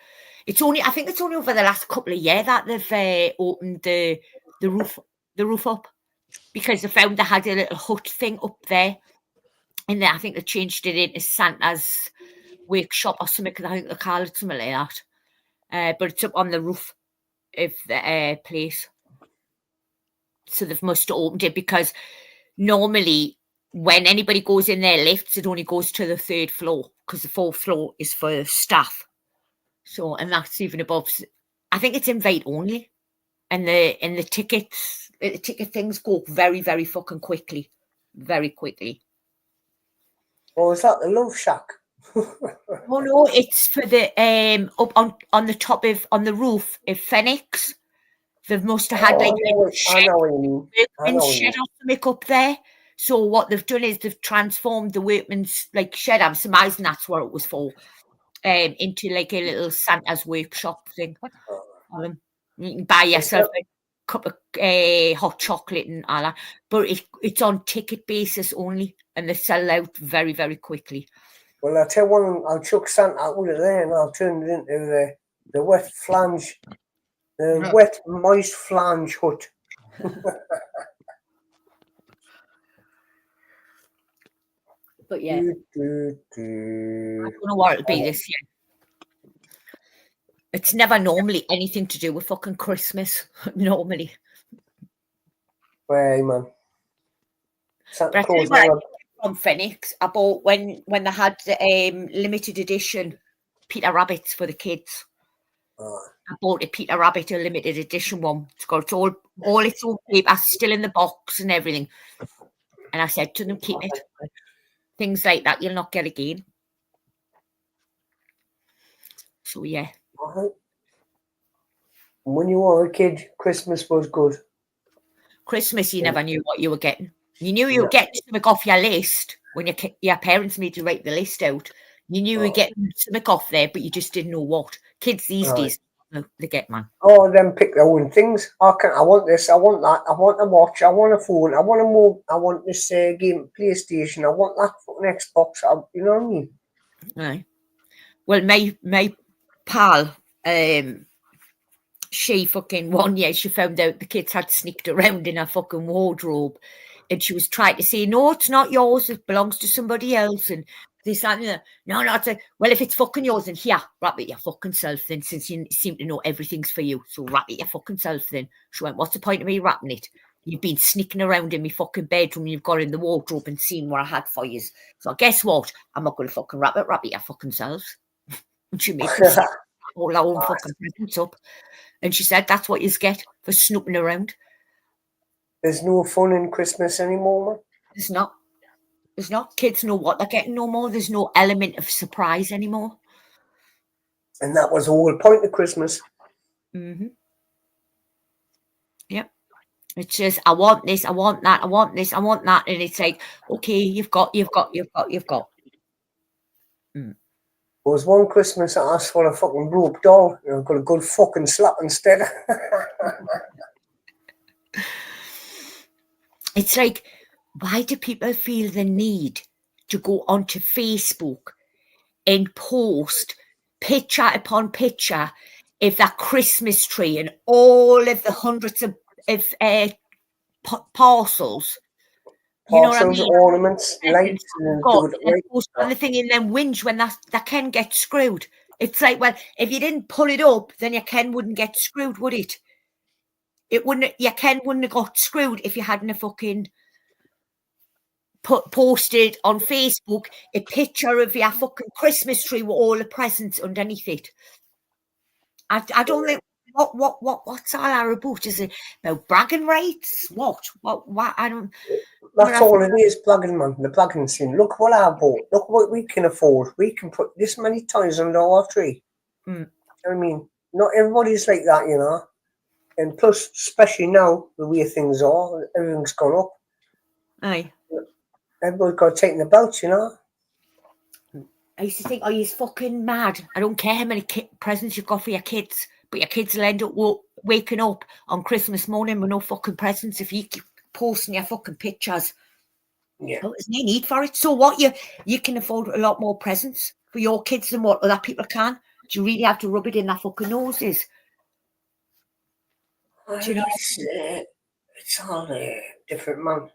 I think it's only over the last couple of years that they've opened the roof up, because they found they had a little hut thing up there, and then I think they changed it into Santa's workshop or something. I think they call it something like that. But it's up on the roof of the place. So they've must have opened it, because normally when anybody goes in their lifts, it only goes to the 3rd floor, because the 4th floor is for staff. So, and that's even above. I think it's invite only, and the ticket things go very, very fucking quickly, very quickly. Or is that the Love Shack? Oh no, it's for the up on the top of on the roof of Phoenix. They must have had like I know what you mean. I know what you shed mean. or something up there. So what they've done is they've transformed the workman's like shed. I'm surmising that's what it was for. Into like a little Santa's workshop thing. You can buy yourself a cup of hot chocolate and all that, but it's on ticket basis only, and they sell out very, very quickly. Well, I'll tell one, I'll chuck Santa out of there and I'll turn it into the wet flange, the wet, moist flange hut. But yeah, I don't know what it'll be this year. It's never normally anything to do with fucking Christmas, normally. Well, man. Santa But I tell Claus you what, never... from Phoenix, I bought when they had limited edition Peter Rabbits for the kids. I bought a Peter Rabbit, a limited edition one. It's got all its own paper, still in the box and everything. And I said to them, keep it. Things like that you'll not get again. So yeah. When you were a kid, Christmas was good. Christmas, you never knew what you were getting. You knew you were getting something off your list when your parents made you write the list out. You knew you were getting something off there, but you just didn't know what. Kids these days, they get, man. Oh, them pick their own things. I want this, I want that, I want a watch, I want a phone, I want a mobile, I want this game, PlayStation, I want that fucking Xbox. You know what I mean? Aye. Well, my pal, she fucking 1 year she found out the kids had sneaked around in her fucking wardrobe, and she was trying to say, no, it's not yours, it belongs to somebody else, and this and that. No, it's like, well, if it's fucking yours, then here, wrap it your fucking self then, since you seem to know everything's for you, so wrap it your fucking self then. She went, what's the point of me wrapping it? You've been sneaking around in my fucking bedroom, you've got in the wardrobe and seen what I had for you. So guess what? I'm not going to fucking wrap it your fucking selves. And she made all our own fucking presents up. And she said, that's what you get for snooping around. There's no fun in Christmas anymore, man. There's not. There's not. Kids know what they're getting no more. There's no element of surprise anymore. And that was the whole point of Christmas. Mm-hmm. Yep. It's just, I want this, I want that, I want this, I want that. And it's like, okay, you've got. There was one Christmas I asked for a fucking broke doll, and I got a good fucking slap instead. It's like, why do people feel the need to go onto Facebook and post picture upon picture of that Christmas tree and all of the hundreds of parcels? You know what I mean? Ornaments, lights, and the thing in them whinge when that can get screwed. It's like, well, if you didn't pull it up, then your Ken wouldn't get screwed, would it? It wouldn't. Your Ken wouldn't have got screwed if you hadn't a fucking posted on Facebook a picture of your fucking Christmas tree with all the presents underneath it. I don't think. What's all our about? Is it about bragging rights? What? I don't. That's all it is, bragging, man. The bragging scene. Look what I bought. Look what we can afford. We can put this many toys under our tree. You know what I mean? Not everybody's like that, you know. And plus, especially now, the way things are, everything's gone up. Aye. Everybody's got to take the belt, you know. I used to think, oh, you're fucking mad. I don't care how many presents you've got for your kids, but your kids will end up waking up on Christmas morning with no fucking presents if you keep posting your fucking pictures. Yeah. Well, there's no need for it. So what? You can afford a lot more presents for your kids than what other people can. Do you really have to rub it in their fucking noses? Do you know it's all different, man.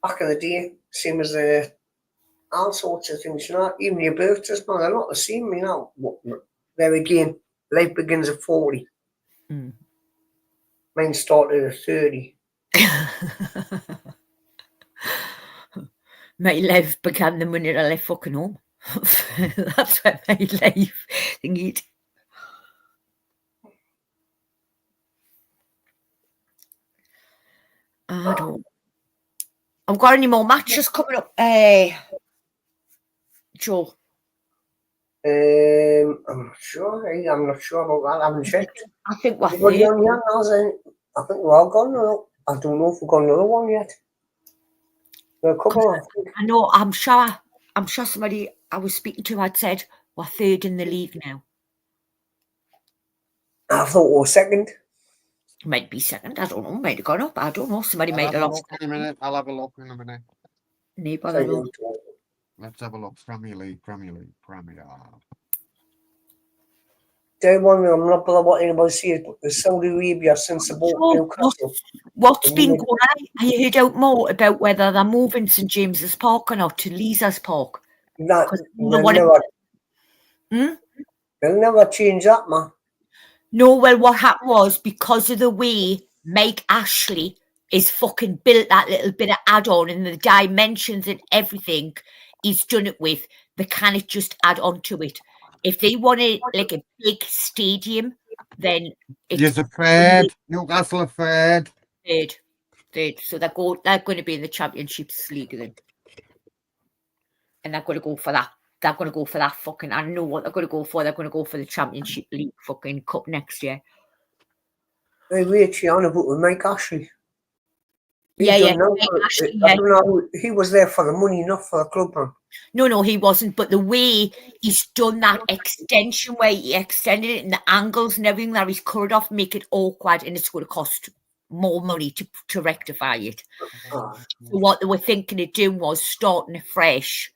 Back in the day, same as all sorts of things, you know. Even your birthdays, man, they're not the same, you know. There again, life begins at 40. Mine started at 30. My life began the minute I left fucking home. That's what my life thingied. I don't. I've got any more matches coming up? Joe. I'm not sure. I'm not sure about that. I haven't checked. I think we're Everybody third. on here now, then I think we're all gone now. I don't know if we've got another one yet. There are a couple, I think. I know. I'm sure somebody I was speaking to had said we're third in the league now. I thought we were second. Might be second. I don't know. Might have gone up. I don't know. Somebody I'll might have have a lost. look in a minute. I'll have a look in a minute. Neighbour, Say I don't- you. Let's have a look. Premier League. Day one, I'm not bothered what anybody says, but the Saudi Arabia since the boat Joe, Newcastle. what's And been you- going on? Have you heard out more about whether they're moving St James's Park or not to Lisa's Park? That, 'Cause they'll, what- never, Hmm? they'll never change that, man. No, well, what happened was because of the way Mike Ashley is fucking built that little bit of add-on and the dimensions and everything he's done it with, they can't just add on to it. If they wanted like a big stadium, then Yes, a third. Newcastle a third. third. So they're going to be in the Championships League then. And they're going to go for that. They're going to go for that fucking. I know what they're going to go for. They're going to go for the Championship League fucking cup next year. Hey, wait, you on about with Mike Ashley. He's Yeah. done now Mike for- Ashley, I yeah. don't know, he was there for the money, not for the club, man. No, he wasn't. But the way he's done that extension where he extended it and the angles and everything that he's cut off make it awkward and it's going to cost more money to rectify it. Ah, So what they were thinking of doing was starting afresh.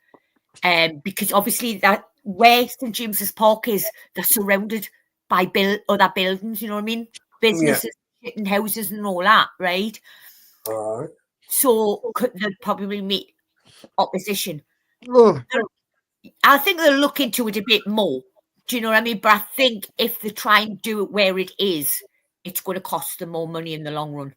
Because obviously that where St James's Park is, they're surrounded by other buildings, you know what I mean? Businesses, and houses and all that, right? all right. So they'll probably meet opposition. Oh, I think they'll look into it a bit more. Do you know what I mean? But I think if they try and do it where it is, it's going to cost them more money in the long run.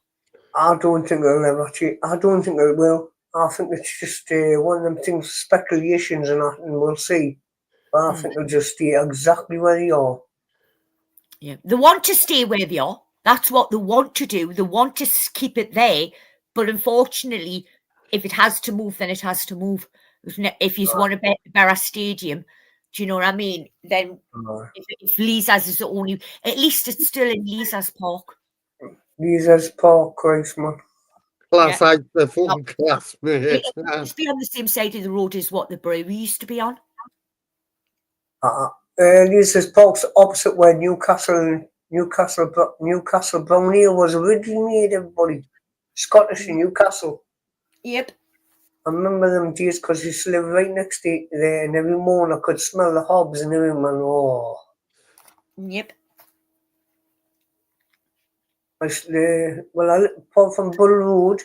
I don't think they'll ever change. I don't think they will. I think it's just one of them things, speculations and that, and we'll see. But I think they'll just stay exactly where they are. Yeah, they want to stay where they are. That's what they want to do. They want to keep it there. But unfortunately, if it has to move, then it has to move. If you want a better stadium, do you know what I mean? Then if Lisa's is the only, at least it's still in Lisa's Park. Lisa's Park, Christ, man. class, Yeah. the fucking class, mate. It used to be on the same side of the road as what the brewery used to be on. Lisa's Park's opposite where Newcastle Brown Ale was originally made, everybody. Scottish in Newcastle. Yep. I remember them days because I used to live right next to there, and every morning I could smell the hobs and everything, man. Oh. Yep. Apart from Bull Road,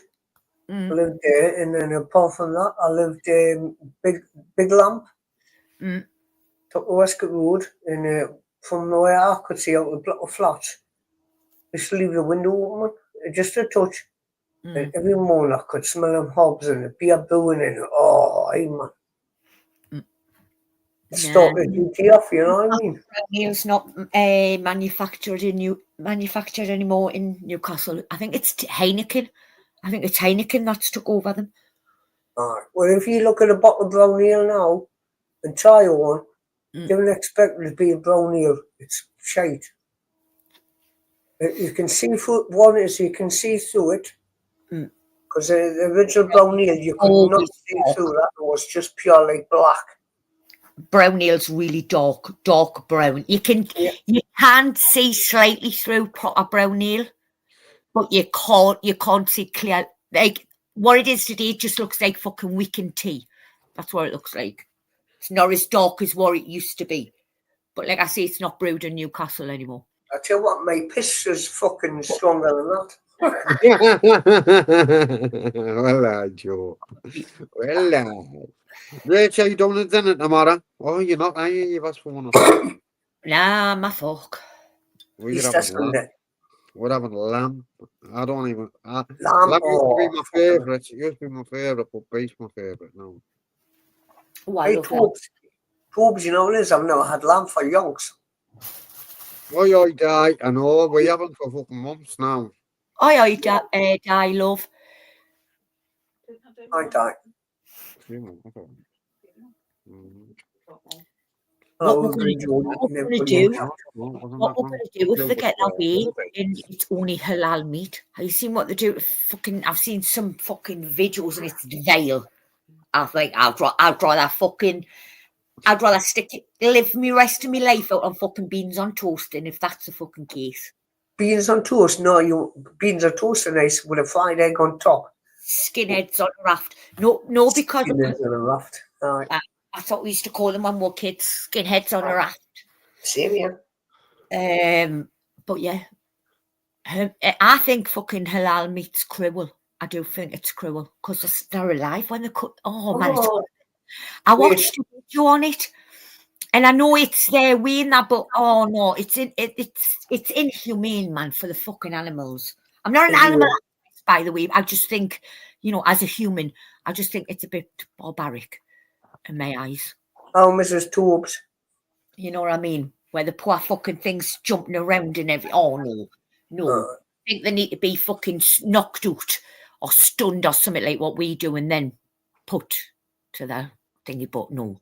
I lived there, and then apart from that, I lived Big Lamp. Took the Westcott Road, and from where I could see out the block of flats, I used to leave the window open, just a touch. And every morning I could smell them hobs and the beer brewing, and hey man. It started to duty off, you know what I mean? It's not manufactured anymore in Newcastle. I think it's Heineken. I think it's Heineken that's took over them. Alright. Well, if you look at a bottle of brown ale now and try one, don't expect it to be a brown ale. It's shite. You can see through one is you can see through it. Because the original brown ale, you could not see through that. It was just pure like black. Brown ale's really dark brown. You can see slightly through proper brown ale, but you can't see clear. Like what it is today, it just looks like fucking weakened tea. That's what it looks like. It's not as dark as what it used to be. But like I say, it's not brewed in Newcastle anymore. I tell you what, my piss is fucking stronger than that. Well, Joe. Well, Rachel, you doing it dinner tomorrow? Oh, you're not, are you? You've asked for one. Nah, my fuck. He's testing that. We're having lamb. I don't even. Lamb. Lamb used to be Oh, my favourite. It used to be my favourite, but beef's my favourite now. Oh, I hey, love lamb. Tobes, you know what it is? I've never had lamb for yonks. Oi, die. I know. We haven't for fucking months now. I die, love. I die. What Oh, we're we're going going to to what we're going to do, what we're going to do if they get our way and it's only halal meat. Have you seen what they do? Fucking, I've seen some fucking videos and it's vile. I think I'd rather stick it, live me rest of my life out on fucking beans on toast, and if that's the fucking case. Beans on toast? No, beans on toast are nice with a fried egg on top. Skinheads on a raft. No, because Skinheads on a raft. All right. that's what we used to call them when we were kids. Skinheads on a raft. Same here. But yeah, I think fucking halal meat's cruel. I do think it's cruel because they're alive when they cut. Oh man, I watched a video on it, and I know it's their way in that, but oh no, it's inhumane, man, for the fucking animals. I'm not an animal activist, by the way. I just think, as a human, I just think it's a bit barbaric in my eyes. Oh, Mrs. Tobes. You know what I mean? Where the poor fucking things jumping around and everything. Oh no. I think they need to be fucking knocked out or stunned or something like what we do, and then put to the thingy. But no.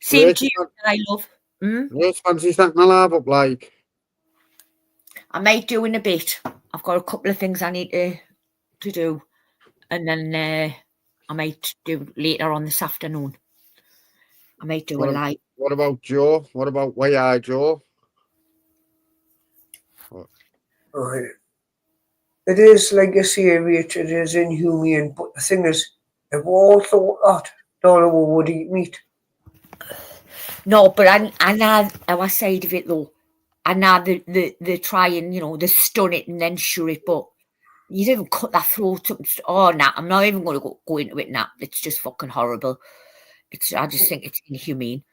Same to you, I love. Yes, fancy something alive up like. I might do in a bit. I've got a couple of things I need to do, and then I might do later on this afternoon. I might do a live. What about Joe? What about Way Joe? Right. It is like you say, Rich, it is inhumane, but the thing is, if we all thought that, none of us would eat meat. No, but I know our side of it though. I know they try and they stun it and then shoot it, but you don't even cut that throat up. Oh no, I'm not even going to go into it now. It's just fucking horrible. I just think it's inhumane.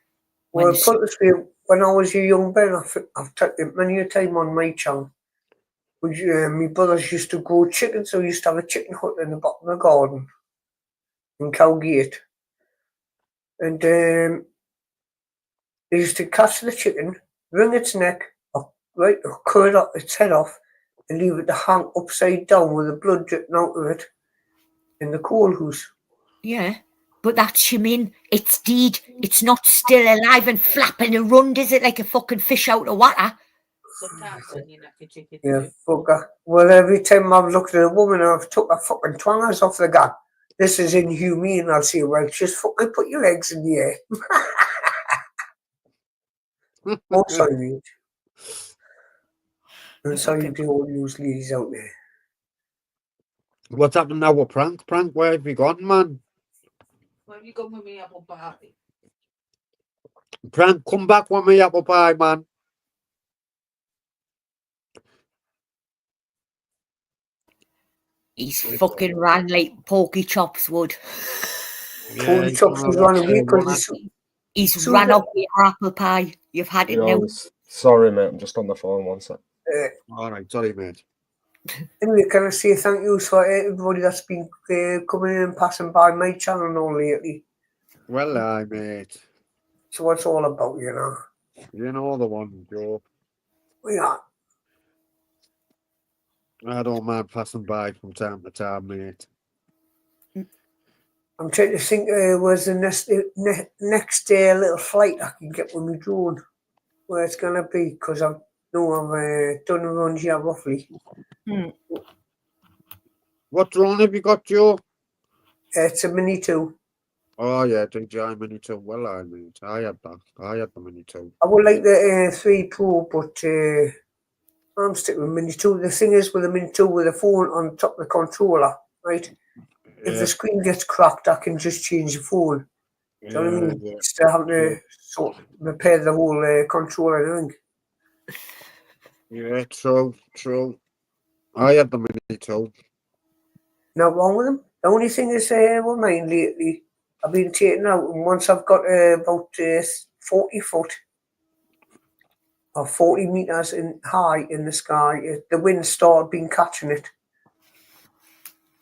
Well, put this way, when I was a young Ben, I've taken it many a time on my channel. My brothers used to grow chickens, so we used to have a chicken hut in the bottom of the garden in Cowgate. And they used to catch the chicken, wring its neck, or cut its head off, and leave it to hang upside down with the blood dripping out of it in the coal house. Yeah, but that's humane. It's dead. It's not still alive and flapping around, is it, like a fucking fish out of water? Yeah, fucker. Well, every time I've looked at a woman and I've took her fucking twangers off the gun, this is inhumane. I'll say, well, just fucking put your legs in the air. Oh, sorry, mate. I'm sorry to all those ladies out there. What's happening now with Prank? Prank, where have you gone, man? Where have you gone with me apple pie? Prank, come back with me apple pie, man. He's fucking ran like Porky Chops would. Porky Chops was running away because he's ran up with your apple pie. You've had it now. Sorry, mate. I'm just on the phone. One sec. All right, sorry, mate. Anyway, can I say thank you for everybody that's been coming in and passing by my channel and all lately. Well, aye, mate. So what's all about, you know? You know the one, Joe. Yeah. I don't mind passing by from time to time, mate. I'm trying to think where's the next little flight I can get with my drone. Where it's going to be, because I've done around here roughly. What drone have you got, Joe? It's a Mini 2. Oh, yeah, DJI Mini 2. Well, I mate. I had that. I had the Mini 2. I would like the 3 Pro, but I'm sticking with Mini 2. The thing is with the Mini 2, with the phone on top of the controller, right? If the screen gets cracked, I can just change the phone. Do you know what I mean? Yeah. Instead of having to repair the whole controller and everything. Yeah, true. I had the Mini 2. Not wrong with them. The only thing is with mine lately, I've been taking out, and once I've got about 40 foot, 40 metres high in the sky. The wind started being catching it.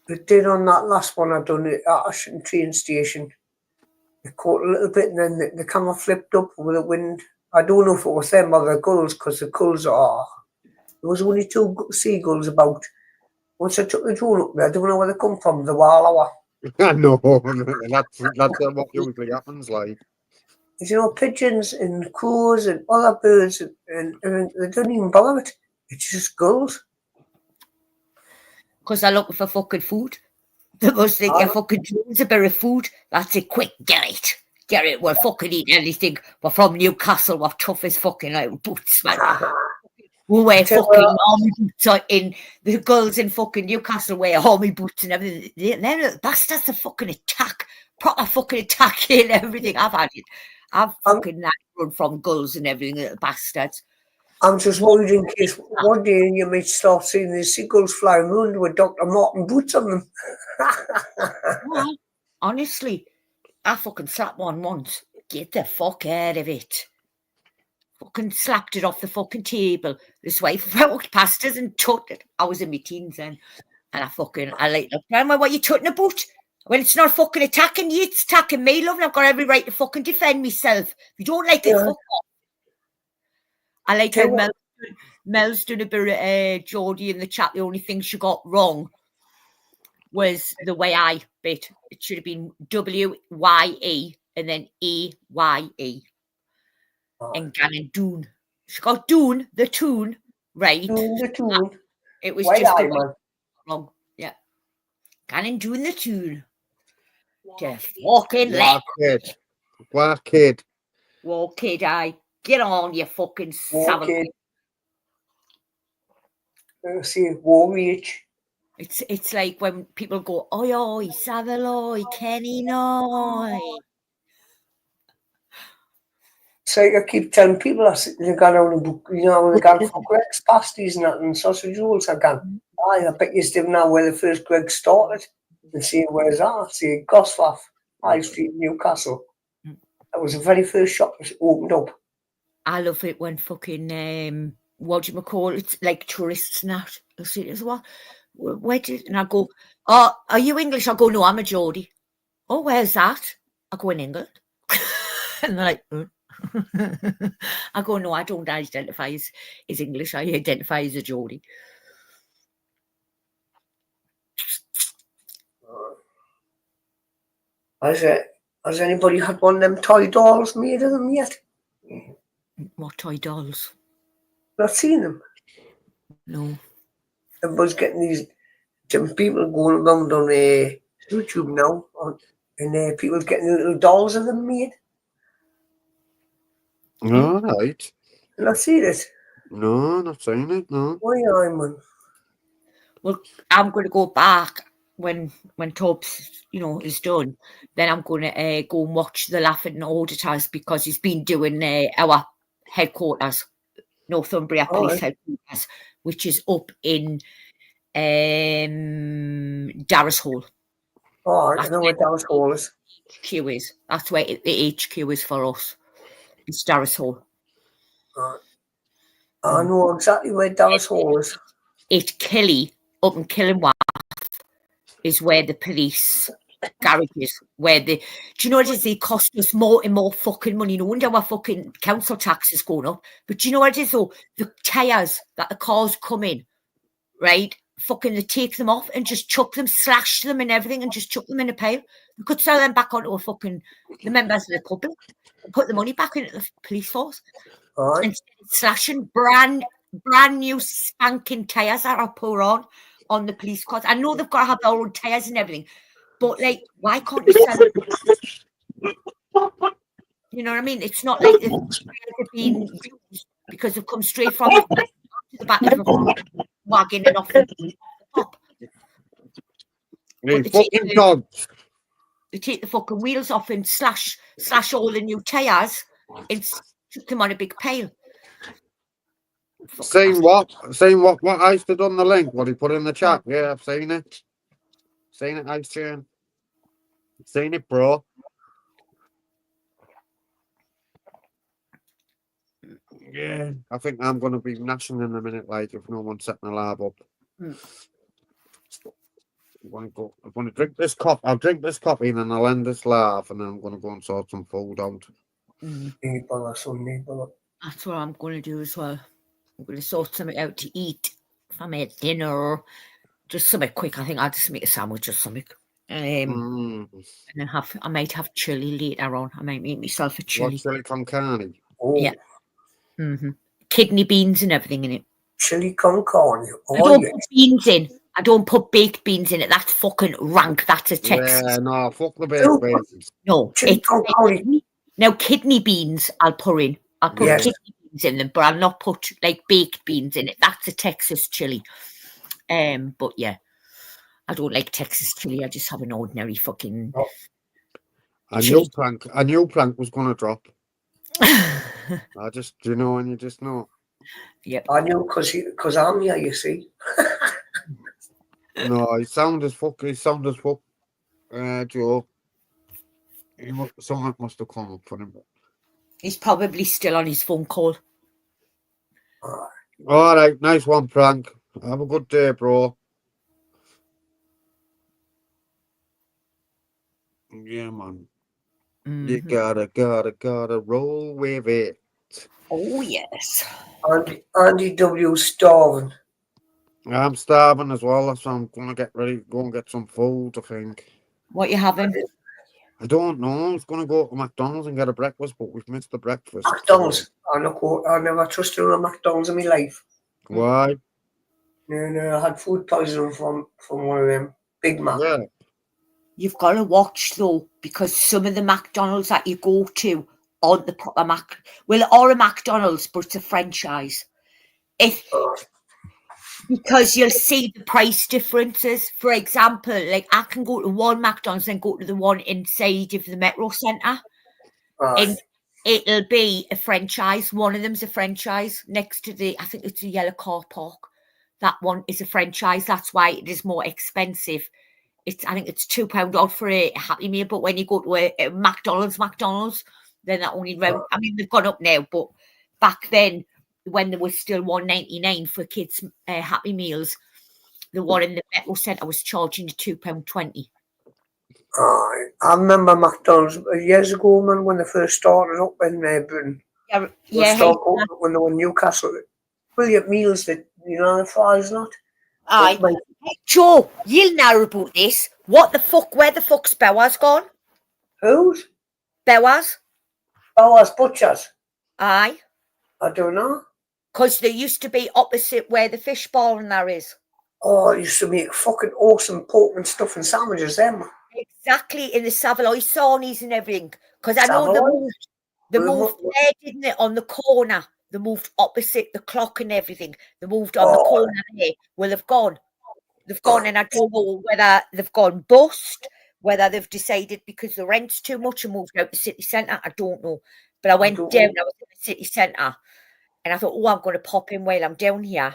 It did on that last one I done it at Ashton train station. It caught a little bit and then the camera flipped up with the wind. I don't know if it was them or the gulls, because the gulls are... There was only 2 seagulls about. Once I took the drone up there, I don't know where they come from, the Wallawa. I know. That's what usually happens. Like, You know, pigeons and crows and other birds, and they don't even bother it. It's just gulls. Because they're looking for fucking food. They must think you're fucking drones a bit of food. That's it, quick, get it. Get it, we'll fucking eat anything. We're from Newcastle, we're tough as fucking like boots, man. We wear fucking army boots in the girls in fucking Newcastle wear army boots and everything. They're bastards to fucking attack, proper fucking attacking everything. I've had it. I've fucking run from gulls and everything, little bastards. I'm just worried in case one day you might start seeing these seagulls flying around with Dr. Martin boots on them. Well, honestly, I fucking slapped one once. Get the fuck out of it. Fucking slapped it off the fucking table. This wife walked past us and took it. I was in my teens then. And I like, Grandma, what are you tutting about? When it's not fucking attacking you, it's attacking me, love, and I've got every right to fucking defend myself. If you don't like it, fuck off. I like how Mel's done a bit of Geordie in the chat. The only thing she got wrong was the way I bit. It should have been W-Y-E and then E-Y-E. And Gannon Doon. She got Doon, the tune, right. Doon, the tune. It was Why just I, man? wrong. Yeah. Gannon Doon, the tune. Just fucking let kid. What kid? Well, kid, get on, you fucking savage. See, Warwick. It's like when people go, oi, oi, Savaloy, Kenny, no. So I keep telling people they got on a book, you know, they got for Greg's pasties and that and sausage rolls. I bet you still know where the first Greg started and see where's that. See Gosforth, High Street, Newcastle. That was the very first shop that opened up. I love it when fucking what do you call it? Like tourists and that. I'll see it as well. Where did and I go, oh, are you English? I go, no, I'm a Geordie. Oh, where's that? I go, in England. And they're like, I go, no, I don't identify as English. I identify as a Geordie. Has anybody had one of them toy dolls made of them yet? What toy dolls? Not seen them. No. Everybody's getting these different people going around on YouTube now, and people's getting little dolls of them made. All right. Did I see this? No, not saying it. No. Why, man? Well, I'm going to go back when Tubbs, is done. Then I'm going to go and watch the Laughing Auditors because he's been doing our headquarters, Northumbria Police Headquarters, which is up in Darras Hall. Oh, I know where Darras Hall is. HQ is. That's where the HQ is for us. It's Darras Hall. I know exactly where Darras Hall is. At Killy, up in Killingworth, is where the police garages, do you know what it is? They cost us more and more fucking money. No wonder our fucking council tax is going up. But do you know what it is though? The tyres that the cars come in, right? Fucking they take them off and just chuck them, slash them and everything and just chuck them in a pail. We could sell them back onto the members of the public and put the money back into the police force. Right. Instead of slashing brand new spanking tyres that are put on the police cars. I know they've got to have their own tyres and everything, but like, why can't you sell them? You know what I mean? It's not like they've been used because they've come straight from the back of the wagon and off the top. They fucking dogs. They take the fucking wheels off and slash all the new tyres and chuck them on a big pail. Seen what I stood on the link, what he put in the chat. Yeah, I've seen it. Seen it, I've seen it, bro. Yeah, I think I'm going to be gnashing in a minute, like, if no one's setting a lab up. Mm. I'm going to drink this cup. I'll drink this coffee and then I'll end this laugh and then I'm going to go and sort some food out. Need bother, son, need bother. That's what I'm going to do as well. I'm going to sort something out to eat. If I made dinner or just something quick, I think I'll just make a sandwich or something. And then I might have chili later on. I might make myself a chili. What, chili con carne? Oh, Yeah. Kidney beans and everything in it. chili con carne. I Oh, don't yes. put beans in. I don't put baked beans in it. That's fucking rank. That's a Texas. Yeah, no, fuck the baked beans. No, Chili it's con carne. now kidney beans. I'll put in. I'll put Yes. kidney beans in them, but I'll not put like baked beans in it. That's a Texas chili. But yeah, I don't like Texas chili. I just have an ordinary fucking. I chili. knew Plank was going to drop. I just, you know, and you just know. Yep. I knew because I'm here, you see. No, he sound as fuck. Joe. Someone must have come up for him. He's probably still on his phone call. All right, nice one, Frank. Have a good day, bro. Yeah, man. You gotta roll with it. Oh yes. Andy W. starving. I'm starving as well, so I'm gonna get ready, go and get some food, I think. What you having? I don't know. I was gonna go to McDonald's and get a breakfast, but we've missed the breakfast. McDonald's. I never trusted a McDonald's in my life. Why? No, I had food poisoning from one of them. Big Mac. Yeah. You've got to watch though, because some of the McDonald's that you go to aren't the proper Well, it are a McDonald's, but it's a franchise. Because you'll see the price differences. For example, like I can go to one McDonald's and go to the one inside of the Metro Centre, and it'll be a franchise. One of them's a franchise next to I think it's a yellow car park. That one is a franchise. That's why it is more expensive. I think it's £2 odd for a Happy Meal, but when you go to a McDonald's, then that only round. I mean, they've gone up now, but back then, when there was still £1.99 for kids' Happy Meals, the one in the Metro Centre was charging £2.20. I remember McDonald's years ago, man, when they first started up in Britain. When they were in Newcastle. Brilliant meals that, the fries, not. Aye. Hey, Joe, you'll know about this. What the fuck? Where the fuck's Bowers gone? Who's? Bowers? Bowers Butchers. Aye. I don't know. Because they used to be opposite where the fish bar and there is. Oh, they used to make fucking awesome pork and stuff and sandwiches, them. Exactly, in the Savoy saunas and everything. Because I know they moved there, didn't they, on the corner. They moved opposite the clock and everything. They moved on the corner there. Well, they've gone. They've gone, and I don't know whether they've gone bust, whether they've decided because the rent's too much and moved out the city centre. I don't know. But I went down, I was in the city centre, and I thought, I'm going to pop in while I'm down here.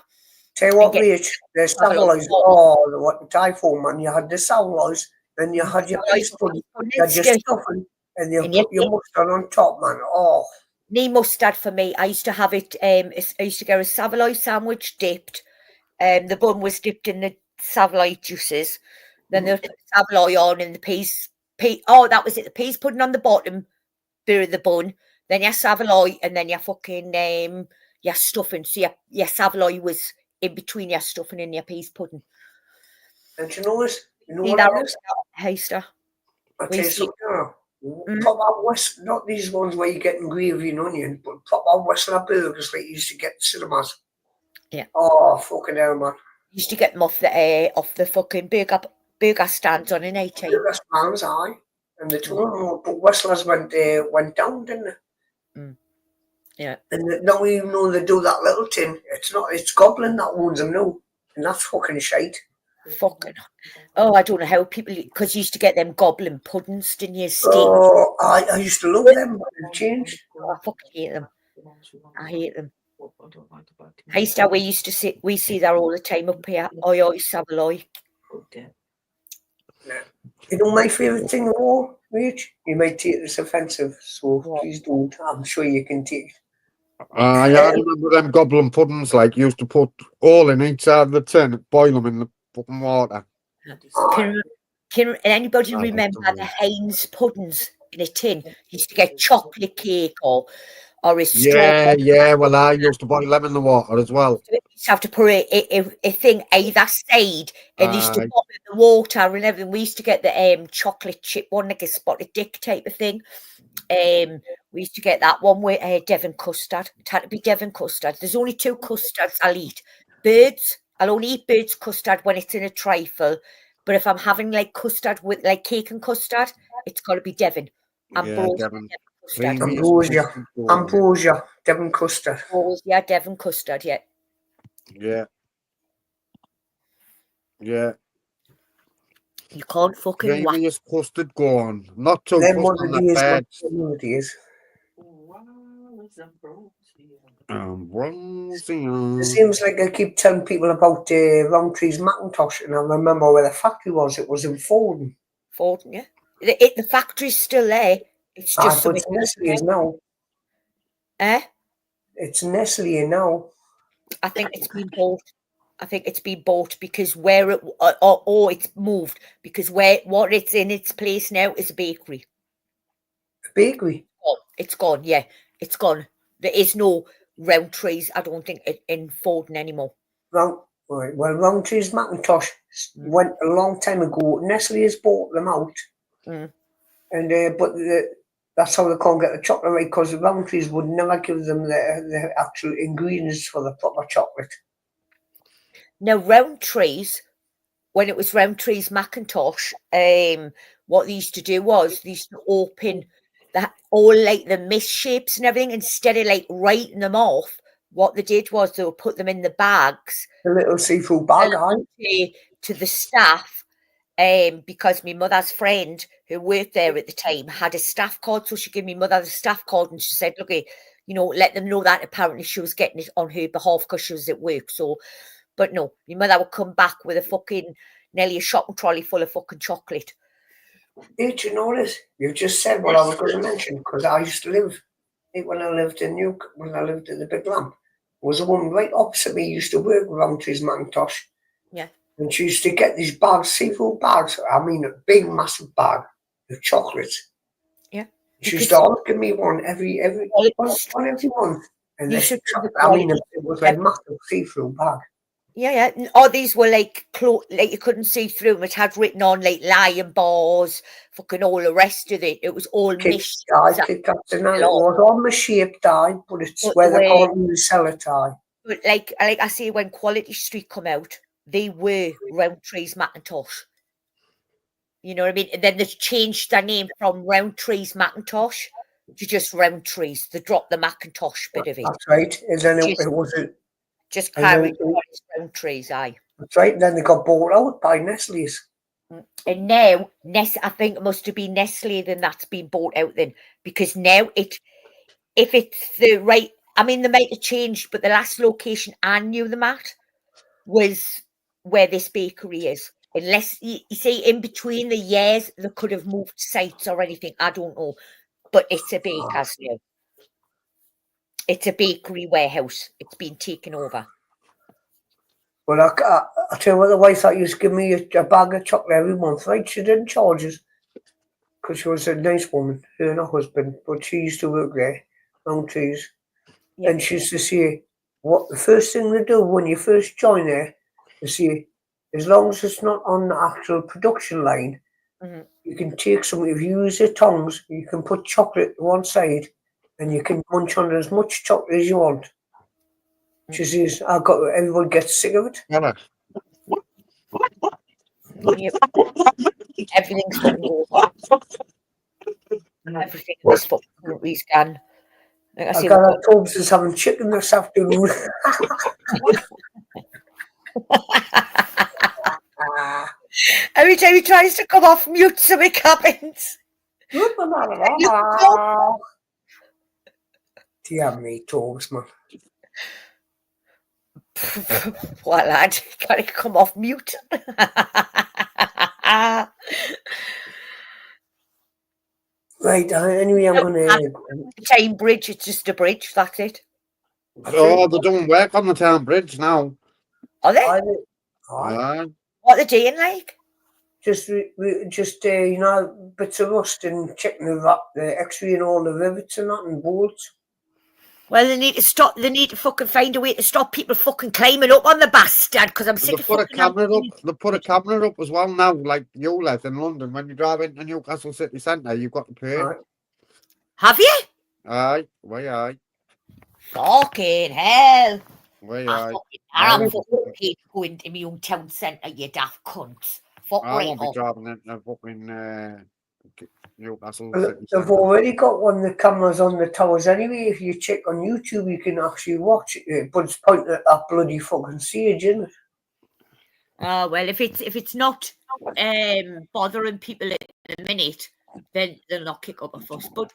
Tell you what, Rich, the Savoys, what the typhoon, man. You had the Savoys, then you had your peas pudding, you had your stuffing, and you put your mustard on top, man. Oh. No mustard for me. I used to have it. I used to get a Savoy sandwich dipped. The bun was dipped in the Savoy juices. Then there was the Savoy on and the peas. That was it. The peas pudding on the bottom, bit of the bun. Then your Savoy, and then your fucking your stuffing. So your Savoy was in between your stuffing and your peas pudding. And you know what? You know what that is? Hayster. I'll tell you something now. Proper West, not these ones where you're getting gravy and onion, but proper Western burgers like you used to get cinemas. Yeah. Oh, fucking hell, man. Used to get them off the fucking burger stands on an 18. Burger stands, aye. And the two of them, but Westlers went down, didn't they? Yeah. And now even though they do that little tin, it's Goblin that owns them now. And that's fucking shite. Fucking. I don't know how people, because you used to get them goblin puddings, didn't you? Oh, I used to love them, but they've changed. I fucking hate them. I hate them. Hayster, we see that all the time up here. Oi, Savoy. You know my favourite thing of all, Rich? You might take this offensive, so please don't. I'm sure you can take it. I remember them goblin puddings, like, used to put all in each side of the tin, boil them in the fucking water. Can anybody Oh, remember that's the Heinz puddings in a tin? You used to get chocolate cake or a Yeah, strawberry. yeah. Well, I used to boil them in the water as well. You used to have to put a thing either side, and they used to Aye. pop in the water and everything. We used to get the chocolate chip one, like a spotted dick type of thing. We used to get that one with Devon custard. It had to be Devon custard. There's only two custards I'll eat. Birds. I'll only eat birds custard when it's in a trifle. But if I'm having like custard with like cake and custard, it's got to be Devon. Yeah, Ambrosia Devon. Devon custard. Creamiest Ambrosia. custard going, Ambrosia. Devon custard. Yeah, Devon custard. Yeah. Yeah. Yeah. You can't fucking whack. Creamiest custard going. Not too Them crust one on of the these bed. days. Wow, it's Ambrosia. Ambrosia. It seems like I keep telling people about Roundtree's Macintosh, and I remember where the factory was. It was in Forden. Forden, yeah. The factory's still there. It's Ah, just but something. it's Nestle now. Eh? It's Nestle now. I think it's been bought. I think it's been bought because where it or it's moved because what it's in its place now is a bakery. A bakery. Oh, it's gone. Yeah, it's gone. There is no Roundtrees. I don't think in Forden anymore. Well, Roundtree's Macintosh went a long time ago. Nestle has bought them out, and but that's how they can't get the chocolate right, because the Roundtrees would never give them the actual ingredients for the proper chocolate. Now Roundtrees, when it was Roundtree's Macintosh, what they used to do was they used to open that all like the misshapes and everything, instead of like writing them off. What they did was they would put them in the bags, The little seafood bag, to the staff, because my mother's friend who worked there at the time had a staff card, so she gave me mother the staff card, and she said, "Look, let them know that apparently she was getting it on her behalf because she was at work." So, but no, my mother would come back with a fucking nearly a shopping trolley full of fucking chocolate. Did you notice? You just said what I was going to mention, because I used to live when I lived in when I lived in the Big Lamp. There was a woman right opposite me used to work with Roundtree's Macintosh. Yeah. And she used to get these bags, seafood bags. I mean, a big, massive bag of chocolates. Yeah. She used to always give me one every month. And You this should do the I mean, quality. it was like a massive see-through bag. Yeah. All these were like like you couldn't see through them. It had written on like lion bars, fucking all the rest of it. It was all Kit Kat tonight. It was all my shape dye, but it's where they can't really sell it dye. But like I say, when Quality Street come out, they were Roundtree's Macintosh. You know what I mean? And then they changed their name from Roundtree's Macintosh to just Roundtree's. They dropped the Macintosh bit of it. That's right. And then it wasn't. Just carried Roundtree's, aye. That's right. And then they got bought out by Nestle's. And now, I think it must have been Nestle then that's been bought out then. Because now if it's the right, I mean, they might have changed, but the last location I knew them at was where this bakery is. Unless, you see, in between the years, they could have moved sites or anything. I don't know. But it's a baker's now. It's a bakery warehouse. It's been taken over. Well, I tell you what, the wife that used to give me a bag of chocolate every month, right? She didn't charge us because she was a nice woman, her and her husband, but she used to work there, Roundtree's. Yeah. And she used to say, what the first thing they do when you first join there, they say, as long as it's not on the actual production line, you can take some, if you use your tongues, you can put chocolate to one side and you can munch on as much chocolate as you want. She says, everyone gets sick of it. Yeah. Yep. Everything's fucking over. Everything in this fucking country's gone. I got Thompson's having chicken this afternoon. Every time he tries to come off mute, something happens. Dear me, Thompson. What, lad? You gotta come off mute. Right, anyway, I'm going to... Time bridge, it's just a bridge, that's it. Oh, they're doing work on the town bridge now. Are they? Aye. What are they doing like? Just you know, bits of rust and checking the X-ray and all the rivets and that and bolts. Well, they need to stop. They need to fucking find a way to stop people fucking climbing up on the bastard. Because I'm sick They of put a fucking. camera up. They put a camera up as well now, like you left in London. When you drive into Newcastle city centre, you've got to pay. Aye. Have you? Aye, way aye, Fucking hell! way I aye. fucking, I I'm won't fucking paid to go into my own town centre, you daft cunts. Fuck I right won't be off. driving into fucking Newcastle Well, city they've centre. already got one of the cameras on the towers anyway. If you check on YouTube, you can actually watch it. But it's pointing at that bloody fucking stage, isn't it? Oh well, if it's not bothering people at the minute, then they'll not kick up a fuss. But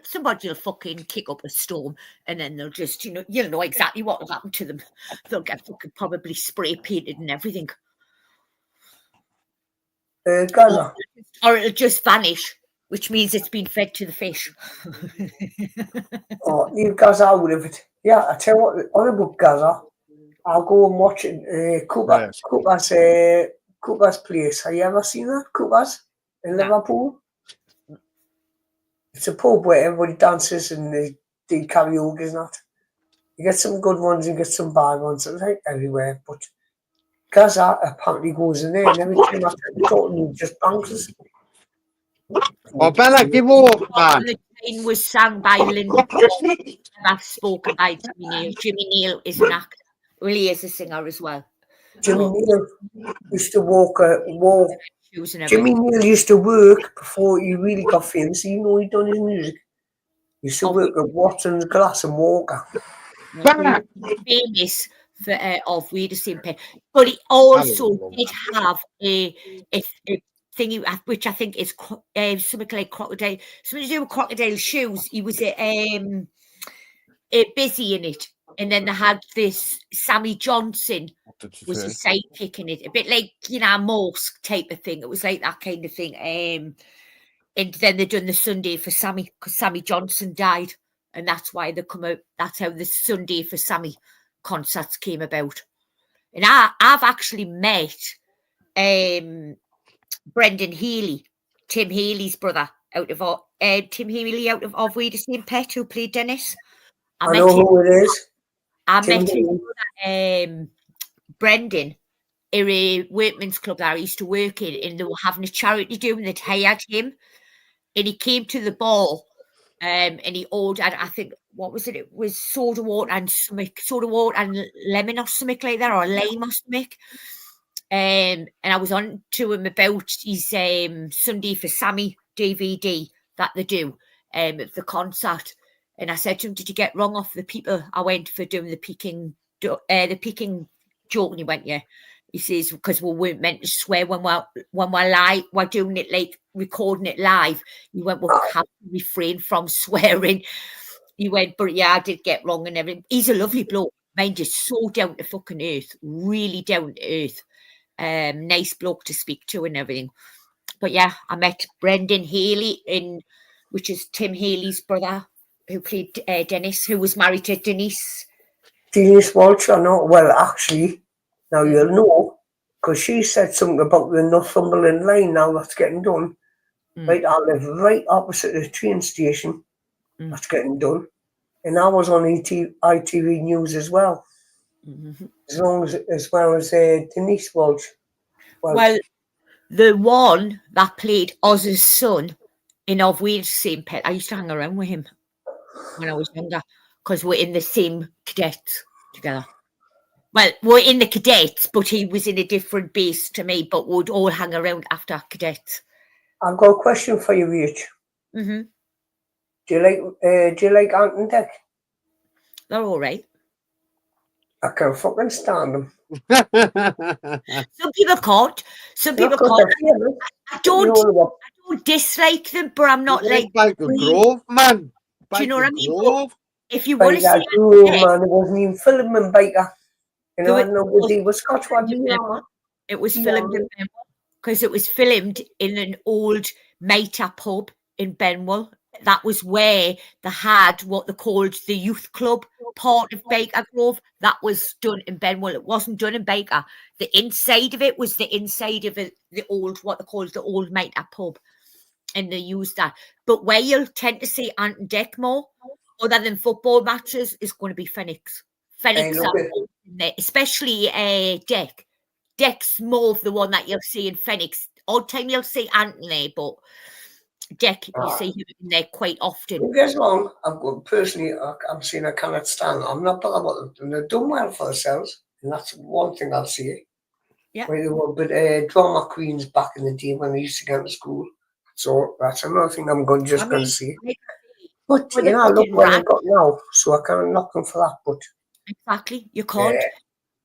somebody will fucking kick up a storm, and then they'll just, you'll know exactly what will happen to them. They'll get fucking probably spray painted and everything, Gaza. or it'll just vanish, which means it's been fed to the fish. Oh, leave Gaza out of it. Yeah, I tell you what, on about Gaza, I'll go and watch it. Cooper's place. Have you ever seen that? Cooper's in No. Liverpool? It's a pub where everybody dances and they do karaoke, isn't it? You get some good ones, you get some bad ones. It's like everywhere, but Gaza apparently goes in there and every time I talk to him, he just bounces. Oh, Bella, give up, man. The Chain was sung by Linda. That's spoken by Jimmy Neal. Jimmy Neal is an actor. Well, he is a singer as well. Jimmy Neal used to walk. Shoes and Jimmy everything. Neal used to work before he really got famous. You know, he'd done his music. He used to work at Watson's Glass and Walker. Bella. Famous for of We the Same Pen, but he also did have a thingy which I think is something like crocodile, something to do with crocodile shoes. He was busy in it, and then they had this Sammy Johnson was a sidekick in it, a bit like Morse type of thing. It was like that kind of thing. And then they done the Sunday for Sammy because Sammy Johnson died, and that's why they come out. That's how the Sunday for Sammy concerts came about. And I've actually met Brendan Healy, Tim Healy's brother, Tim Healy out of We the Same Pet, who played Dennis. I know who it is. I Tim met Healy. him, Brendan, in a workman's club that I used to work in, and they were having a charity do, and they'd hired him, and he came to the ball, and he ordered, I think, what was it? It was soda water and lemon or something like that, or a lime or something. And I was on to him about his Sunday for Sammy DVD that they do at the concert. And I said to him, "Did you get wrong off the people I went for doing the peaking joke?" And he went, "Yeah." He says, "Because we weren't meant to swear when we're live, we're doing it like recording it live." He went, "We have to refrain from swearing." He went, "But yeah, I did get wrong and everything." He's a lovely bloke. Mind you, so down to fucking earth, really down to earth. Nice bloke to speak to and everything. But yeah, I met Brendan Healy, which is Tim Healy's brother, who played Dennis, who was married to Denise. Denise Walsh, I know. Well, actually, now you'll know, because she said something about the Northumberland line now that's getting done. Right, I live right opposite the train station. That's getting done. And I was on ITV News as well. As well as Denise Walsh. Well, the one that played Oz's son in Of We the Same Pet, I used to hang around with him when I was younger because we're in the same cadets together. Well, we're in the cadets, but he was in a different base to me, but we'd all hang around after cadets. I've got a question for you, Rach. Mm-hmm. Do you like Ant and Dec? They're all right. I can fucking stand them. Some people can't. Some people can't. I don't dislike them, but I'm not like the Grove, man. Do you know what I mean? Grove. If you want to see Grove, man, it wasn't even filming Baker. You know, I know what was Scotch one. It was filmed in Benwell because it was filmed in an old Mitre pub in Benwell that was where they had what they called the youth club part of Baker Grove. That was done in Benwell. It wasn't done in Baker. The inside of it was the inside of it, the old, what they called the old Mitre pub. And they used that. But where you'll tend to see Ant and Deck more, other than football matches, is going to be Phoenix. Phoenix, look are at- always in there, especially Deck. Deck's more of the one that you'll see in Phoenix. Odd time you'll see Ant in there, but Deck, you see him in there quite often. Don't get us wrong. I've got personally, I'm saying I cannot stand. I'm not talking about them. They've done well for themselves, and that's one thing I'll say. Yeah. Where they were, but drama queens back in the day when I used to go to school. So that's another thing I'm going to say. But Well, you know, look fucking what rat. I've got now, so I can't knock them for that. But Exactly. You can't.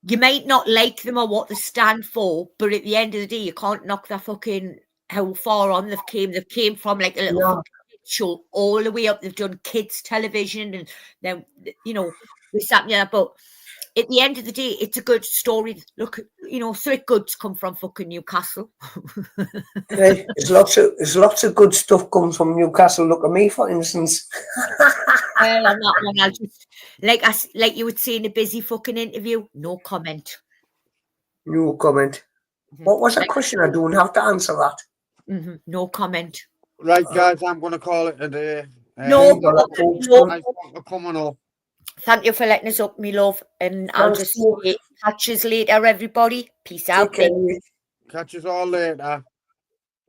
You might not like them or what they stand for, but at the end of the day, you can't knock that fucking how far on they've came. They've came from like a little No. fucking kid show all the way up. They've done kids television and then this, that, and the other. But at the end of the day, it's a good story. Look, Thrift Goods come from fucking Newcastle. hey, there's lots of good stuff comes from Newcastle. Look at me, for instance. Well, on that one, I'll just like you would say in a busy fucking interview, no comment. No comment. What was the question? I don't have to answer that. No comment. Right, guys, I'm going to call it a day. No, Nice one for coming up. Thank you for letting us up, me love. And I'll Thanks, just Steve. say, catch us later, everybody. Peace out. Take care, mate. Catch us all later.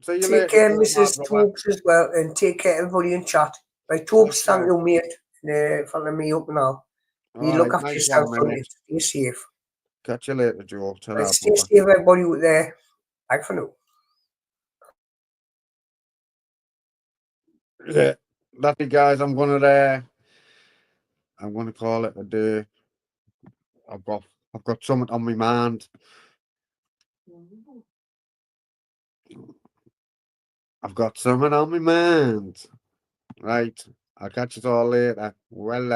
See you Take later. care, Joe, Mrs. my brother. Tobes as well, and take care, everybody in chat. Right, Tobes, Take care. thank you, mate, for letting me up now. You All look right, after nice yourself, one, don't mate. you? Stay safe. Catch you later, Joe. Ta-ra, Right, stay brother. safe, everybody out there. Bye for now. Yeah, that's it, guys. I'm gonna call it a day. I've got something on my mind. I've got something on my mind. Right. I'll catch you all later. Well,